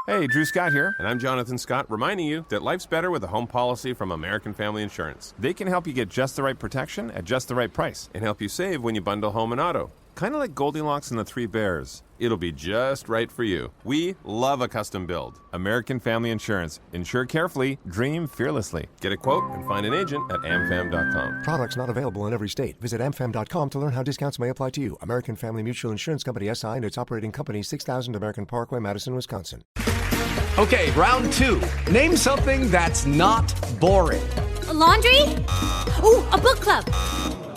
Hey, Drew Scott here, and I'm Jonathan Scott, reminding you that life's better with a home policy from American Family Insurance. They can help you get just the right protection at just the right price and help you save when you bundle home and auto. Kind of like Goldilocks and the Three Bears. It'll be just right for you. We love a custom build. American Family Insurance. Insure carefully, dream fearlessly. Get a quote and find an agent at amfam.com. Products not available in every state. Visit amfam.com to learn how discounts may apply to you. American Family Mutual Insurance Company SI and its operating company 6000 American Parkway, Madison, Wisconsin. Okay, round two. Name something that's not boring. A laundry? Ooh, a book club.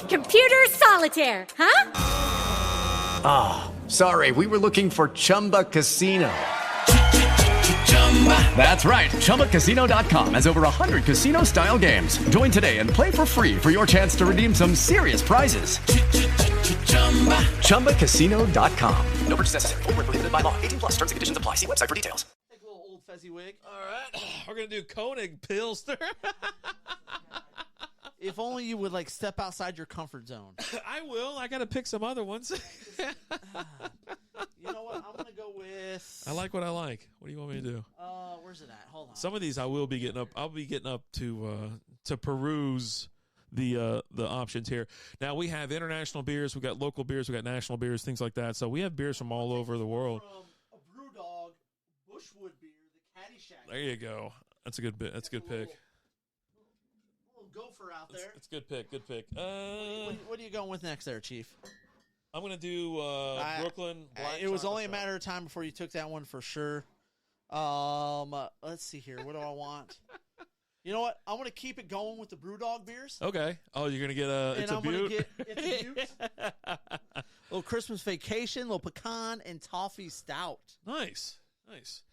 Computer solitaire, huh? Ah, sorry, we were looking for Chumba Casino. That's right, ChumbaCasino.com has over 100 casino-style games. Join today and play for free for your chance to redeem some serious prizes. ChumbaCasino.com. No purchase necessary. Void where prohibited by law. 18 plus. Terms and conditions apply. See website for details. Take a little old fezzy wig. All right, we're gonna do Koenig Pilsner. If only you would like step outside your comfort zone. I will. I got to pick some other ones. You know what? I'm gonna go with. I like what I like. What do you want me to do? Where's it at? Hold on. Some of these I will be getting up. I'll be getting up to peruse the options here. Now we have international beers, we got local beers, we got national beers, things like that. So we have beers from all over the world. From a Brewdog Bushwood beer, the Caddyshack. There you go. That's a good bit. That's a good pick. Gopher out there. It's a good pick. Good pick. What are you going with next there, Chief? I'm going to do Brooklyn Black It was only a Chocolate matter of time before you took that one for sure. Let's see here. What do I want? You know what? I'm going to keep it going with the Brewdog beers. Okay. Oh, you're going to get It's a Butte. Little Christmas vacation, little pecan and toffee stout. Nice. Next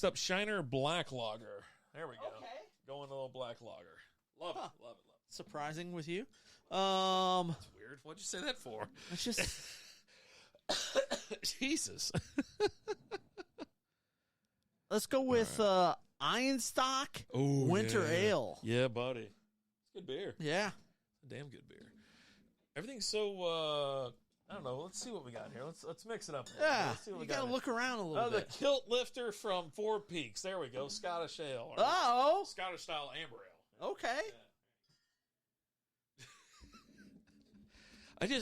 up, Shiner Black Lager. There we go. Okay. Going a little black lager. Love it. Surprising with you. That's weird. What'd you say that for? It's just Jesus. Let's go with Ironstock Winter Ale. Yeah, buddy. It's good beer. Yeah. Damn good beer. Everything's so I don't know. Let's see what we got here. Let's mix it up. Yeah. Let's see what You we got gotta look around a little bit. The Kilt Lifter from Four Peaks. There we go. Scottish Ale. Scottish style amber ale. Okay. Yeah.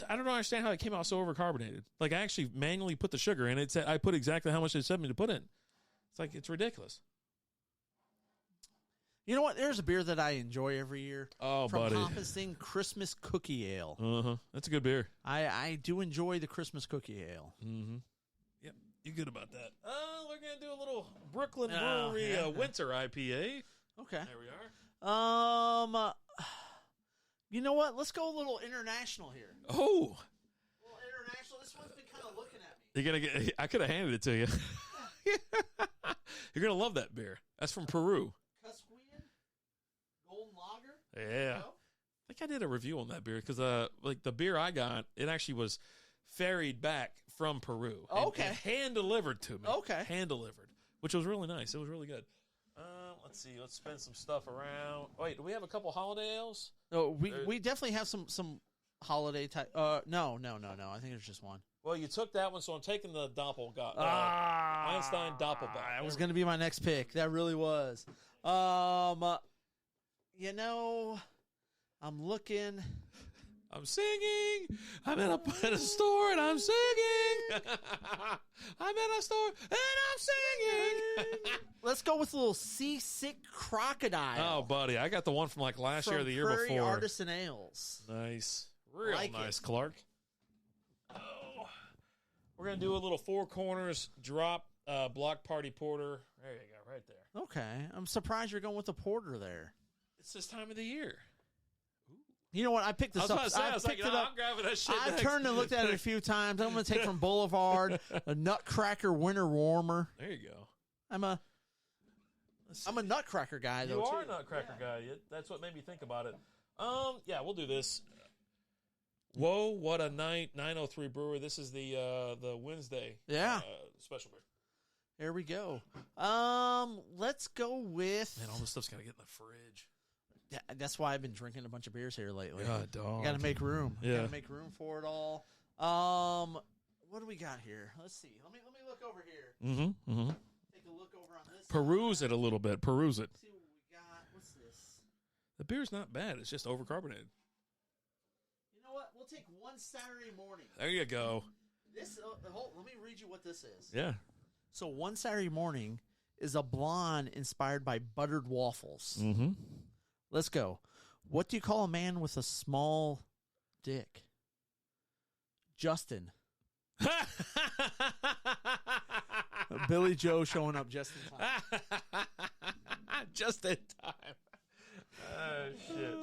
I don't understand how it came out so overcarbonated. Like, I actually manually put the sugar in. It said I put exactly how much they said me to put in. It's like, it's ridiculous. You know what? There's a beer that I enjoy every year. Oh, from buddy. Hoppensting Christmas Cookie Ale. Uh-huh. That's a good beer. I do enjoy the Christmas Cookie Ale. Mm-hmm. Yep. You're good about that. We're going to do a little Brooklyn Brewery Winter IPA. Okay. There we are. You know what? Let's go a little international here. Oh. A little international. This one's been kind of looking at me. I could have handed it to you. You're going to love that beer. That's from Peru. Cusquian Golden Lager. Yeah. I think I did a review on that beer because like the beer I got, it actually was ferried back from Peru. Okay. And hand delivered to me. Okay. Hand delivered, which was really nice. It was really good. Let's see. Let's spin some stuff around. Wait, do we have a couple holiday ales? No, we definitely have some holiday type. No. I think there's just one. Well, you took that one, so I'm taking the Einstein Doppelbock. That was going to be my next pick. That really was. You know, I'm looking. I'm singing. I'm in a store and I'm singing. I'm in a store and I'm singing. Let's go with a little Seasick Crocodile. Oh, buddy. I got the one from like last year or the year Prairie before. Artisan Ales. Nice. Real like nice, Clark. Oh. We're going to do a little Four Corners drop block party porter. There you go, right there. Okay. I'm surprised you're going with the porter there. It's this time of the year. You know what? I picked this up. I was like, I'm grabbing that shit I've next. turned and looked at it a few times. I'm going to take from Boulevard a Nutcracker Winter Warmer. There you go. I'm a Nutcracker guy, though. You are too. a Nutcracker guy. That's what made me think about it. Yeah, we'll do this. Whoa, what a night! 903 Brewery. This is the Wednesday. Special beer. There we go. Let's go with. Man, all this stuff's got to get in the fridge. Yeah, that's why I've been drinking a bunch of beers here lately. God, dog. You got to make room. Yeah. You got to make room for it all. What do we got here? Let's see. Let me look over here. Mm-hmm. Take a look over on this. Peruse it a little bit. Peruse it. Let's see what we got. What's this? The beer's not bad. It's just overcarbonated. You know what? We'll take one Saturday morning. There you go. This. Let me read you what this is. Yeah. So one Saturday morning is a blonde inspired by buttered waffles. Mm-hmm. Let's go. What do you call a man with a small dick? Justin. Billy Joe showing up just in time. Just in time. Oh, shit.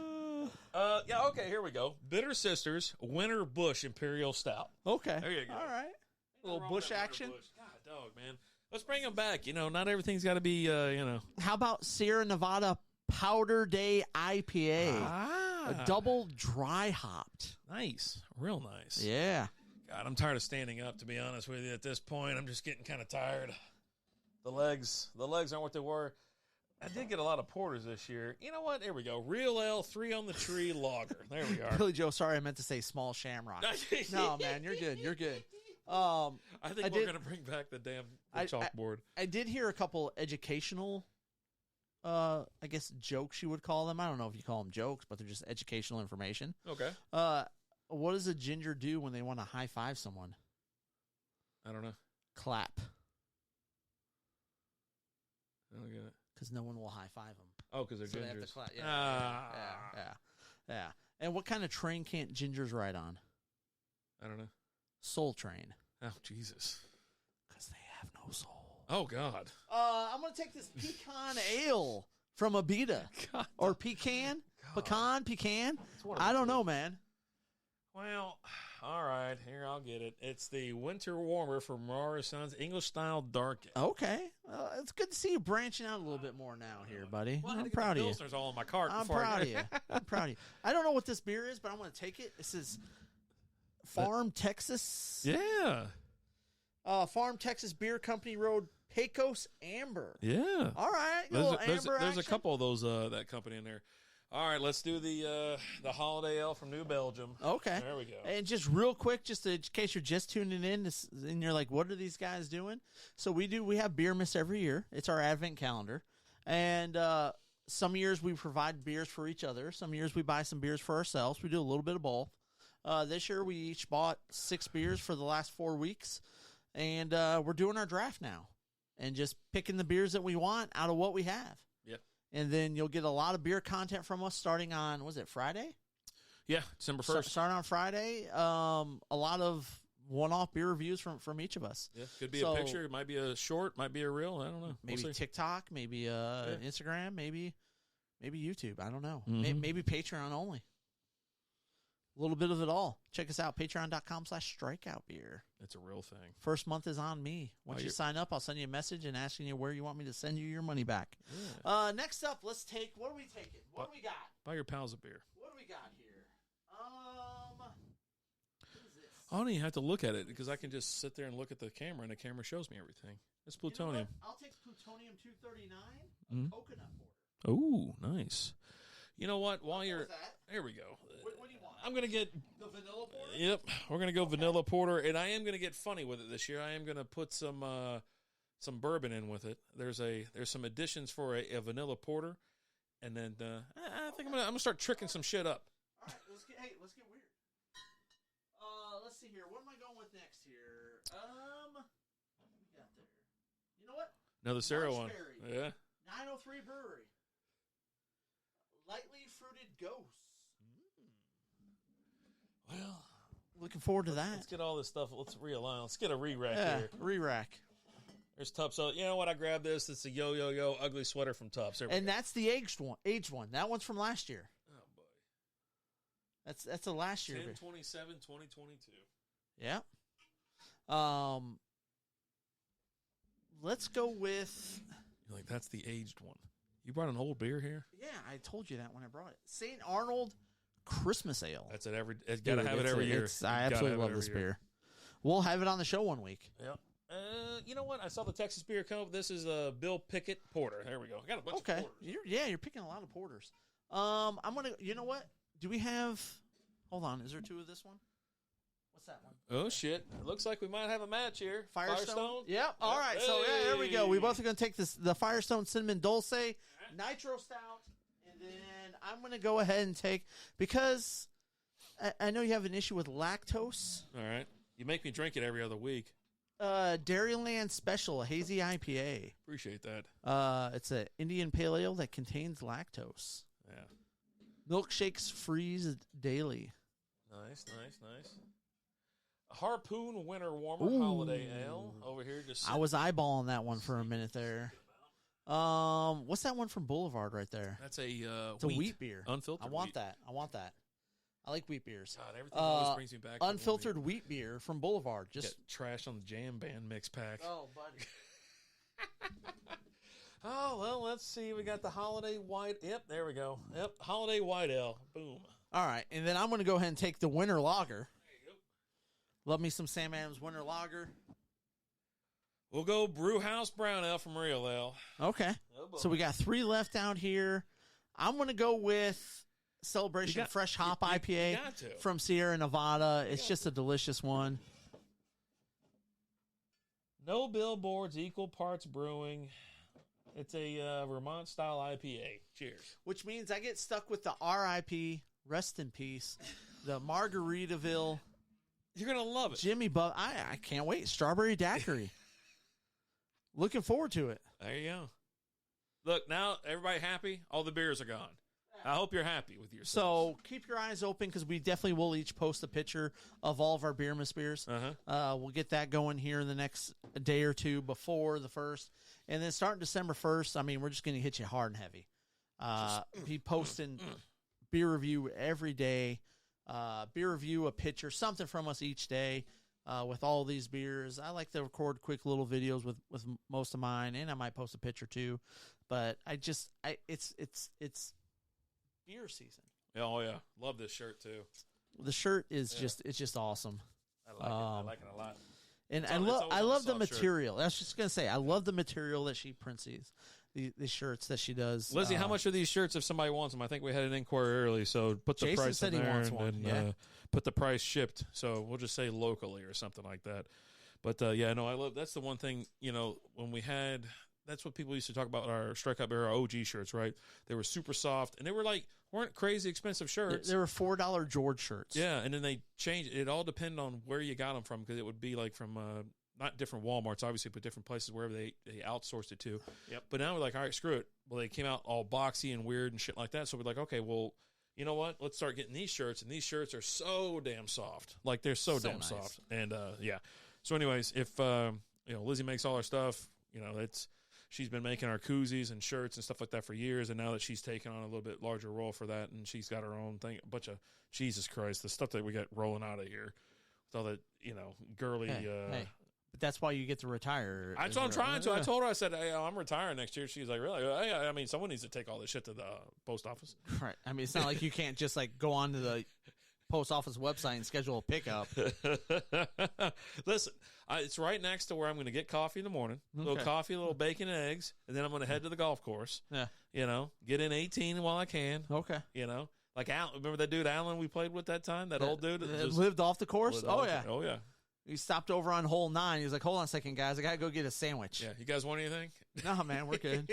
Yeah, okay, here we go. Bitter Sisters, Winter Bush Imperial Stout. Okay. There you go. All right. A little bush action. Bush. God, dog, man. Let's bring them back. Not everything's got to be, How about Sierra Nevada Powder Day IPA? A double dry hopped. Nice. Real nice. Yeah. God, I'm tired of standing up, to be honest with you. At this point, I'm just getting kind of tired. The legs aren't what they were. I did get a lot of porters this year. You know what? Here we go. Real Ale, 3 on the Tree Lager. There we are. Billy Joe, sorry, I meant to say Small Shamrock. No, man, you're good. You're good. I think we're going to bring back the damn chalkboard. I did hear a couple educational, I guess, jokes you would call them. I don't know if you call them jokes, but they're just educational information. Okay. What does a ginger do when they want to high five someone? I don't know. Clap. I don't get it. Because no one will high five them. Oh, because they're so gingers. They have to clap. Yeah. And what kind of train can't gingers ride on? I don't know. Soul Train. Oh, Jesus. Because they have no soul. Oh, God. I'm going to take this pecan ale from Abita. God. Or pecan? God. Pecan? I don't know, man. Well, all right. Here, I'll get it. It's the Winter Warmer from Morrison's English-style dark. Okay. It's good to see you branching out a little bit more now here, buddy. Well, I'm proud of you. Pilsner's all in my cart. I'm proud of you. I'm proud of you. I don't know what this beer is, but I'm going to take it. This is Farm Texas. Yeah. Farm Texas Beer Company Road Pecos Amber. Yeah. All right. There's a couple of those that company in there. All right, let's do the Holiday Ale from New Belgium. Okay. There we go. And just real quick, just in case you're just tuning in and you're like, what are these guys doing? So we have Beer Miss every year. It's our advent calendar. And some years we provide beers for each other. Some years we buy some beers for ourselves. We do a little bit of both. This year we each bought 6 beers for the last 4 weeks. And we're doing our draft now. And just picking the beers that we want out of what we have. Yep. And then you'll get a lot of beer content from us starting on, was it Friday? Yeah, December 1st. Starting on Friday. A lot of one-off beer reviews from each of us. Yeah, could be a picture. It might be a short. Might be a reel. I don't know. Maybe TikTok. Maybe Instagram. Maybe YouTube. I don't know. Mm-hmm. Maybe Patreon only. A little bit of it all. Check us out, patreon.com/strikeoutbeer. It's a real thing. First month is on me. Once you sign up, I'll send you a message and asking you where you want me to send you your money back. Yeah. Next up, what are we taking? What do we got? Buy your pals a beer. What do we got here? What is this? I don't even have to look at it because I can just sit there and look at the camera and the camera shows me everything. It's plutonium. You know I'll take plutonium 239, coconut porter. Oh, nice. You know what? While you're here, we go. What do you want? I'm gonna get the vanilla porter. Yep, we're gonna go vanilla porter, and I am gonna get funny with it this year. I am gonna put some bourbon in with it. There's some additions for a vanilla porter, and then I think I'm gonna start tricking some shit up. All right, let's get weird. Let's see here. What am I going with next here? What we got there? You know what? Another Sarah one. Yeah. 903 Brewery. Lightly fruited ghosts. Well, looking forward to that. Let's get all this stuff. Let's realign. Let's get a re-rack here. Re-rack. There's Tubbs. So you know what? I grabbed this. It's a yo ugly sweater from Tubbs. And that's the aged one. That one's from last year. Oh boy. That's a last year. 10/27/2022. Yeah. Let's go with. You're like, that's the aged one. You brought an old beer here? Yeah, I told you that when I brought it. St. Arnold Christmas Ale. That's it. It's got to have it every year. I absolutely love this beer. We'll have it on the show one week. Yep. You know what? I saw the Texas beer come up. This is a Bill Pickett Porter. There we go. I got a bunch of porters. You're picking a lot of porters. I'm going to, you know what? Do we have, hold on. Is there 2 of this one? What's that one? Oh, shit. It looks like we might have a match here. Firestone? Yep. All right. Hey. So, there we go. We both are going to take the Firestone Cinnamon Dulce Nitro Stout. And then I'm going to go ahead and take, because I know you have an issue with lactose. All right. You make me drink it every other week. Dairyland Special, a hazy IPA. Appreciate that. It's an Indian Pale Ale that contains lactose. Yeah. Milkshakes freeze daily. Nice. A Harpoon Winter Warmer Holiday Ale over here. I was eyeballing that one for a minute there. What's that one from Boulevard right there? That's a it's a wheat beer. Unfiltered. I want that. I like wheat beers. God, everything always brings me back to unfiltered wheat beer from Boulevard. Just get trash on the Jam Band mix pack. Oh, buddy. Oh, well, let's see. We got the Holiday White. Yep, there we go. Yep, Holiday White Ale. Boom. All right, and then I'm going to go ahead and take the Winter Lager. There you go. Love me some Sam Adams Winter Lager. We'll go Brew House Brown Ale from Real Ale. Okay. Oh, so we got 3 left out here. I'm going to go with Celebration Fresh Hop IPA from Sierra Nevada. It's just a delicious one. No billboards, equal parts brewing. It's a Vermont-style IPA. Cheers. Which means I get stuck with the RIP, rest in peace, the Margaritaville. You're going to love it. Jimmy Bub. I can't wait. Strawberry Daiquiri. Looking forward to it. There you go. Look, now everybody happy? All the beers are gone. I hope you're happy with yourself. So keep your eyes open because we definitely will each post a picture of all of our Beer Miss beers. We'll get that going here in the next day or two before the 1st. And then starting December 1st, I mean, we're just going to hit you hard and heavy. Be posting beer review every day. Beer review, a picture, something from us each day with all these beers. I like to record quick little videos with most of mine, and I might post a picture too. But it's beer season. Oh yeah, love this shirt too. The shirt is just awesome. I like it a lot. And I love the material. I was just gonna say I love the material that she prints these shirts that she does. Lizzie, how much are these shirts if somebody wants them? I think we had an inquiry early, so put the Jason price said in he there wants one, yeah. Put the price shipped. So we'll just say locally or something like that. But I love that's the one thing, when we had. That's what people used to talk about our Strikeout Beer, our OG shirts, right? They were super soft, and they weren't crazy expensive shirts. They were $4 George shirts. Yeah, and then they changed. It all depended on where you got them from because it would be like from not different Walmarts, obviously, but different places wherever they outsourced it to. Yep. But now we're like, all right, screw it. Well, they came out all boxy and weird and shit like that. So we're like, okay, well, you know what? Let's start getting these shirts, and these shirts are so damn soft. Like they're so damn nice. soft. And yeah. So, anyways, if Lizzie makes all our stuff, she's been making our koozies and shirts and stuff like that for years, and now that she's taken on a little bit larger role for that, and she's got her own thing, a bunch of Jesus Christ, the stuff that we got rolling out of here, with all that girly. Hey. But that's why you get to retire. That's what I'm trying to. I told her, I said, hey, I'm retiring next year. She's like, really? I mean, someone needs to take all this shit to the post office. Right. I mean, it's not like you can't just go on to the post office website and schedule a pickup. Listen, it's right next to where I'm going to get coffee in the morning. A little coffee, a little bacon and eggs, and then I'm going to head to the golf course. Yeah. Get in 18 while I can. Okay. Like Alan, remember that dude Alan we played with that time? That old dude that just lived off the course? Oh yeah. He stopped over on hole 9. He was like, hold on a second, guys. I got to go get a sandwich. Yeah. You guys want anything? No, man, we're good.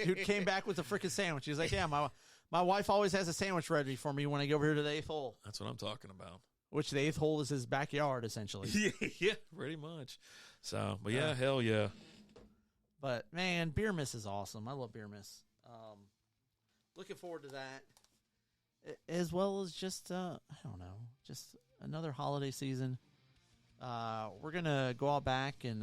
Dude came back with a freaking sandwich. He was like, yeah, my wife always has a sandwich ready for me when I go over here to the 8th hole. That's what I'm talking about. Which the 8th hole is his backyard, essentially. Yeah, pretty much. So, but yeah, hell yeah. But, man, Beer Miss is awesome. I love Beer Miss. Looking forward to that. As well as just, I don't know, just another holiday season. We're going to go out back and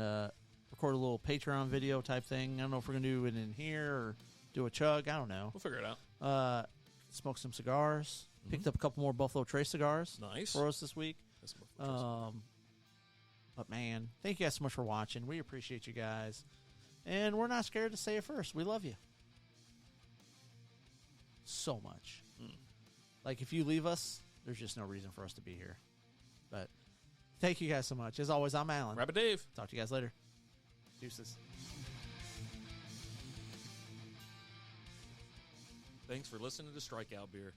record a little Patreon video type thing. I don't know if we're going to do it in here or do a chug. I don't know. We'll figure it out. Smoke some cigars. Picked up a couple more Buffalo Trace cigars. Nice. For us this week. But, man, thank you guys so much for watching. We appreciate you guys. And we're not scared to say it first. We love you. So much. Like, if you leave us, there's just no reason for us to be here. But thank you guys so much. As always, I'm Alan. Rabbit Dave. Talk to you guys later. Deuces. Thanks for listening to Strikeout Beer.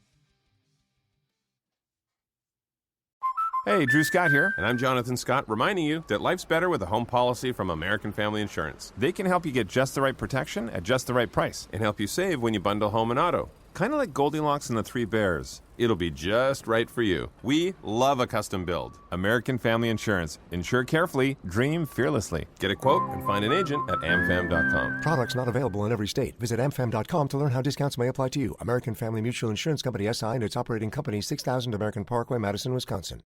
Hey, Drew Scott here, and I'm Jonathan Scott, reminding you that life's better with a home policy from American Family Insurance. They can help you get just the right protection at just the right price and help you save when you bundle home and auto. Kind of like Goldilocks and the Three Bears. It'll be just right for you. We love a custom build. American Family Insurance. Insure carefully, dream fearlessly. Get a quote and find an agent at amfam.com. Products not available in every state. Visit amfam.com to learn how discounts may apply to you. American Family Mutual Insurance Company SI and its operating company, 6000 American Parkway, Madison, Wisconsin.